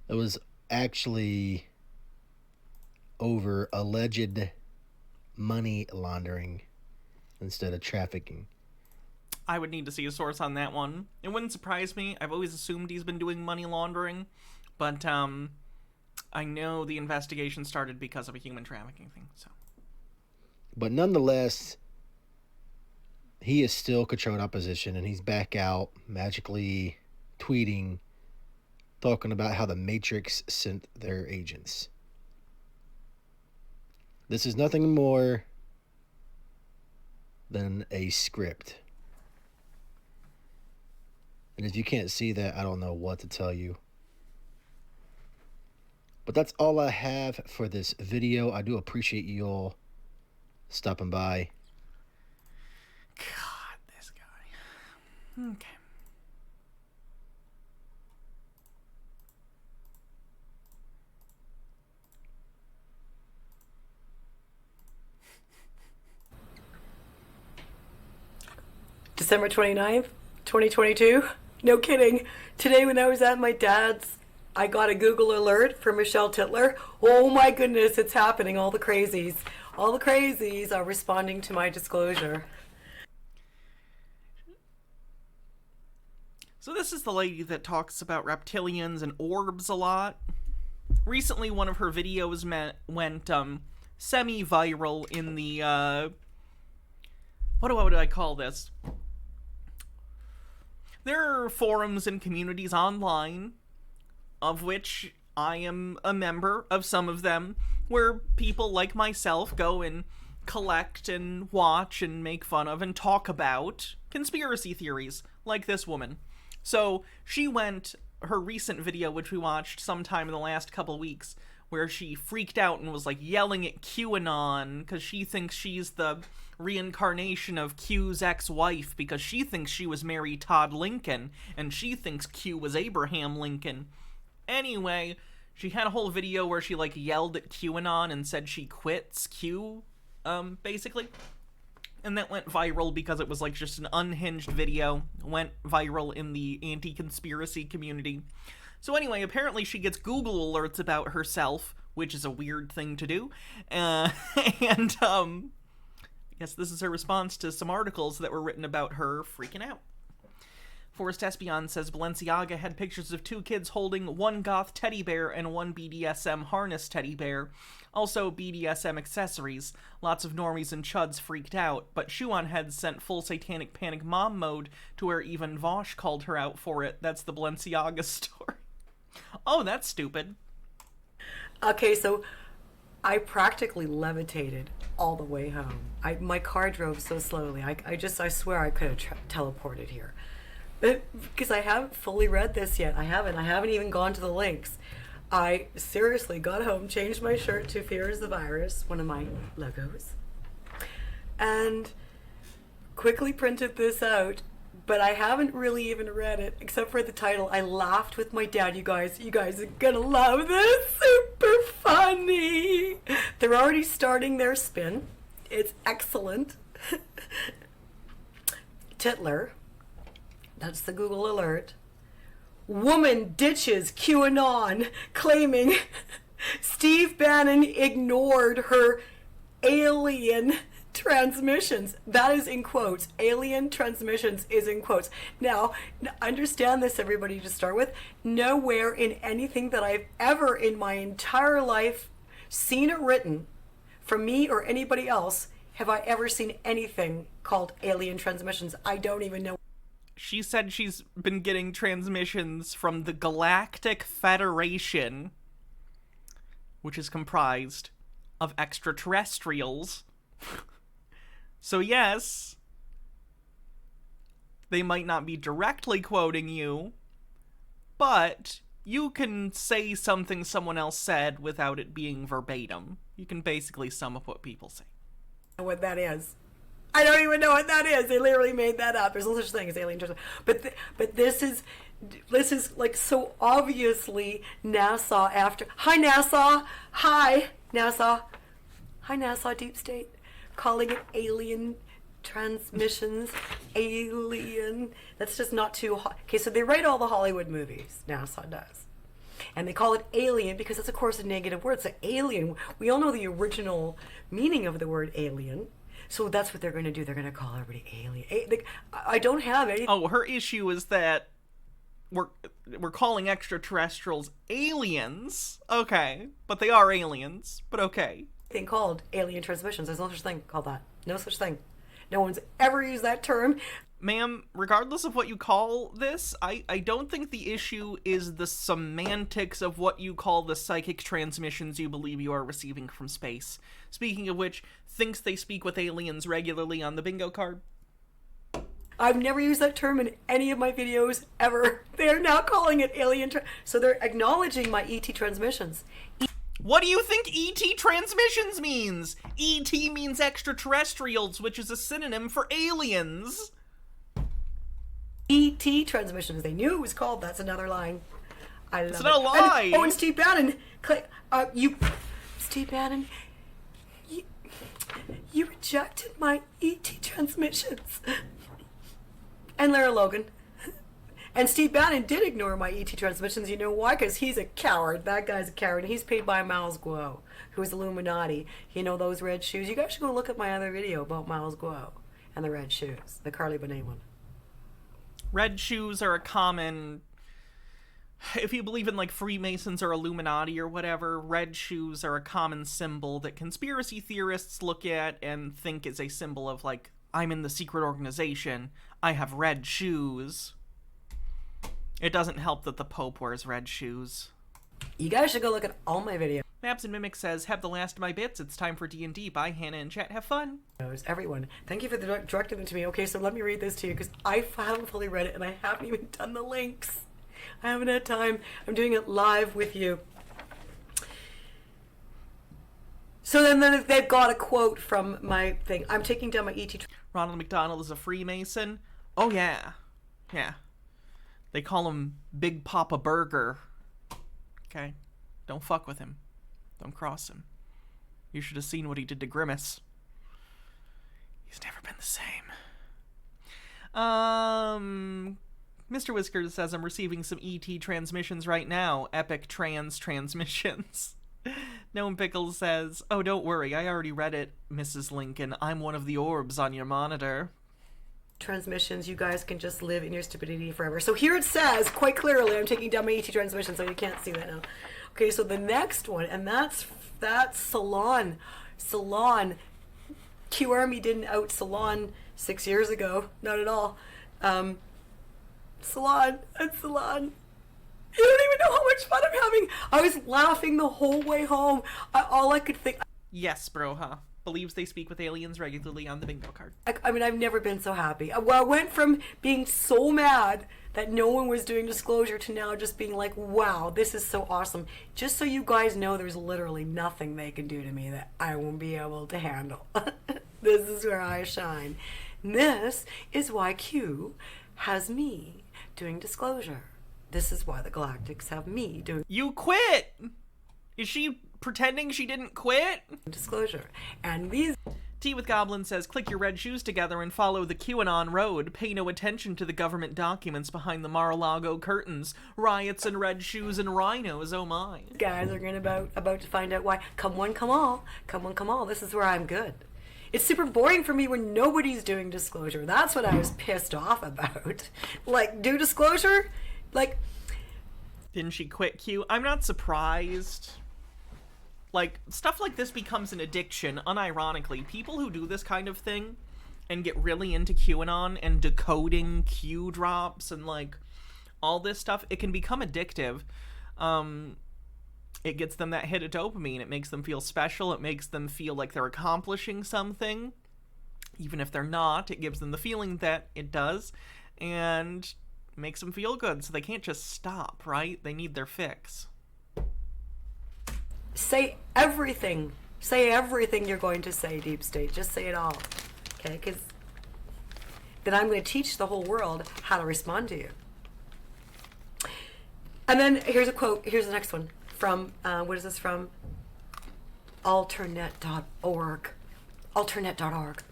it was actually over alleged money laundering instead of trafficking. I would need to see a source on that one. It wouldn't surprise me. I've always assumed he's been doing money laundering, but I know the investigation started because of a human trafficking thing. So, but nonetheless, he is still controlled opposition, and he's back out magically tweeting, talking about how the Matrix sent their agents. This is nothing more than a script. And if you can't see that, I don't know what to tell you. But that's all I have for this video. I do appreciate you all stopping by. God, this guy. Okay. December 29th, 2022. No kidding. Today when I was at my dad's, I got a Google alert from Michelle Titler. Oh my goodness, it's happening. All the crazies are responding to my disclosure. So this is the lady that talks about reptilians and orbs a lot. Recently, one of her videos went semi-viral in the, what would I call this? There are forums and communities online, of which I am a member of some of them, where people like myself go and collect and watch and make fun of and talk about conspiracy theories, like this woman. So she went, her recent video, which we watched sometime in the last couple weeks, where she freaked out and was like yelling at QAnon because she thinks she's the reincarnation of Q's ex-wife because she thinks she was Mary Todd Lincoln and she thinks Q was Abraham Lincoln. Anyway, she had a whole video where she like yelled at QAnon and said she quits Q, basically. And that went viral because it was like just an unhinged video. Went viral in the anti-conspiracy community. So anyway, apparently she gets Google alerts about herself, which is a weird thing to do. I guess this is her response to some articles that were written about her freaking out. Forrest Espion says Balenciaga had pictures of 2 kids holding one goth teddy bear and one BDSM harness teddy bear. Also BDSM accessories. Lots of normies and chuds freaked out, but Shoe-on-Heads sent full satanic panic mom mode to where even Vosh called her out for it. That's the Balenciaga story. Oh, that's stupid. Okay, so I practically levitated all the way home. My car drove so slowly. I swear I could have teleported here. Because I haven't fully read this yet. I haven't even gone to the links. I seriously got home, changed my shirt to Fear is the Virus, one of my logos, and quickly printed this out, but I haven't really even read it, except for the title. I laughed with my dad, you guys. You guys are gonna love this. Super funny. They're already starting their spin. It's excellent. Titler. That's the Google alert. Woman ditches QAnon, claiming Steve Bannon ignored her alien transmissions. That is in quotes. Alien transmissions is in quotes. Now, understand this, everybody, to start with. Nowhere in anything that I've ever in my entire life seen or written from me or anybody else have I ever seen anything called alien transmissions. I don't even know. She said she's been getting transmissions from the Galactic Federation, which is comprised of extraterrestrials. So yes, they might not be directly quoting you, but you can say something someone else said without it being verbatim. You can basically sum up what people say. What that is. I don't even know what that is. They literally made that up. There's no such thing as alien transmission. But this is like so obviously NASA after. Hi NASA. Hi NASA. Hi NASA Deep State. Calling it alien transmissions. Alien. That's just not too hot. Okay, so they write all the Hollywood movies. NASA does. And they call it alien because it's of course a negative word. So alien. We all know the original meaning of the word alien. So that's what they're going to do. They're going to call everybody alien. I don't have any. Oh, her issue is that we're calling extraterrestrials aliens. Okay, but they are aliens. But okay. Thing called alien transmissions. There's no such thing called that. No such thing. No one's ever used that term. Ma'am, regardless of what you call this, I don't think the issue is the semantics of what you call the psychic transmissions you believe you are receiving from space. Speaking of which, thinks they speak with aliens regularly on the bingo card. I've never used that term in any of my videos ever. They're now calling it alien. So they're acknowledging my ET transmissions. What do you think ET transmissions means? ET means extraterrestrials, which is a synonym for aliens. ET transmissions. They knew it was called. That's another line. I love it's not it. a lie. And Steve Bannon. Steve Bannon. You rejected my ET transmissions. And Lara Logan. And Steve Bannon did ignore my ET transmissions. You know why? Because he's a coward. That guy's a coward. He's paid by Miles Guo, who's Illuminati. You know those red shoes? You guys should go look at my other video about Miles Guo and the red shoes. The Carly Bonet one. Red shoes are a common... If you believe in, like, Freemasons or Illuminati or whatever, red shoes are a common symbol that conspiracy theorists look at and think is a symbol of, like, I'm in the secret organization, I have red shoes. It doesn't help that the Pope wears red shoes. You guys should go look at all my videos. Maps and Mimic says, have the last of my bits, it's time for D&D. Bye, Hannah and chat, have fun. Everyone, thank you for directing them to me. Okay, so let me read this to you, because I haven't fully read it, and I haven't even done the links. I haven't had time. I'm doing it live with you. So then they've got a quote from my thing. I'm taking down my ET... Ronald McDonald is a Freemason. Oh, yeah. Yeah. They call him Big Papa Burger. Okay? Don't fuck with him. Don't cross him. You should have seen what he did to Grimace. He's never been the same. Mr. Whiskers says, I'm receiving some ET transmissions right now. Epic transmissions. Gnome Pickles says, oh, don't worry. I already read it, Mrs. Lincoln. I'm one of the orbs on your monitor. Transmissions, you guys can just live in your stupidity forever. So here it says, quite clearly, I'm taking down my ET transmission, so you can't see that now. Okay, so the next one, and that's Salon. Salon. Q Army didn't out Salon 6 years ago. Not at all. Salon and Salon. You don't even know how much fun I'm having. I was laughing the whole way home. All I could think... Yes, Broha. Believes they speak with aliens regularly on the bingo card. I mean, I've never been so happy. Well, I went from being so mad that no one was doing disclosure to now just being like, wow, this is so awesome. Just so you guys know, there's literally nothing they can do to me that I won't be able to handle. This is where I shine. This is why Q has me doing disclosure. This is why the Galactics have me doing... You quit! Is she pretending she didn't quit? Disclosure. And these... Tea with Goblin says, click your red shoes together and follow the QAnon road. Pay no attention to the government documents behind the Mar-a-Lago curtains. Riots and red shoes and rhinos, oh my. Guys are gonna about to find out why. Come one, come all. Come one, come all. This is where I'm good. It's super boring for me when nobody's doing disclosure. That's what I was pissed off about. Like, do disclosure? Like... Didn't she quit, Q? I'm not surprised. Like, stuff like this becomes an addiction, unironically. People who do this kind of thing and get really into QAnon and decoding Q drops and, like, all this stuff, it can become addictive. It gets them that hit of dopamine. It makes them feel special. It makes them feel like they're accomplishing something. Even if they're not, it gives them the feeling that it does. And makes them feel good, so they can't just stop, right? They need their fix. Say everything. Say everything you're going to say, Deep State. Just say it all. Okay? Because then I'm going to teach the whole world how to respond to you. And then here's a quote. Here's the next one. From, what is this from? Alternet.org. Alternet.org.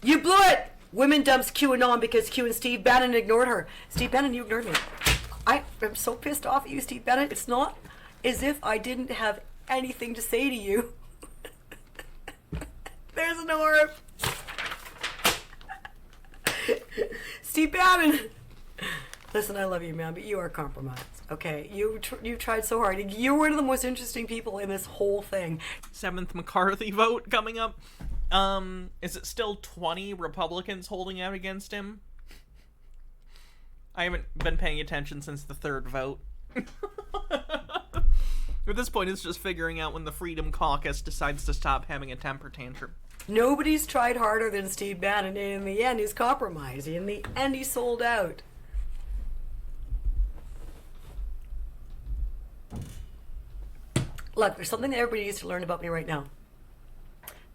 You blew it! Women dumps QAnon because Q and Steve Bannon ignored her. Steve Bannon, you ignored me. I am so pissed off at you, Steve Bannon. It's not as if I didn't have anything to say to you. There's an orb. Steve Bannon. Listen, I love you, man, but you are compromised, okay? You tried so hard. You're one of the most interesting people in this whole thing. 7th McCarthy vote coming up. Is it still 20 Republicans holding out against him? I haven't been paying attention since the 3rd vote. At this point, it's just figuring out when the Freedom Caucus decides to stop having a temper tantrum. Nobody's tried harder than Steve Bannon, and in the end, he's compromised. In the end, he sold out. Look, there's something that everybody needs to learn about me right now.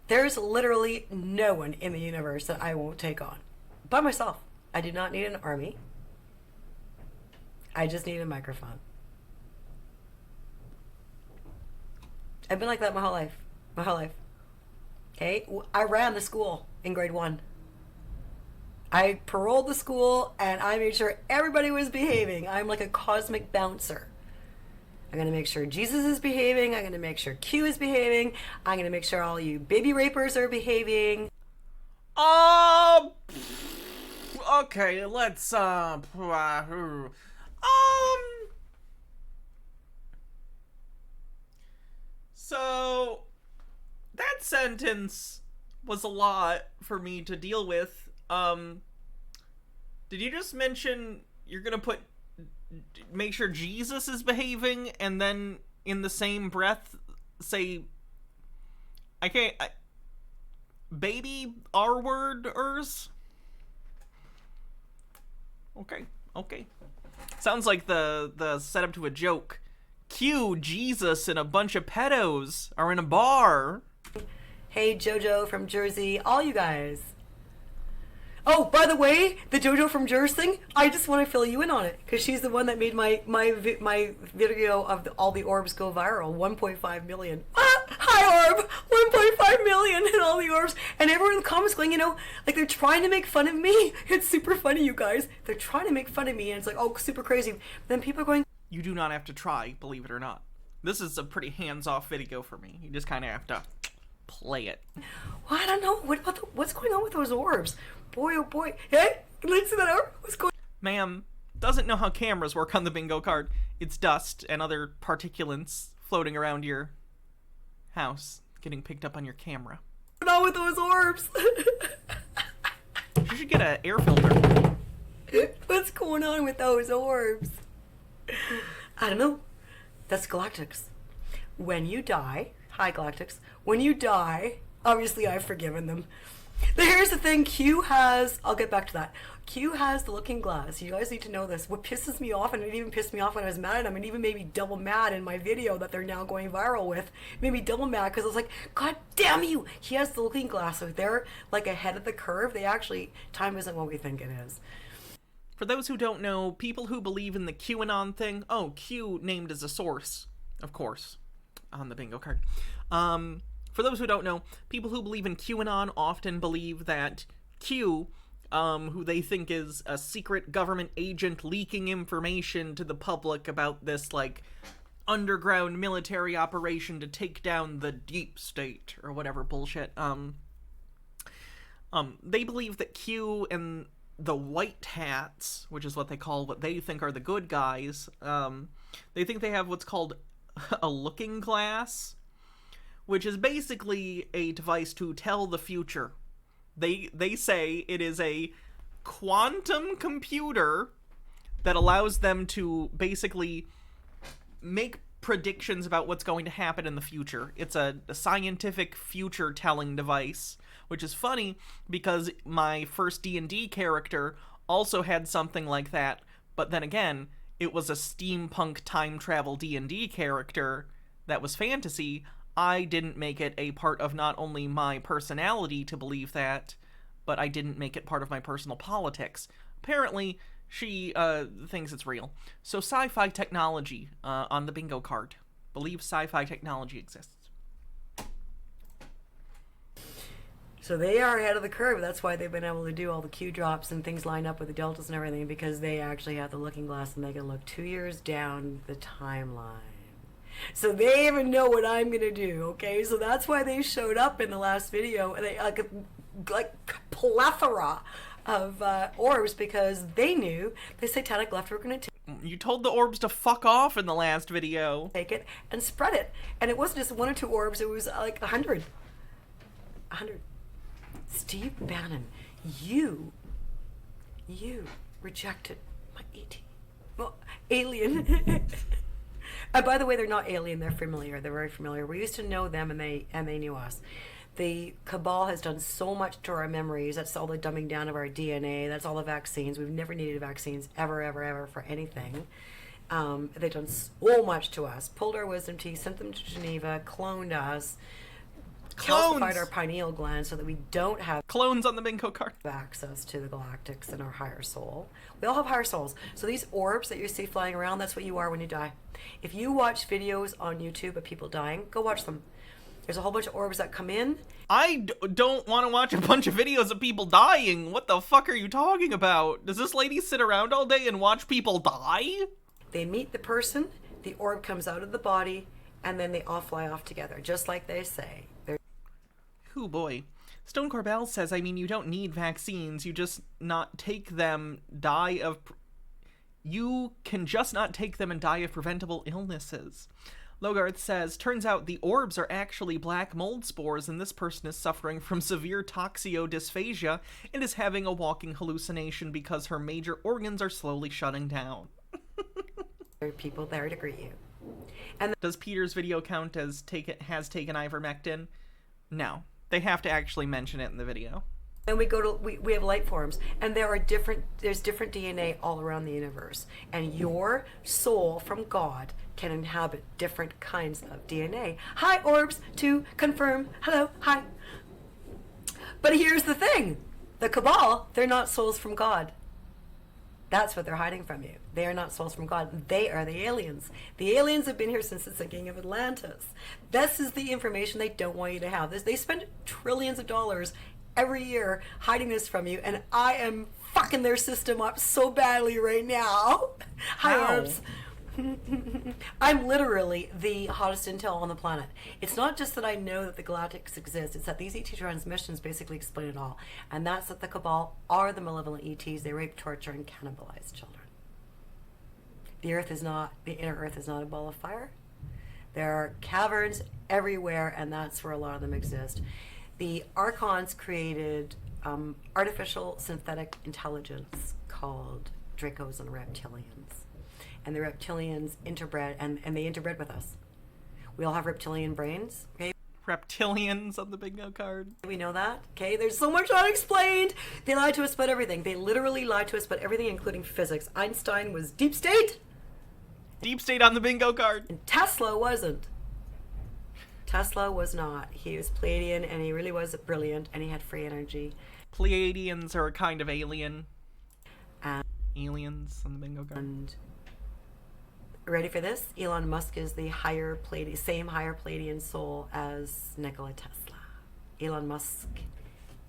There's literally no one in the universe that I won't take on. By myself. I do not need an army. I just need a microphone. I've been like that my whole life. My whole life. Okay? I ran the school in grade 1. I paroled the school and I made sure everybody was behaving. I'm like a cosmic bouncer. I'm going to make sure Jesus is behaving. I'm going to make sure Q is behaving. I'm going to make sure all you baby rapers are behaving. Okay, let's, so, that sentence was a lot for me to deal with. Did you just mention you're going to make sure Jesus is behaving, and then in the same breath say, baby R-worders? Okay. Sounds like the setup to a joke. Cue Jesus and a bunch of pedos are in a bar. Hey, JoJo from Jersey, all you guys. Oh, by the way, the JoJo from Jersey thing, I just want to fill you in on it, because she's the one that made my video of all the orbs go viral. 1.5 million. Hi, orb! 1.5 million and all the orbs. And everyone in the comments going, like they're trying to make fun of me. It's super funny, you guys. They're trying to make fun of me, and it's like, oh, super crazy. But then people are going, you do not have to try, believe it or not. This is a pretty hands-off video for me. You just kind of have to play it. Well, I don't know. What's going on with those orbs? Boy, oh boy. Hey, let's see that orb. What's going on? Ma'am, doesn't know how cameras work on the bingo card. It's dust and other particulates floating around your house, getting picked up on your camera. What's going on with those orbs? You should get an air filter. What's going on with those orbs? I don't know. That's Galactics. When you die, hi Galactics, when you die, obviously I've forgiven them. Here's the thing, Q has, I'll get back to that. Q has the looking glass. You guys need to know this. What pisses me off, and it even pissed me off when I was mad at him, and even made me double mad in my video that they're now going viral with. It made me double mad because I was like, God damn you! He has the looking glass. So they're like ahead of the curve. They actually, time isn't what we think it is. For those who don't know, people who believe in the QAnon thing, Q named as a source, of course, on the bingo card. For those who don't know, people who believe in QAnon often believe that Q, who they think is a secret government agent leaking information to the public about this, like, underground military operation to take down the deep state, or whatever bullshit, they believe that Q and the white hats, which is what they call what they think are the good guys, they think they have what's called a looking glass, which is basically a device to tell the future. They say it is a quantum computer that allows them to basically make predictions about what's going to happen in the future. It's a scientific future-telling device, which is funny because my first D&D character also had something like that, but then again, it was a steampunk time travel D&D character that was fantasy. I didn't make it a part of not only my personality to believe that, but I didn't make it part of my personal politics. Apparently, she thinks it's real. So sci-fi technology on the bingo card. Believe sci-fi technology exists. So they are ahead of the curve. That's why they've been able to do all the Q drops and things lined up with the deltas and everything, because they actually have the looking glass and they can look 2 years down the timeline. So they even know what I'm gonna do, okay? So that's why they showed up in the last video, and they like plethora of orbs, because they knew the satanic left were gonna You told the orbs to fuck off in the last video. Take it and spread it, and it wasn't just 1 or 2 orbs. It was like 100. Steve Bannon, you rejected my alien. And by the way, they're not alien, they're familiar. They're very familiar. We used to know them, and they knew us. The cabal has done so much to our memories. That's all the dumbing down of our DNA. That's all the vaccines. We've never needed vaccines ever for anything. They've done so much to us. Pulled our wisdom teeth, sent them to Geneva, cloned us, calcified our pineal gland so that we don't have clones on the bingo card. Access to the galactics and our higher soul. We all have higher souls. So these orbs that you see flying around, that's what you are when you die. If you watch videos on YouTube of people dying, go watch them. There's a whole bunch of orbs that come in. I don't want to watch a bunch of videos of people dying. What the fuck are you talking about? Does this lady sit around all day and watch people die? They meet the person, the orb comes out of the body, and then they all fly off together, just like they say. Oh boy. Stone Corbell says, I mean, you don't need vaccines. You just not take them, die of... You can just not take them and die of preventable illnesses. Logarth says, turns out the orbs are actually black mold spores and this person is suffering from severe toxiodysphagia and is having a walking hallucination because her major organs are slowly shutting down. There are people there to greet you. And does Peter's video count as has taken ivermectin? No. They have to actually mention it in the video. And we go to we have light forms, and there's different DNA all around the universe, and your soul from God can inhabit different kinds of DNA. Hi, orbs, to confirm. Hello, hi. But here's the thing: the Cabal, they're not souls from God. That's what they're hiding from you. They are not souls from God. They are the aliens. The aliens have been here since the sinking of Atlantis. This is the information they don't want you to have. They spend trillions of dollars every year hiding this from you, and I am fucking their system up so badly right now. Hi, orbs. I'm literally the hottest intel on the planet. It's not just that I know that the galactics exist, it's that these ET transmissions basically explain it all. And that's that the Cabal are the malevolent ETs. They rape, torture, and cannibalize children. The inner Earth is not a ball of fire. There are caverns everywhere, and that's where a lot of them exist. The Archons created artificial synthetic intelligence called Dracos and Reptilians. And the reptilians interbred, and they interbred with us. We all have reptilian brains, okay? Reptilians on the bingo card. We know that, okay? There's so much unexplained. They lied to us about everything. They literally lied to us about everything, including physics. Einstein was deep state. Deep state on the bingo card. And Tesla wasn't. Tesla was not. He was Pleiadian, and he really was brilliant, and he had free energy. Pleiadians are a kind of alien. Aliens on the bingo card. And ready for this? Elon Musk is the same higher Pleiadian soul as Nikola Tesla. Elon Musk,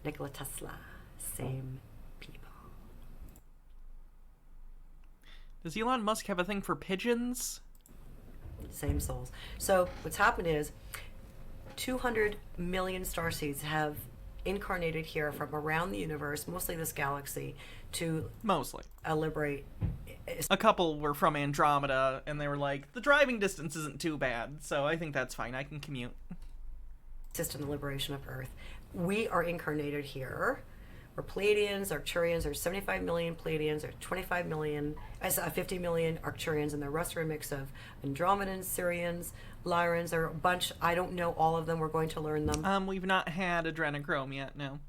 Nikola Tesla, same people. Does Elon Musk have a thing for pigeons? Same souls. So what's happened is 200 million starseeds have incarnated here from around the universe, mostly this galaxy, to liberate. A couple were from Andromeda, and they were like, the driving distance isn't too bad, so I think that's fine. I can commute. Assist in the liberation of Earth. We are incarnated here. We're Pleiadians, Arcturians. There's 75 million Pleiadians. There's 50 million Arcturians, and the rest are a mix of Andromedans, Sirians, Lyrans. There are a bunch. I don't know all of them. We're going to learn them. We've not had Adrenochrome yet, no.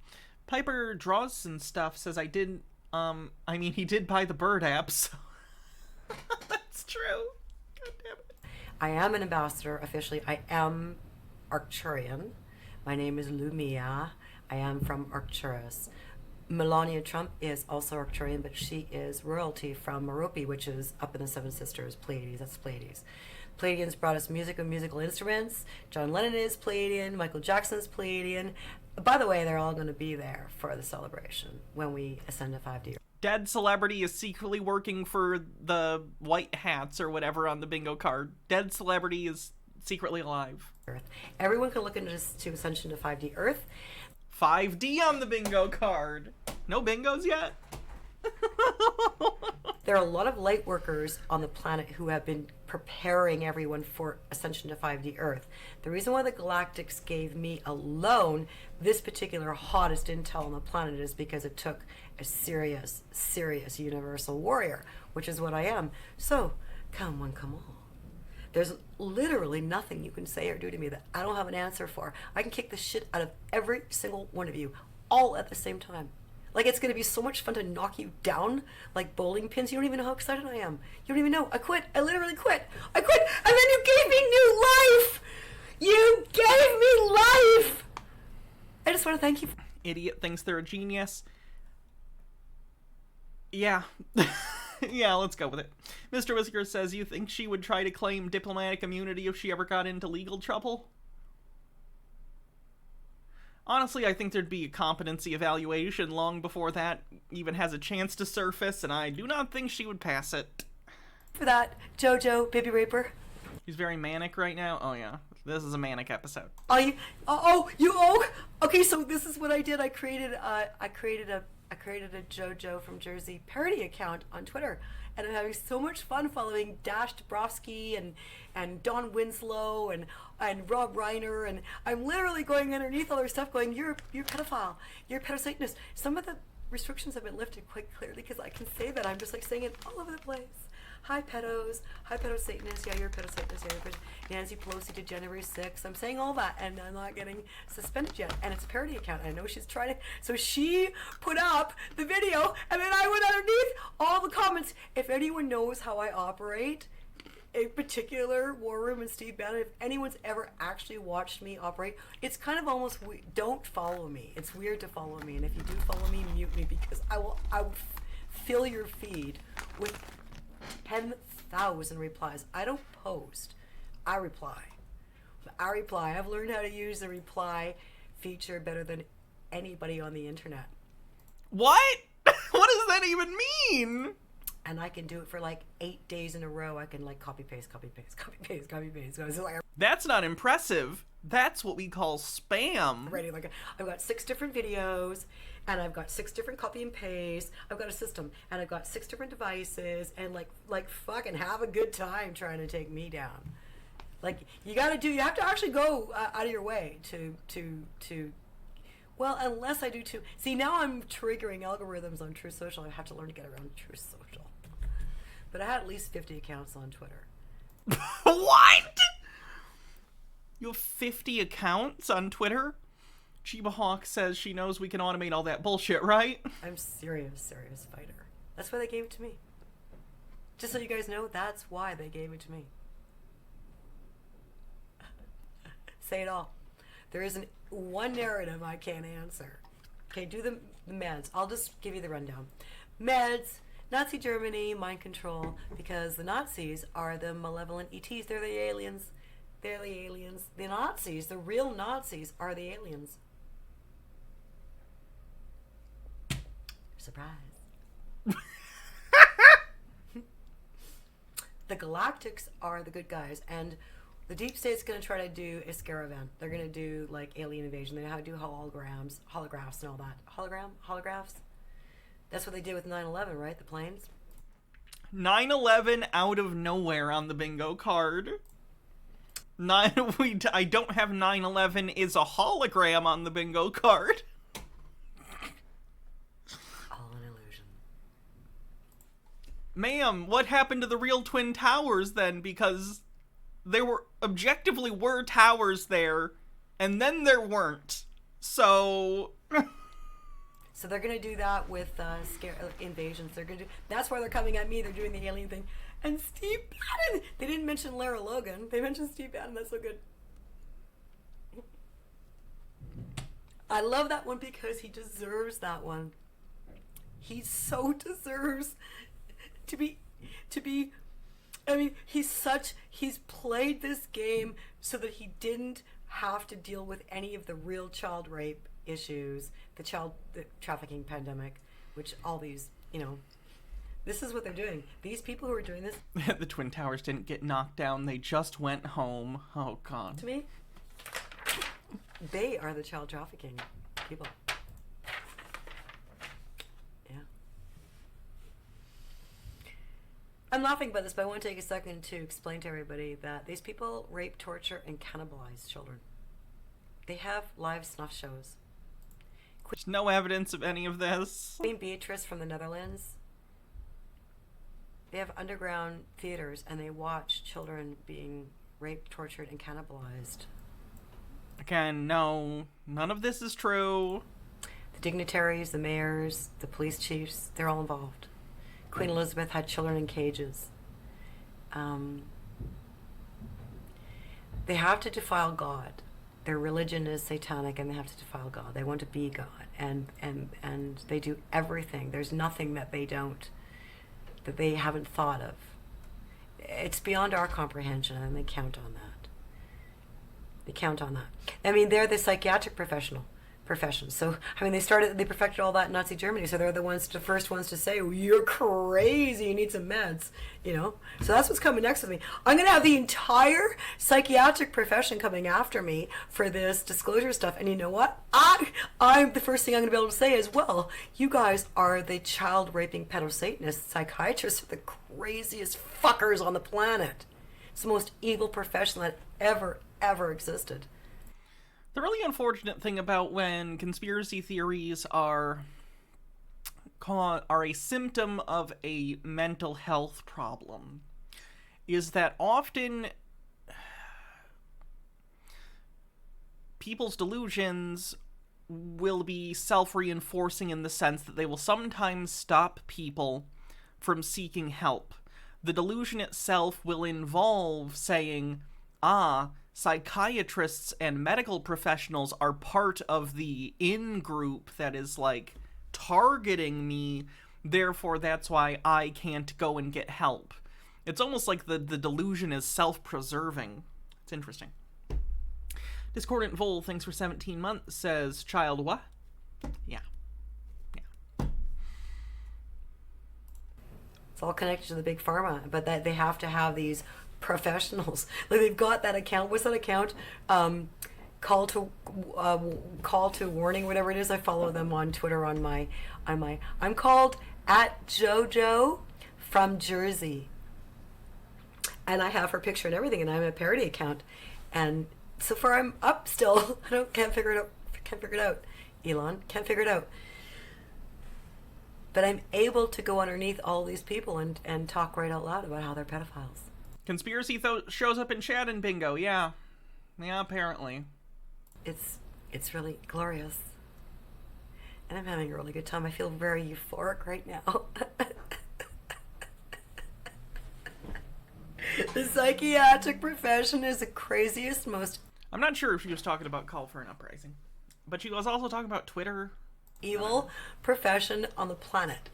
Piper Draws and stuff says he did buy the Bird app, so that's true. God damn it. I am an ambassador officially. I am Arcturian. My name is Lumia. I am from Arcturus. Melania Trump is also Arcturian, but she is royalty from Merope, which is up in the Seven Sisters, Pleiades. That's Pleiades. Pleiadians brought us music and musical instruments. John Lennon is Pleiadian. Michael Jackson's Pleiadian. By the way, they're all going to be there for the celebration when we ascend to 5D. Dead Celebrity is secretly working for the White Hats or whatever on the bingo card. Dead Celebrity is secretly alive. Earth. Everyone can look into this to Ascension to 5D Earth. 5D on the bingo card. No bingos yet? There are a lot of light workers on the planet who have been preparing everyone for Ascension to 5D Earth. The reason why the Galactics gave me alone this particular hottest intel on the planet is because it took a serious universal warrior, which is what I am. So, come one, come all. There's literally nothing you can say or do to me that I don't have an answer for. I can kick the shit out of every single one of you, all at the same time. Like, it's going to be so much fun to knock you down like bowling pins. You don't even know how excited I am. You don't even know. I quit. I literally quit. I quit. And then you gave me new life. You gave me life. I just want to thank you. Idiot thinks they're a genius. Yeah. Yeah, let's go with it. Mr. Whisker says, you think she would try to claim diplomatic immunity if she ever got into legal trouble? Honestly, I think there'd be a competency evaluation long before that even has a chance to surface, and I do not think she would pass it. For that, Jojo, baby raper. She's very manic right now. Oh yeah, this is a manic episode. Okay, so this is what I did. I created a Jojo from Jersey parody account on Twitter, and I'm having so much fun following Dash Dabrowski and Don Winslow and Rob Reiner, and I'm literally going underneath all their stuff going, you're a pedophile, you're a pedosatanist. Some of the restrictions have been lifted quite clearly because I can say that. I'm just like saying it all over the place. Hi pedos, hi pedosatanists, yeah, you're a pedosatanist, yeah, you're a Nancy Pelosi did January 6th. I'm saying all that, and I'm not getting suspended yet, and it's a parody account. I know she's trying to, so she put up the video, and then I went underneath all the comments. If anyone knows how I operate, in particular War Room and Steve Bannon, if anyone's ever actually watched me operate, it's kind of almost, don't follow me. It's weird to follow me, and if you do follow me, mute me, because I will fill your feed with 10,000 replies. I don't post, I reply. I've learned how to use the reply feature better than anybody on the internet. What? What does that even mean? And I can do it for like 8 days in a row. I can like copy paste. So that's not impressive. That's what we call spam. Ready, like I've got 6 different videos, and I've got 6 different copy and paste. I've got a system, and I've got 6 different devices, and like fucking have a good time trying to take me down. Like you have to actually go out of your way to. Well, unless I do too. See, now I'm triggering algorithms on True Social. I have to learn to get around True Social. But I had at least 50 accounts on Twitter. What? You have 50 accounts on Twitter? Chiba Hawk says she knows we can automate all that bullshit, right? I'm serious fighter. That's why they gave it to me. Just so you guys know, that's why they gave it to me. Say it all. There isn't one narrative I can't answer. Okay, do the meds. I'll just give you the rundown. Meds, Nazi Germany, mind control, because the Nazis are the malevolent ETs. They're the aliens. They're the aliens. The Nazis, the real Nazis, are the aliens. Surprise. The Galactics are the good guys, and the Deep State's going to try to do a scare event. They're going to do like alien invasion. They know how to do holographs and all that. Holographs? That's what they did with 9/11, right? The planes? 9/11 out of nowhere on the bingo card. I don't have 9/11 is a hologram on the bingo card. All an illusion. Ma'am, what happened to the real Twin Towers then? Because there objectively were towers there, and then there weren't. So So they're gonna do that with scare invasions. That's why they're coming at me. They're doing the alien thing. And Steve Bannon. They didn't mention Lara Logan. They mentioned Steve Bannon. That's so good. I love that one because he deserves that one. He so deserves to be. I mean, he's played this game so that he didn't have to deal with any of the real child rape issues, the trafficking pandemic, which all these, this is what they're doing. These people who are doing this. The Twin Towers didn't get knocked down. They just went home. Oh, God. To me, they are the child trafficking people. I'm laughing about this, but I want to take a second to explain to everybody that these people rape, torture, and cannibalize children. They have live snuff shows. There's no evidence of any of this. Queen Beatrice from the Netherlands They have underground theaters, and they watch children being raped, tortured, and cannibalized. Again, no, none of this is true. The dignitaries, the mayors, the police chiefs, they're all involved. Queen Elizabeth had children in cages. They have to defile God. Their religion is satanic, and they have to defile God. They want to be God, and they do everything. There's nothing that they don't, that they haven't thought of. It's beyond our comprehension, and they count on that. They count on that. I mean, they're the psychiatric profession. So, I mean, they perfected all that in Nazi Germany, so they're the first ones to say, well, you're crazy, you need some meds, you know? So that's what's coming next with me. I'm going to have the entire psychiatric profession coming after me for this disclosure stuff, and you know what? I'm the first thing I'm going to be able to say is, well, you guys are the child-raping pedo-Satanists. Psychiatrists are the craziest fuckers on the planet. It's the most evil profession that ever existed. The really unfortunate thing about when conspiracy theories are a symptom of a mental health problem is that often people's delusions will be self-reinforcing in the sense that they will sometimes stop people from seeking help. The delusion itself will involve saying, psychiatrists and medical professionals are part of the in-group that is, like, targeting me, therefore that's why I can't go and get help. It's almost like the delusion is self-preserving. It's interesting. Discordant Vole, thanks for 17 months, says, child what? Yeah. It's all connected to the big pharma, but that they have to have these professionals. Like, they've got that account. What's that account? Call to warning, whatever it is. I follow them on Twitter on my I'm called @JoJo from Jersey, and I have her picture and everything, and I'm a parody account, and so far I'm up still. Can't figure it out. Elon can't figure it out. But I'm able to go underneath all these people and talk right out loud about how they're pedophiles. Conspiracy shows up in chat and bingo, yeah, apparently. It's really glorious. And I'm having a really good time. I feel very euphoric right now. The psychiatric profession is the craziest, most... I'm not sure if she was talking about Call for an Uprising, but she was also talking about Twitter. Evil profession on the planet.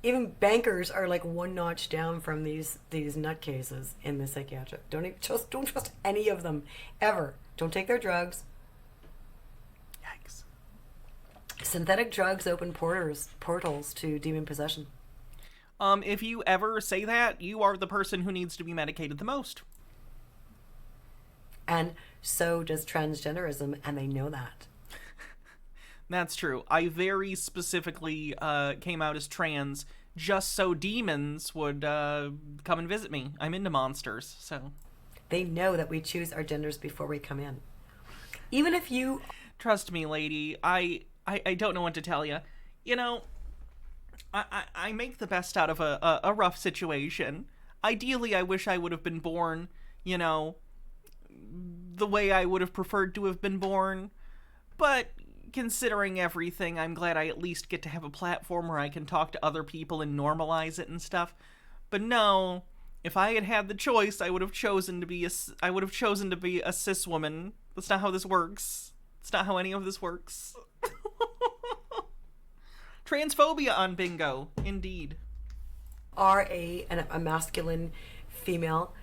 Even bankers are like one notch down from these nutcases in the psychiatric. Don't trust any of them ever. Don't take their drugs. Yikes. Synthetic drugs open portals to demon possession. If you ever say that, you are the person who needs to be medicated the most. And so does transgenderism, and they know that. That's true. I very specifically came out as trans just so demons would come and visit me. I'm into monsters, so... They know that we choose our genders before we come in. Even if you... Trust me, lady, I don't know what to tell you. You know, I make the best out of a rough situation. Ideally, I wish I would have been born, you know, the way I would have preferred to have been born. But... considering everything, I'm glad I at least get to have a platform where I can talk to other people and normalize it and stuff. But no, if I had had the choice, I would have chosen to be a cis woman. That's not how this works. It's not how any of this works. Transphobia on bingo, indeed. Are a masculine female.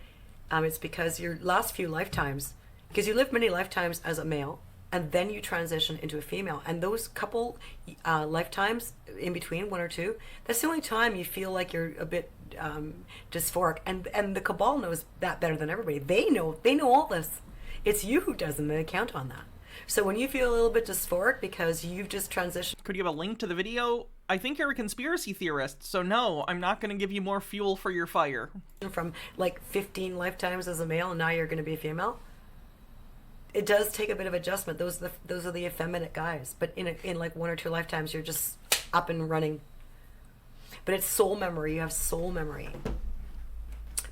It's because your last few lifetimes, because you live many lifetimes as a male, and then you transition into a female. And those couple lifetimes in between, one or two, that's the only time you feel like you're a bit dysphoric. And the Cabal knows that better than everybody. They know all this. It's you who doesn't, and they count on that. So when you feel a little bit dysphoric because you've just transitioned... Could you have a link to the video? I think you're a conspiracy theorist, so no, I'm not going to give you more fuel for your fire. From like 15 lifetimes as a male, and now you're going to be a female. It does take a bit of adjustment. Those are the effeminate guys. But in like one or two lifetimes, you're just up and running. But it's soul memory. You have soul memory.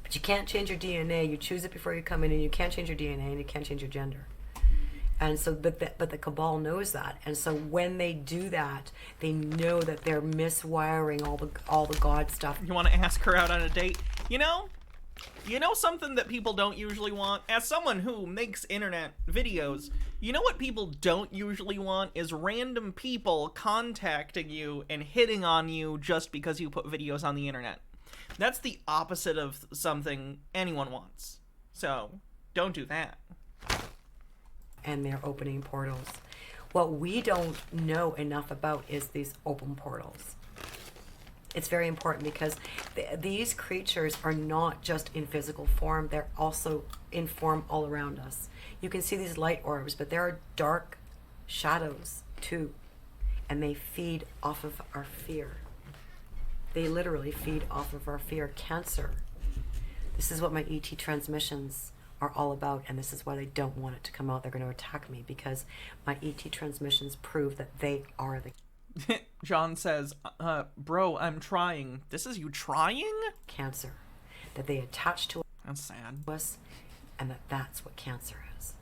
But you can't change your DNA. You choose it before you come in, and you can't change your DNA, and you can't change your gender. And so, but the Cabal knows that. And so when they do that, they know that they're miswiring all the God stuff. You want to ask her out on a date? You know something that people don't usually want? As someone who makes internet videos, you know what people don't usually want is random people contacting you and hitting on you just because you put videos on the internet. That's the opposite of something anyone wants. So, don't do that. And they're opening portals. What we don't know enough about is these open portals. It's very important because these creatures are not just in physical form, they're also in form all around us. You can see these light orbs, but there are dark shadows too, and they feed off of our fear. They literally feed off of our fear. Cancer. This is what my ET transmissions are all about, and this is why they don't want it to come out. They're going to attack me because my ET transmissions prove that they are the John says, bro, I'm trying. This is you trying? Cancer. That they attach to That's sad. us, and that's what cancer is.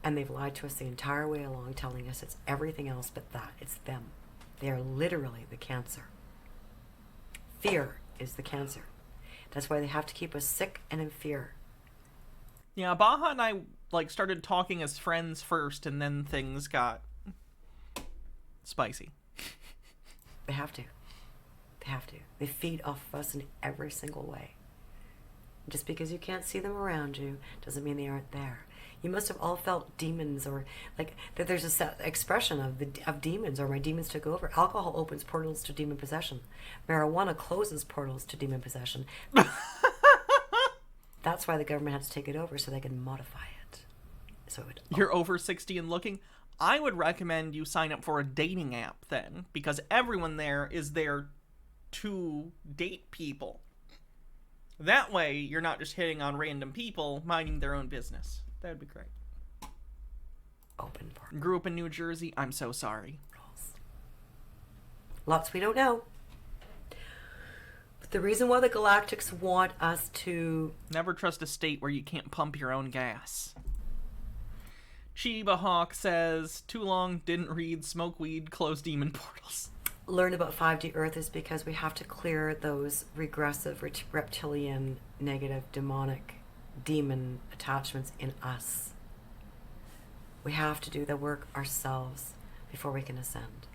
And they've lied to us the entire way along, telling us it's everything else but that. It's them. They are literally the cancer. Fear is the cancer. That's why they have to keep us sick and in fear. Yeah, Baja and I started talking as friends first, and then things got spicy. They have to. They have to. They feed off of us in every single way. Just because you can't see them around you doesn't mean they aren't there. You must have all felt demons, or that there's a set expression of demons, or my demons took over. Alcohol opens portals to demon possession. Marijuana closes portals to demon possession. That's why the government had to take it over, so they can modify it. So You're over 60 and looking? I would recommend you sign up for a dating app then, because everyone there is there to date people. That way, you're not just hitting on random people minding their own business. That would be great. Open portal. Grew up in New Jersey. I'm so sorry. Lots we don't know. But the reason why the Galactics want us to... Never trust a state where you can't pump your own gas. Chiba Hawk says, too long, didn't read, smoke weed, close demon portals. Learn about 5D Earth is because we have to clear those regressive, reptilian, negative, demonic, demon attachments in us. We have to do the work ourselves before we can ascend.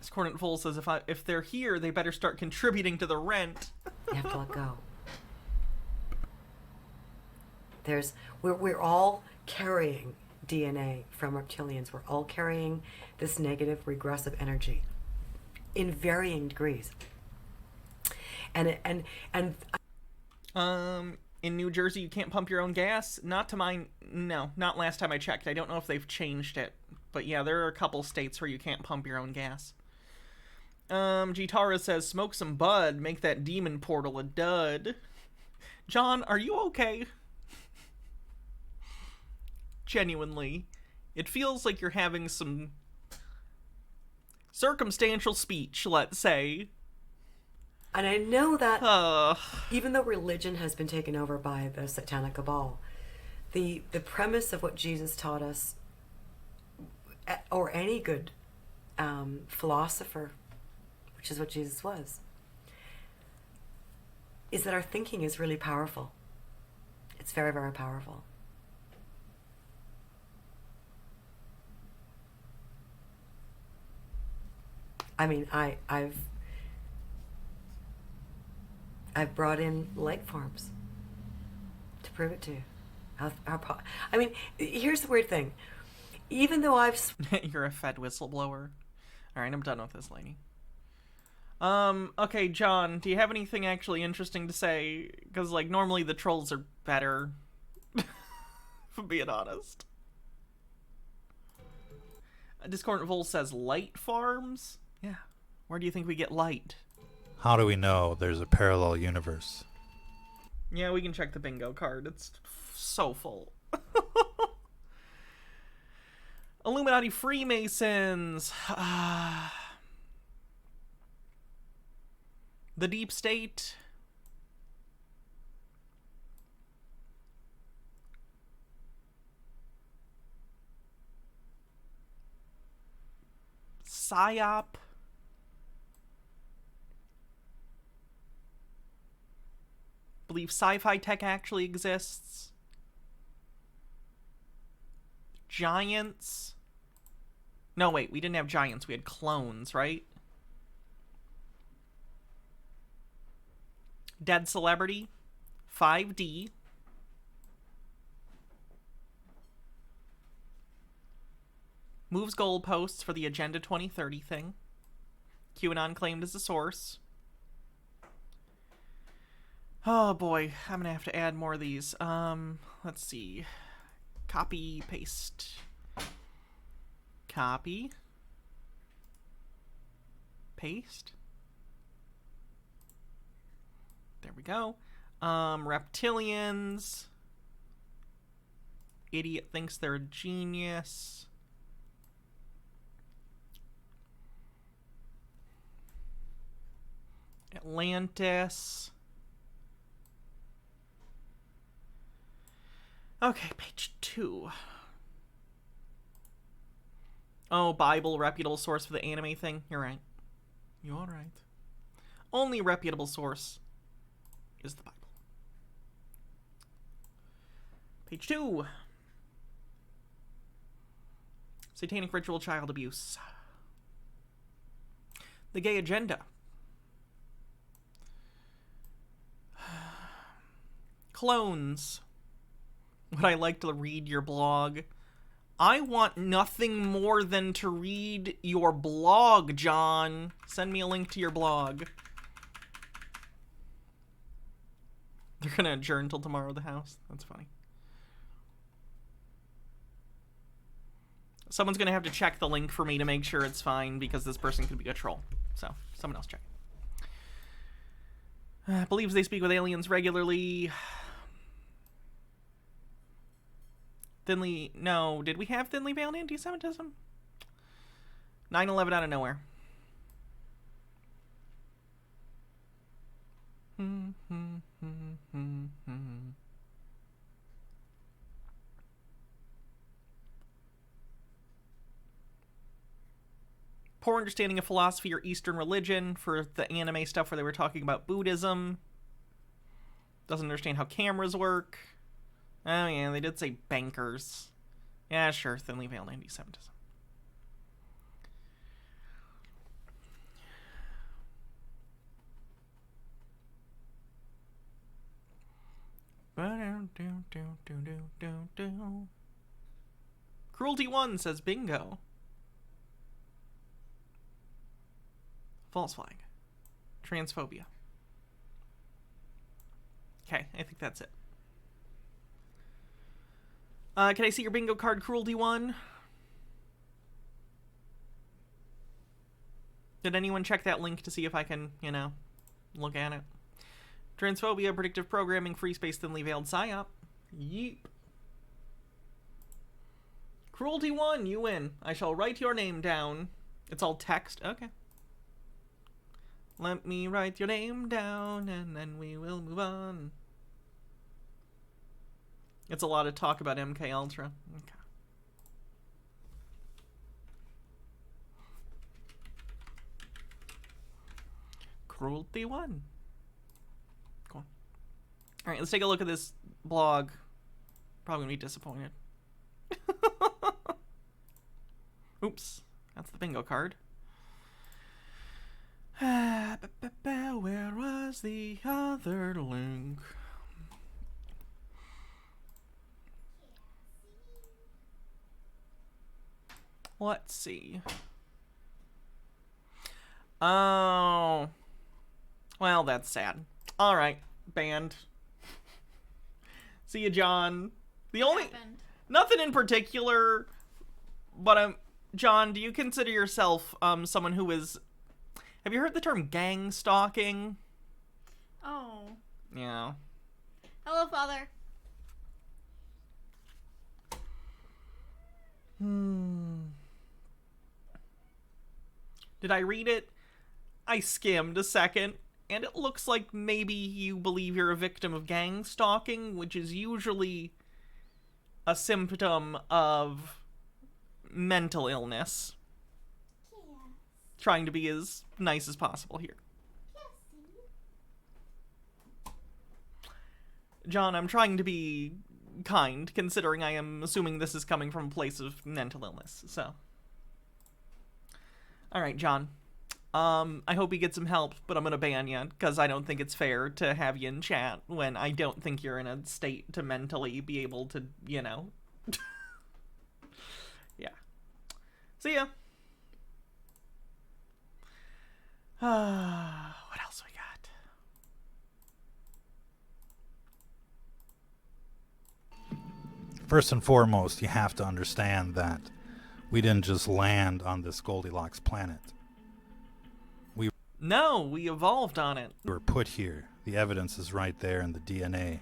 Discordant Fool says, if they're here, they better start contributing to the rent. You have to let go. We're all carrying DNA from reptilians. We're all carrying this negative regressive energy in varying degrees. And in New Jersey you can't pump your own gas? Not to mine. No, not last time I checked. I don't know if they've changed it. But yeah, there are a couple states where you can't pump your own gas. Gitara says, smoke some bud, make that demon portal a dud. John, are you okay? Genuinely. It feels like you're having some circumstantial speech, let's say. And I know that even though religion has been taken over by the Satanic Cabal, the premise of what Jesus taught us, or any good philosopher, which is what Jesus was, is that our thinking is really powerful. It's very, very powerful. I mean, I've brought in light forms to prove it to you. I mean, here's the weird thing. Even though I've... You're a fed whistleblower. Alright, I'm done with this lady. Okay, John, do you have anything actually interesting to say? Because, normally the trolls are better. If I'm being honest. Discordant Vol says light farms? Yeah. Where do you think we get light? How do we know there's a parallel universe? Yeah, we can check the bingo card. It's so full. Illuminati Freemasons. The deep state. PSYOP. Believe sci-fi tech actually exists. Giants. No, wait, we didn't have giants. We had clones, right? Dead celebrity. 5D. Moves goalposts for the Agenda 2030 thing. QAnon claimed as a source. Oh boy, I'm gonna have to add more of these. Let's see. Copy, paste. Copy. Paste. There we go. Reptilians. Idiot thinks they're a genius. Atlantis. Okay, page 2. Oh, Bible, reputable source for the anime thing. You're right. You're right. Only reputable source is the Bible. Page 2. Satanic ritual child abuse. The gay agenda. Clones. Would I like to read your blog? I want nothing more than to read your blog, John. Send me a link to your blog. They're gonna adjourn till tomorrow, the house. That's funny. Someone's gonna have to check the link for me to make sure it's fine, because this person could be a troll. So, someone else check. Believes they speak with aliens regularly. Thinly... No, did we have thinly veiled anti-Semitism? 9/11 out of nowhere. Poor understanding of philosophy or Eastern religion for the anime stuff where they were talking about Buddhism. Doesn't understand how cameras work. Oh yeah, they did say bankers. Yeah, sure, thinly veiled anti-Semitism. Cruelty 1 says bingo. False flag. Transphobia. Okay, I think that's it. Can I see your bingo card, Cruelty 1? Did anyone check that link to see if I can, you know, look at it? Transphobia, predictive programming, free space, thinly veiled psyop. Yeep. Cruelty 1, you win. I shall write your name down. It's all text. Okay. Let me write your name down, and then we will move on. It's a lot of talk about MK Ultra. Okay. Cruelty 1. Cool. Alright, let's take a look at this blog. Probably gonna be disappointed. Oops. That's the bingo card. Where was the other link? Let's see. Oh. Well, that's sad. Alright, banned. See you, John. The only... Nothing in particular, but John, do you consider yourself someone who is... Have you heard the term gang stalking? Oh. Yeah. Hello, Father. Did I read it? I skimmed a second, and it looks like maybe you believe you're a victim of gang stalking, which is usually a symptom of mental illness. Trying to be as nice as possible here. John, I'm trying to be kind, considering I am assuming this is coming from a place of mental illness, so. Alright, John. I hope you get some help, but I'm gonna ban you, because I don't think it's fair to have you in chat when I don't think you're in a state to mentally be able to, you know. Yeah. See ya. What else we got? First and foremost, you have to understand that we didn't just land on this Goldilocks planet. No, we evolved on it. We were put here. The evidence is right there in the DNA.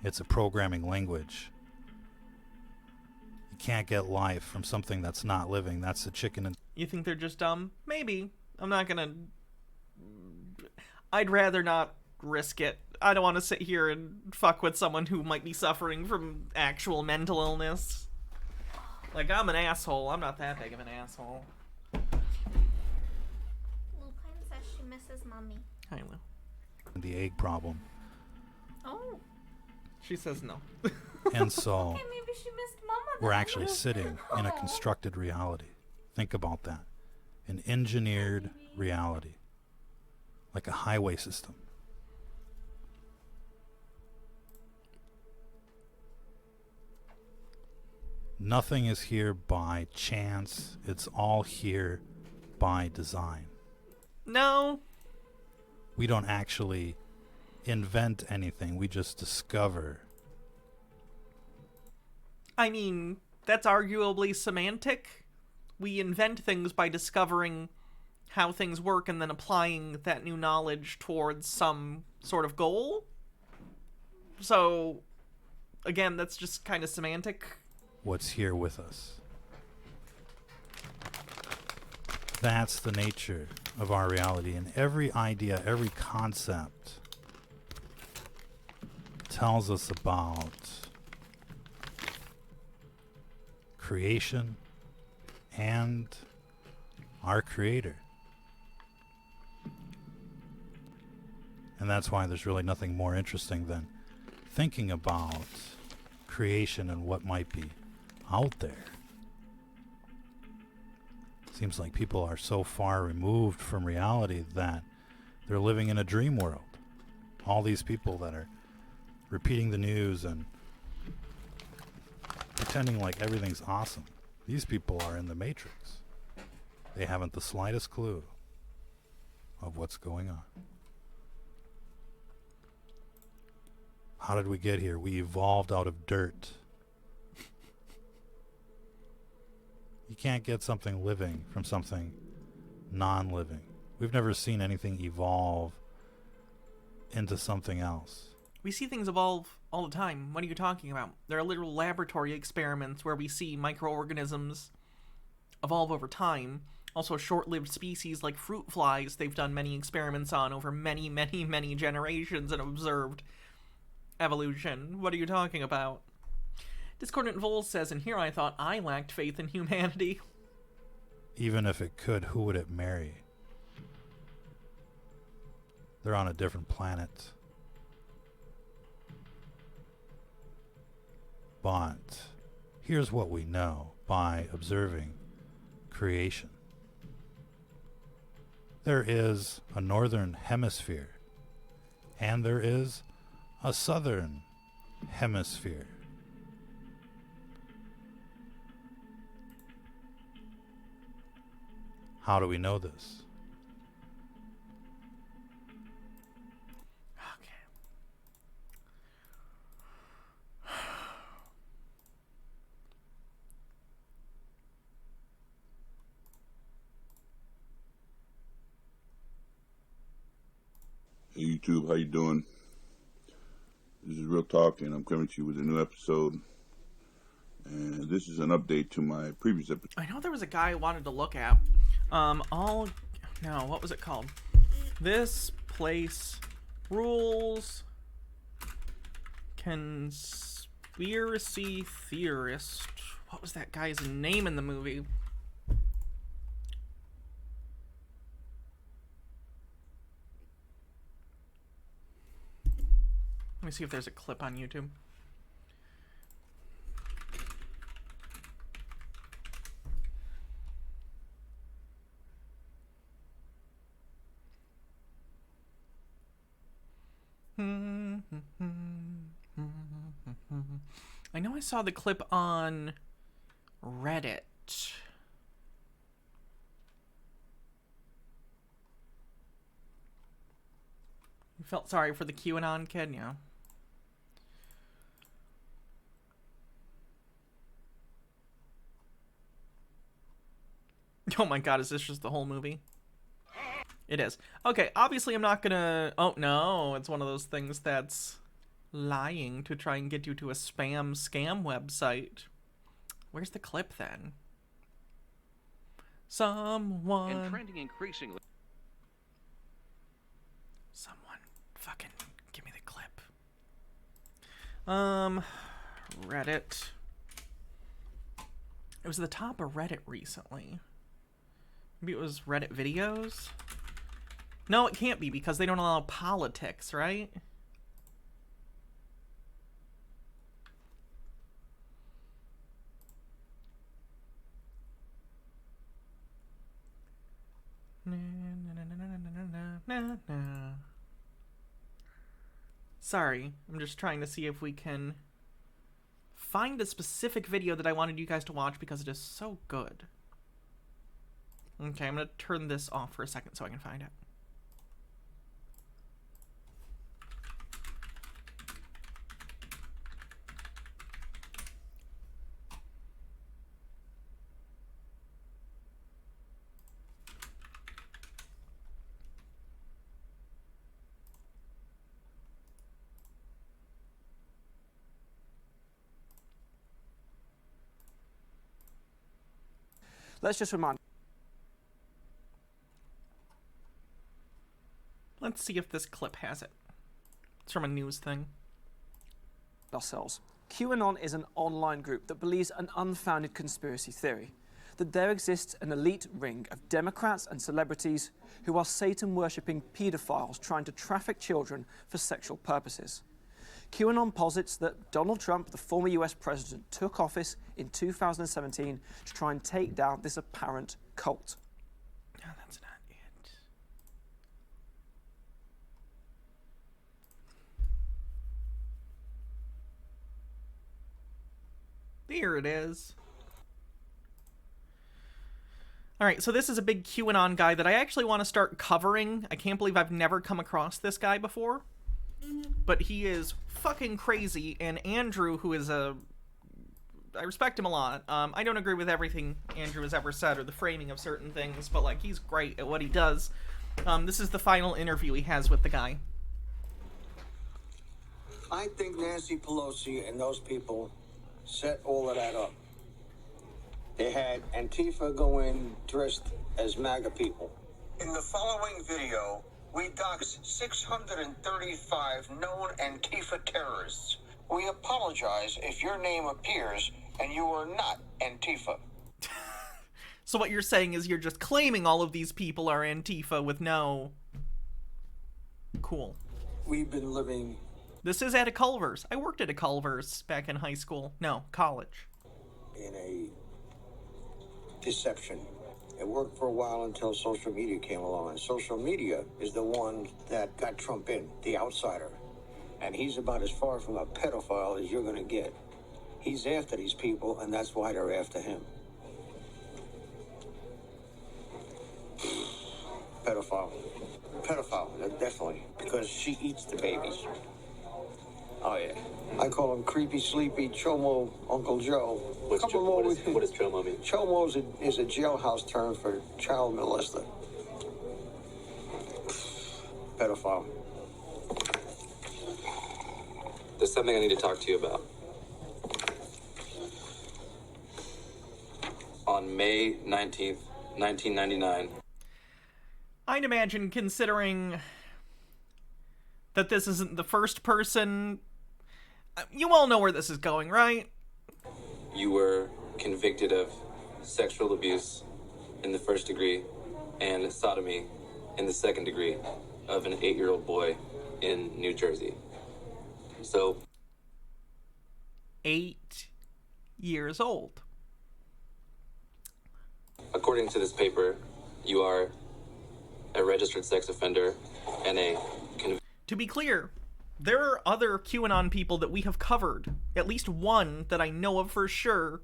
It's a programming language. You can't get life from something that's not living. That's the chicken and... You think they're just dumb? Maybe. I'm not gonna... I'd rather not risk it. I don't want to sit here and fuck with someone who might be suffering from actual mental illness. Like, I'm an asshole. I'm not that big of an asshole. Lupin says she misses Mommy. Hi, Lou. The egg problem. Oh. She says no. And so... Okay, maybe she missed Mama we're then. actually sitting in a constructed reality. Think about that. An engineered reality. Like a highway system. Nothing is here by chance. It's all here by design. No. We don't actually invent anything. We just discover. I mean, that's arguably semantic. We invent things by discovering how things work and then applying that new knowledge towards some sort of goal. So, again, that's just kind of semantic. What's here with us. That's the nature of our reality. And every idea, every concept tells us about creation and our creator. And that's why there's really nothing more interesting than thinking about creation and what might be out there. Seems like people are so far removed from reality that they're living in a dream world. All these people that are repeating the news and pretending like everything's awesome. These people are in the Matrix. They haven't the slightest clue of what's going on. How did we get here? We evolved out of dirt. You can't get something living from something non-living. We've never seen anything evolve into something else. We see things evolve all the time. What are you talking about? There are literal laboratory experiments where we see microorganisms evolve over time. Also, short-lived species like fruit flies, they've done many experiments on over many, many, many generations and observed evolution. What are you talking about? Discordant Vol says, and here I thought I lacked faith in humanity. Even if it could, who would it marry? They're on a different planet. But here's what we know by observing creation. There is a northern hemisphere, and there is a southern hemisphere. How do we know this? Hey YouTube, how you doing? This is Real Talk, and I'm coming to you with a new episode. And this is an update to my previous episode. I know there was a guy I wanted to look at. What was it called? This Place rules. Conspiracy theorist. What was that guy's name in the movie? Let me see if there's a clip on YouTube. I know I saw the clip on Reddit. You felt sorry for the QAnon kid, yeah. Oh my god, is this just the whole movie? It is. Okay, obviously I'm not gonna... Oh, no, it's one of those things that's lying to try and get you to a spam scam website. Where's the clip, then? Someone... And trending increasingly. Someone fucking give me the clip. Reddit. It was the top of Reddit recently. Maybe it was Reddit videos? No, it can't be because they don't allow politics, right? Sorry, I'm just trying to see if we can find a specific video that I wanted you guys to watch because it is so good. Okay, I'm gonna turn this off for a second so I can find it. Let's just remind. Let's see if this clip has it. It's from a news thing. Ourselves. QAnon is an online group that believes an unfounded conspiracy theory that there exists an elite ring of Democrats and celebrities who are Satan-worshipping pedophiles trying to traffic children for sexual purposes. QAnon posits that Donald Trump, the former US president, took office in 2017 to try and take down this apparent cult. No, that's not it. There it is. Alright, so this is a big QAnon guy that I actually want to start covering. I can't believe I've never come across this guy before. But he is fucking crazy, and Andrew, who is I respect him a lot. I don't agree with everything Andrew has ever said or the framing of certain things, but, like, he's great at what he does. This is the final interview he has with the guy. I think Nancy Pelosi and those people set all of that up. They had Antifa go in dressed as MAGA people. In the following video, we dox 635 known Antifa terrorists. We apologize if your name appears and you are not Antifa. So what you're saying is you're just claiming all of these people are Antifa with no... Cool. We've been living... This is at a Culver's. I worked at a Culver's back in high school. No, college. In a deception. It worked for a while until social media came along, and social media is the one that got Trump in, the outsider. And he's about as far from a pedophile as you're going to get. He's after these people, and that's why they're after him. Pedophile. Pedophile, definitely, because she eats the babies. Oh, yeah. I call him Creepy, Sleepy, Chomo, Uncle Joe. What does Chomo mean? Chomo is a jailhouse term for child molester. Pedophile. There's something I need to talk to you about. On May 19th, 1999. I'd imagine, considering that this isn't the first person. You all know where this is going, right? You were convicted of sexual abuse in the 1st degree and sodomy in the 2nd degree of an 8-year-old boy in New Jersey. So, 8 years old. According to this paper, you are a registered sex offender and a... To be clear, there are other QAnon people that we have covered, at least one that I know of for sure,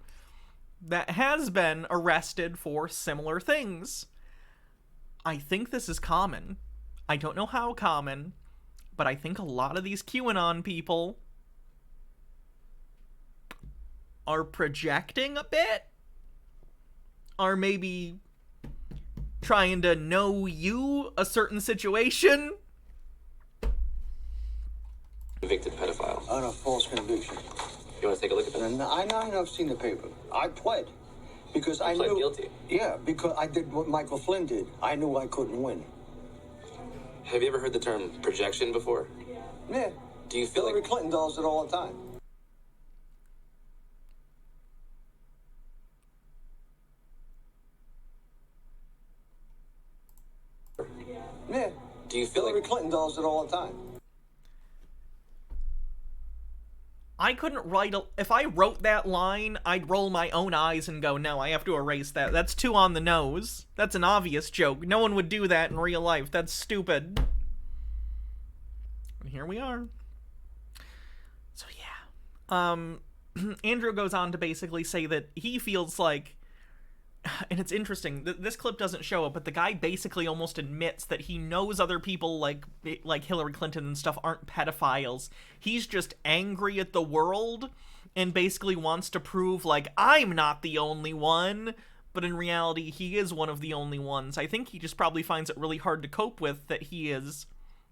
that has been arrested for similar things. I think this is common. I don't know how common, but I think a lot of these QAnon people are projecting a bit, are maybe trying to know you a certain situation. Convicted pedophile. On a false conviction. You want to take a look at that? I know, I've seen the paper. I pled. Because I pled knew... guilty? Yeah, because I did what Michael Flynn did. I knew I couldn't win. Have you ever heard the term projection before? Yeah. Do you feel Hillary Clinton does it all the time. Yeah. Do you feel Hillary Clinton does it all the time. I couldn't write if I wrote that line, I'd roll my own eyes and go, no, I have to erase that. That's too on the nose. That's an obvious joke. No one would do that in real life. That's stupid. And here we are. So yeah. Andrew goes on to basically say that he feels like, and it's interesting, this clip doesn't show it, but the guy basically almost admits that he knows other people like Hillary Clinton and stuff aren't pedophiles. He's just angry at the world and basically wants to prove, like, I'm not the only one, but in reality, he is one of the only ones. I think he just probably finds it really hard to cope with that he is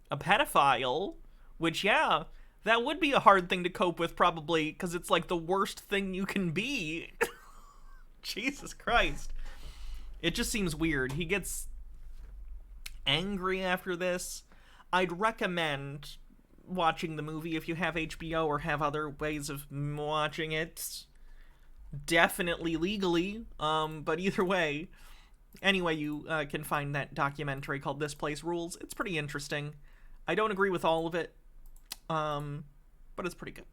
a pedophile, which, yeah, that would be a hard thing to cope with probably, because it's like the worst thing you can be. Jesus Christ. It just seems weird. He gets angry after this. I'd recommend watching the movie if you have HBO or have other ways of watching it. Definitely legally, but either way. Anyway, you can find that documentary called This Place Rules. It's pretty interesting. I don't agree with all of it, but it's pretty good.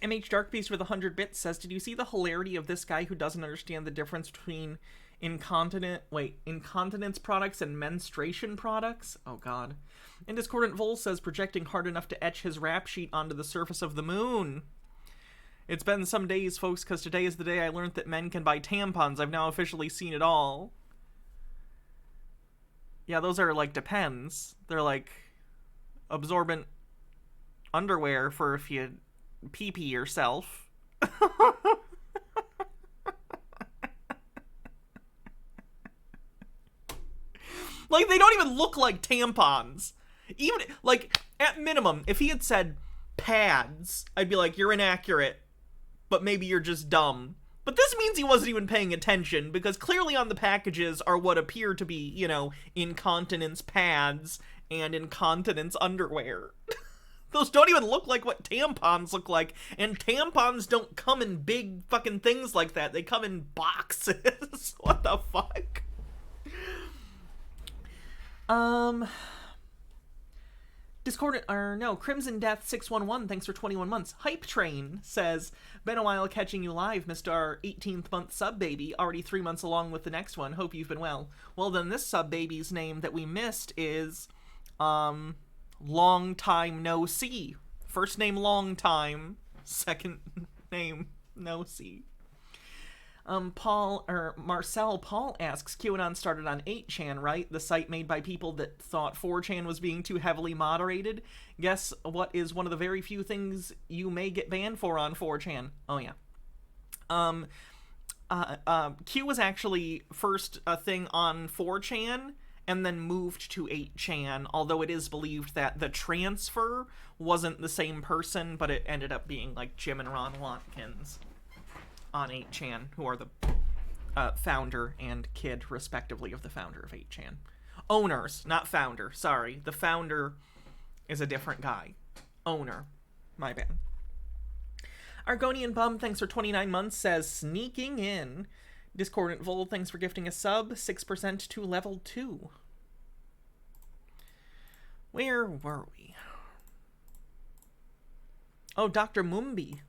MH Darkbeast with 100 bits says, did you see the hilarity of this guy who doesn't understand the difference between incontinence products and menstruation products? Oh god. And Discordant Vol says, projecting hard enough to etch his rap sheet onto the surface of the moon. It's been some days, folks, because today is the day I learned that men can buy tampons. I've now officially seen it all. Yeah, those are, like, Depends. They're, like, absorbent underwear for if you pee-pee yourself. Like, they don't even look like tampons. Even, like, at minimum, if he had said pads, I'd be like, you're inaccurate, but maybe you're just dumb. But this means he wasn't even paying attention, because clearly on the packages are what appear to be, you know, incontinence pads and incontinence underwear. Those don't even look like what tampons look like, and tampons don't come in big fucking things like that. They come in boxes. What the fuck? Discordant, or no, Crimson Death 611, thanks for 21 months. Hype Train says, been a while catching you live, missed our 18th month sub baby, already 3 months along with the next one, hope you've been well. Well then, this sub baby's name that we missed is, Long Time No See. First name Long Time, second name No See. Marcel Paul asks, QAnon started on 8chan, right? The site made by people that thought 4chan was being too heavily moderated. Guess what is one of the very few things you may get banned for on 4chan? Oh, yeah. Q was actually first a thing on 4chan and then moved to 8chan, although it is believed that the transfer wasn't the same person, but it ended up being like Jim and Ron Watkins on 8chan, who are the founder and kid, respectively, of the founder of 8chan. Owners, not founder, sorry. The founder is a different guy. Owner. My bad. Argonian Bum, thanks for 29 months, says, sneaking in. Discordant Vold, thanks for gifting a sub, 6% to level 2. Where were we? Oh, Dr. Mumbi.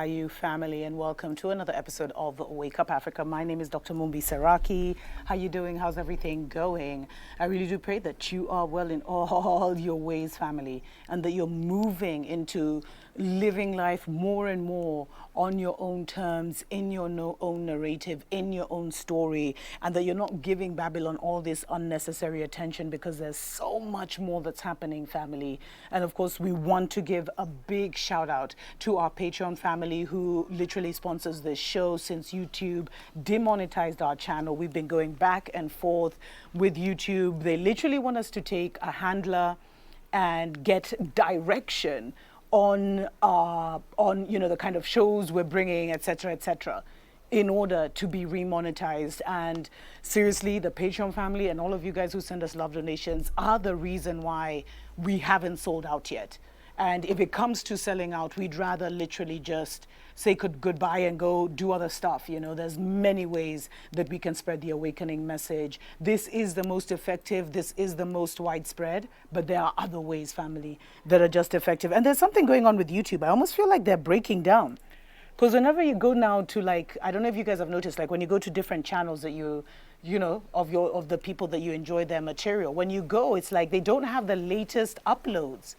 You family, and welcome to another episode of Wake Up Africa. My name is Dr. Mumbi Saraki. How you doing? How's everything going? I really do pray that you are well in all your ways, family, and that you're moving into living life more and more on your own terms, in your own narrative, in your own story, and that you're not giving Babylon all this unnecessary attention, because there's so much more that's happening, family. And of course, we want to give a big shout out to our Patreon family who literally sponsors this show since YouTube demonetized our channel. We've been going back and forth with YouTube. They literally want us to take a handler and get direction on the kind of shows we're bringing, etc., in order to be remonetized. And seriously, the Patreon family and all of you guys who send us love donations are the reason why we haven't sold out yet. And if it comes to selling out, we'd rather literally just say goodbye and go do other stuff. There's many ways that we can spread the awakening message. This is the most effective, this is the most widespread, but there are other ways, family, that are just effective. And there's something going on with YouTube. I almost feel like they're breaking down. Because whenever you go now to, like, I don't know if you guys have noticed, like when you go to different channels that of the people that you enjoy their material, when you go, it's like they don't have the latest uploads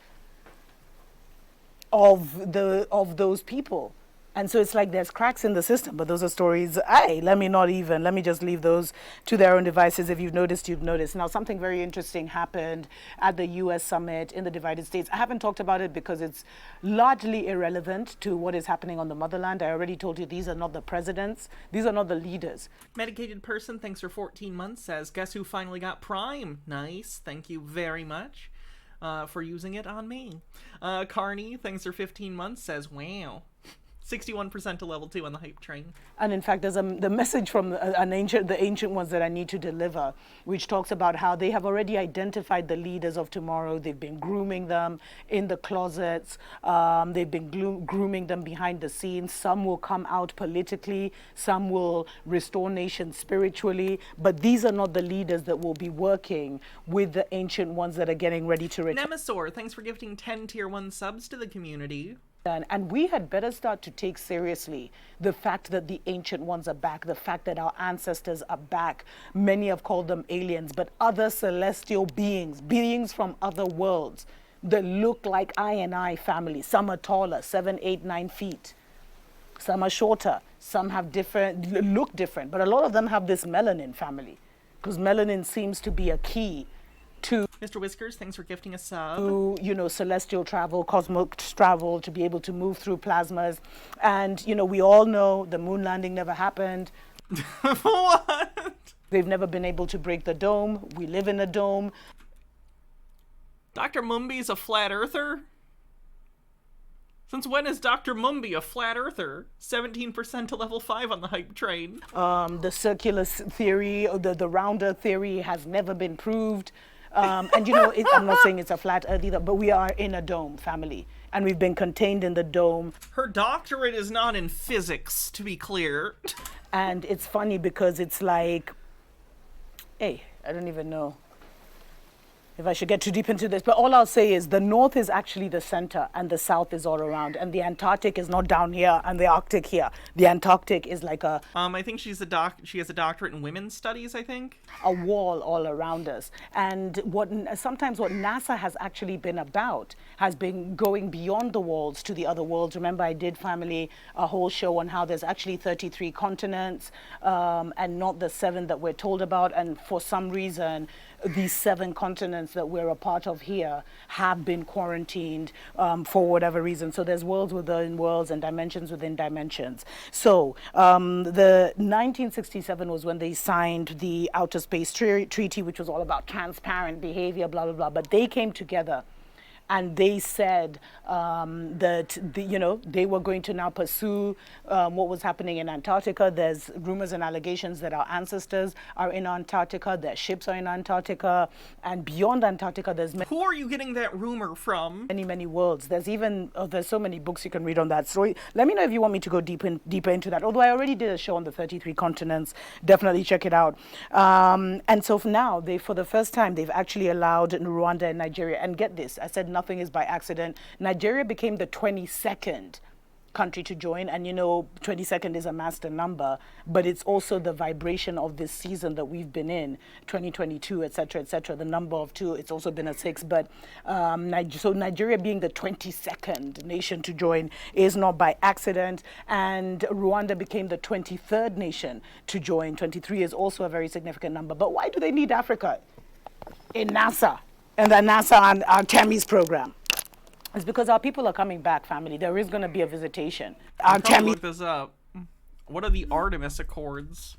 of those people. And so it's like there's cracks in the system, but those are stories. Let me just leave those to their own devices. If you've noticed, you've noticed. Now, something very interesting happened at the US summit in the divided states. I haven't talked about it because it's largely irrelevant to what is happening on the motherland. I already told you these are not the presidents. These are not the leaders. Medicated Person, thanks for 14 months, says, guess who finally got Prime? Nice. Thank you very much for using it on me. Carney, thanks for 15 months, says, wow. 61% to level 2 on the hype train. And in fact, there's the message from the ancient ones that I need to deliver, which talks about how they have already identified the leaders of tomorrow. They've been grooming them in the closets. They've been grooming them behind the scenes. Some will come out politically. Some will restore nations spiritually. But these are not the leaders that will be working with the ancient ones that are getting ready to return. Nemesaur, thanks for gifting 10 tier 1 subs to the community. And we had better start to take seriously the fact that the ancient ones are back, the fact that our ancestors are back. Many have called them aliens, but other celestial beings from other worlds that look like I family. Some are taller, 7, 8, 9 feet. Some are shorter. Some have look different. But a lot of them have this melanin, family, because melanin seems to be a key to Mr. Whiskers, thanks for gifting a sub. To, celestial travel, cosmic travel, to be able to move through plasmas. And, we all know the moon landing never happened. What? They've never been able to break the dome. We live in a dome. Dr. Mumbi's a flat earther? Since when is Dr. Mumbi a flat earther? 17% to level 5 on the hype train. The circular theory, or the rounder theory has never been proved. And I'm not saying it's a flat earth either, but we are in a dome, family. And we've been contained in the dome. Her doctorate is not in physics, to be clear. And it's funny because it's like, hey, I don't even know if I should get too deep into this, but all I'll say is the north is actually the center and the south is all around, and the Antarctic is not down here and the Arctic here. The Antarctic is like a I think she has a doctorate in women's studies, I think. A wall all around us. And sometimes what NASA has actually been about has been going beyond the walls to the other worlds. Remember, I did, family, a whole show on how there's actually 33 continents and not the 7 that we're told about. And for some reason, these 7 continents that we're a part of here have been quarantined for whatever reason. So there's worlds within worlds and dimensions within dimensions. So the 1967 was when they signed the Outer Space Treaty, which was all about transparent behavior, blah, blah, blah. But they came together and they said that they were going to now pursue what was happening in Antarctica. There's rumors and allegations that our ancestors are in Antarctica, their ships are in Antarctica, and beyond Antarctica there's Who are you getting that rumor from? Many worlds. There's so many books you can read on that story. Let me know if you want me to go deeper into that. Although I already did a show on the 33 continents. Definitely check it out. And so for now, for the first time, they've actually allowed Rwanda and Nigeria. And get this, I said nothing is by accident. Nigeria became the 22nd country to join, and 22nd is a master number, but it's also the vibration of this season that we've been in, 2022, etc., the number of 2. It's also been a 6, but so Nigeria being the 22nd nation to join is not by accident, and Rwanda became the 23rd nation to join. 23 is also a very significant number. But why do they need Africa in NASA and the NASA and our Tammy's program? It's because our people are coming back, family. There is going to be a visitation. I'll probably look this up. What are the Artemis Accords?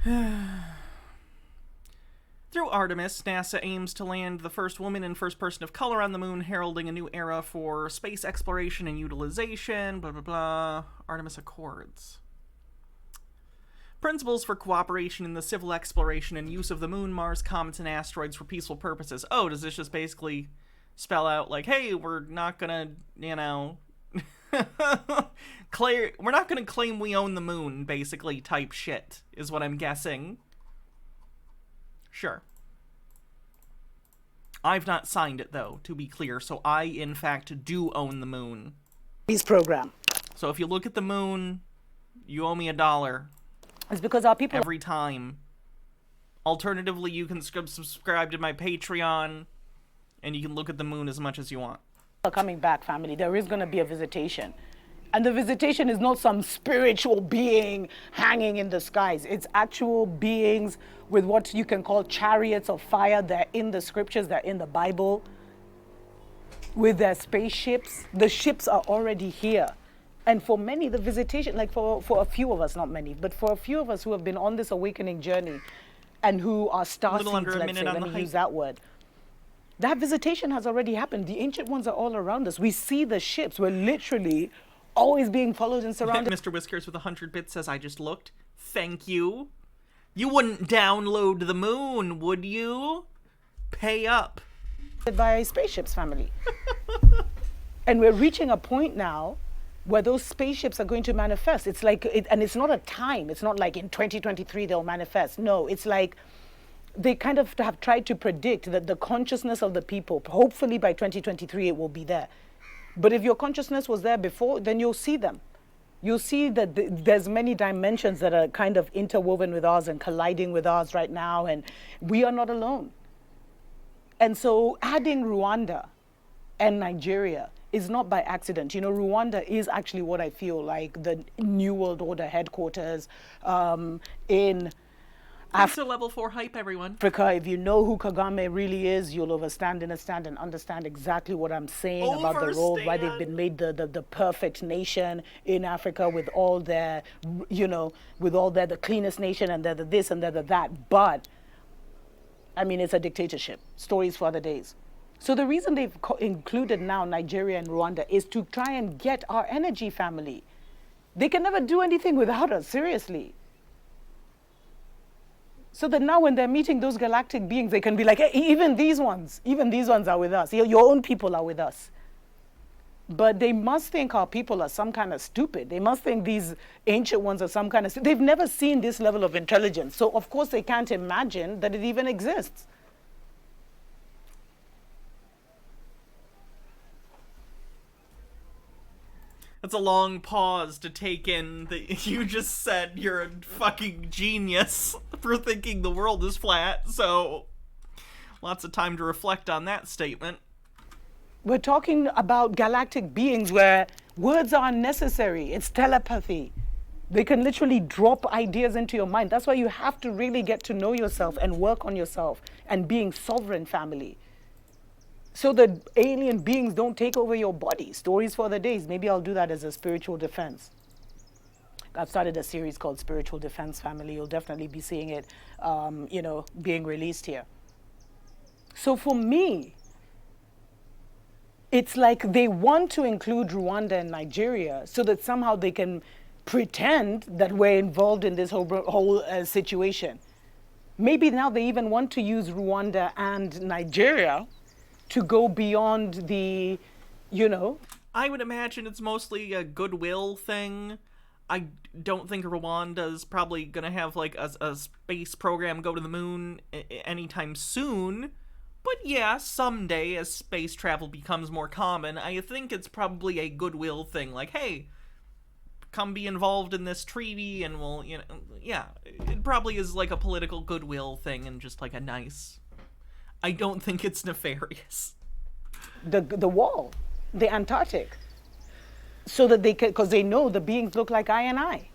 Through Artemis, NASA aims to land the first woman and first person of color on the moon, heralding a new era for space exploration and utilization, blah, blah, blah. Artemis Accords. Principles for cooperation in the civil exploration and use of the moon, Mars, comets, and asteroids for peaceful purposes. Oh, does this just basically spell out, like, hey, we're not gonna, we're not gonna claim we own the moon, basically, type shit, is what I'm guessing. Sure. I've not signed it, though, to be clear, so I, in fact, do own the moon. Peace program. So if you look at the moon, you owe me $1. It's because our people... Every time. Alternatively, you can subscribe to my Patreon, and you can look at the moon as much as you want. Coming back, family. There is going to be a visitation. And the visitation is not some spiritual being hanging in the skies. It's actual beings with what you can call chariots of fire. They're in the scriptures. They're in the Bible. With their spaceships. The ships are already here. And for many, the visitation, like for a few of us, not many, but for a few of us who have been on this awakening journey and who are star seeds, let's say, let me use that word, that visitation has already happened. The ancient ones are all around us. We see the ships. We're literally always being followed and surrounded. Mr. Whiskers with 100 bits says, I just looked. Thank you. You wouldn't download the moon, would you? Pay up. By spaceships, family. And we're reaching a point now where those spaceships are going to manifest. It's like, and it's not a time. It's not like in 2023 they'll manifest. No, it's like they kind of have tried to predict that the consciousness of the people, hopefully by 2023 it will be there. But if your consciousness was there before, then you'll see them. You'll see that there's many dimensions that are kind of interwoven with ours and colliding with ours right now, and we are not alone. And so adding Rwanda and Nigeria is not by accident. Rwanda is actually what I feel like the New World Order headquarters in Africa. Level 4 hype, everyone. Africa. If you know who Kagame really is, you'll understand and understand exactly what I'm saying about the role, why they've been made the perfect nation in Africa with all their, the cleanest nation, and they're the this and they're the that. But, I mean, it's a dictatorship. Stories for other days. So the reason they've included now Nigeria and Rwanda is to try and get our energy, family. They can never do anything without us, seriously. So that now when they're meeting those galactic beings, they can be like, hey, even these ones are with us. Your own people are with us. But they must think our people are some kind of stupid. They must think these ancient ones are some kind of... They've never seen this level of intelligence. So, of course, they can't imagine that it even exists. That's a long pause to take in that you just said you're a fucking genius for thinking the world is flat, so lots of time to reflect on that statement. We're talking about galactic beings where words are unnecessary. It's telepathy. They can literally drop ideas into your mind. That's why you have to really get to know yourself and work on yourself and being sovereign family. So that alien beings don't take over your body. Stories for the days. Maybe I'll do that as a spiritual defense. I've started a series called Spiritual Defense Family. You'll definitely be seeing it, being released here. So for me, it's like they want to include Rwanda and Nigeria so that somehow they can pretend that we're involved in this whole situation. Maybe now they even want to use Rwanda and Nigeria to go beyond the, I would imagine it's mostly a goodwill thing. I don't think Rwanda's probably going to have, like, a space program go to the moon anytime soon. But yeah, someday, as space travel becomes more common, I think it's probably a goodwill thing. Like, hey, come be involved in this treaty and we'll, yeah. It probably is like a political goodwill thing and just like a nice... I don't think it's nefarious. The wall, the Antarctic, so that they can, because they know the beings look like I and I.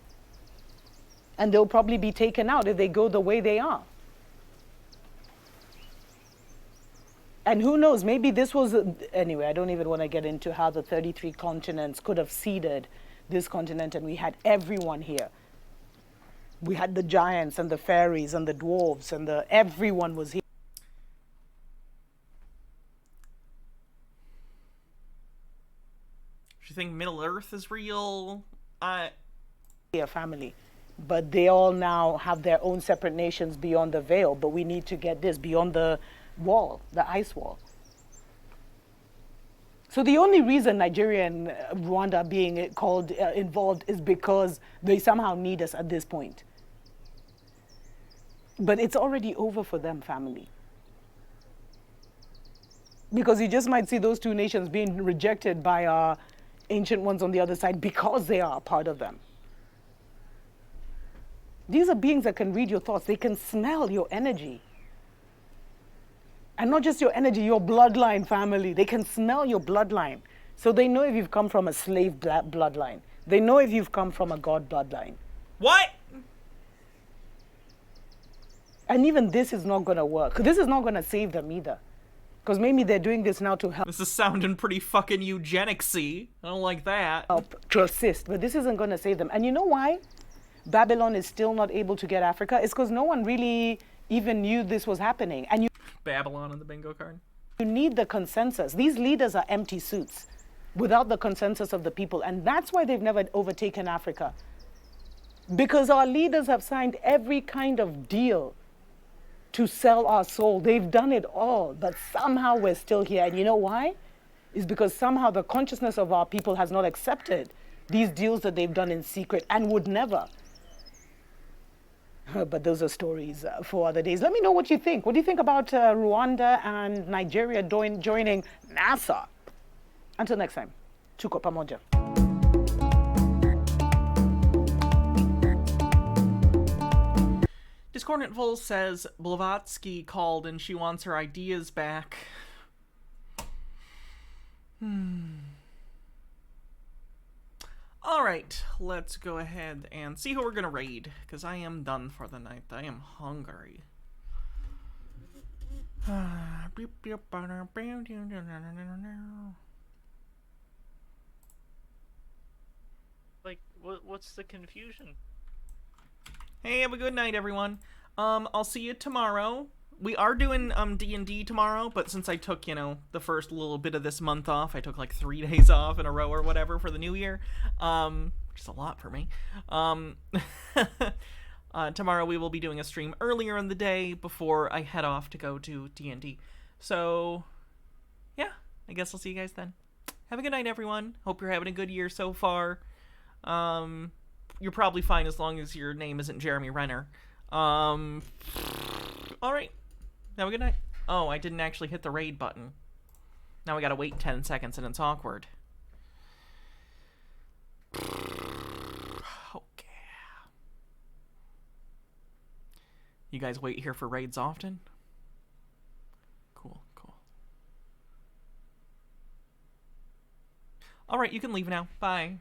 And they'll probably be taken out if they go the way they are. And who knows, maybe this was, anyway, I don't even want to get into how the 33 continents could have seeded this continent and we had everyone here. We had the giants and the fairies and the dwarves and everyone was here. Do you think Middle Earth is real? A family, but they all now have their own separate nations beyond the veil, but we need to get this beyond the wall, the ice wall. So the only reason Nigeria and Rwanda are being called involved is because they somehow need us at this point. But it's already over for them, family. Because you just might see those two nations being rejected by our ancient ones on the other side because they are a part of them. These are beings that can read your thoughts. They can smell your energy. And not just your energy, your bloodline, family. They can smell your bloodline. So they know if you've come from a slave bloodline. They know if you've come from a God bloodline. What? And even this is not going to work. This is not going to save them either. Because maybe they're doing this now to help. This is sounding pretty fucking eugenics-y. I don't like that. Help to assist, but this isn't going to save them. And you know why Babylon is still not able to get Africa? It's because no one really even knew this was happening. And Babylon on the bingo card. You need the consensus. These leaders are empty suits without the consensus of the people. And that's why they've never overtaken Africa. Because our leaders have signed every kind of deal to sell our soul. They've done it all, but somehow we're still here. And you know why? It's because somehow the consciousness of our people has not accepted these deals that they've done in secret and would never. But those are stories for other days. Let me know what you think. What do you think about Rwanda and Nigeria joining NASA? Until next time, Tuko pamoja. Discordant Vol says Blavatsky called and she wants her ideas back. Alright, let's go ahead and see who we're gonna raid, because I am done for the night. I am hungry. Like, what's the confusion? Hey, have a good night, everyone. I'll see you tomorrow. We are doing D&D tomorrow, but since I took, the first little bit of this month off, I took like 3 days off in a row or whatever for the new year, which is a lot for me. Tomorrow we will be doing a stream earlier in the day before I head off to go to D&D. So, yeah, I guess I'll see you guys then. Have a good night, everyone. Hope you're having a good year so far. You're probably fine as long as your name isn't Jeremy Renner. All right. Have a good night. Oh, I didn't actually hit the raid button. Now we gotta wait 10 seconds and it's awkward. Okay. You guys wait here for raids often? Cool. All right, you can leave now. Bye.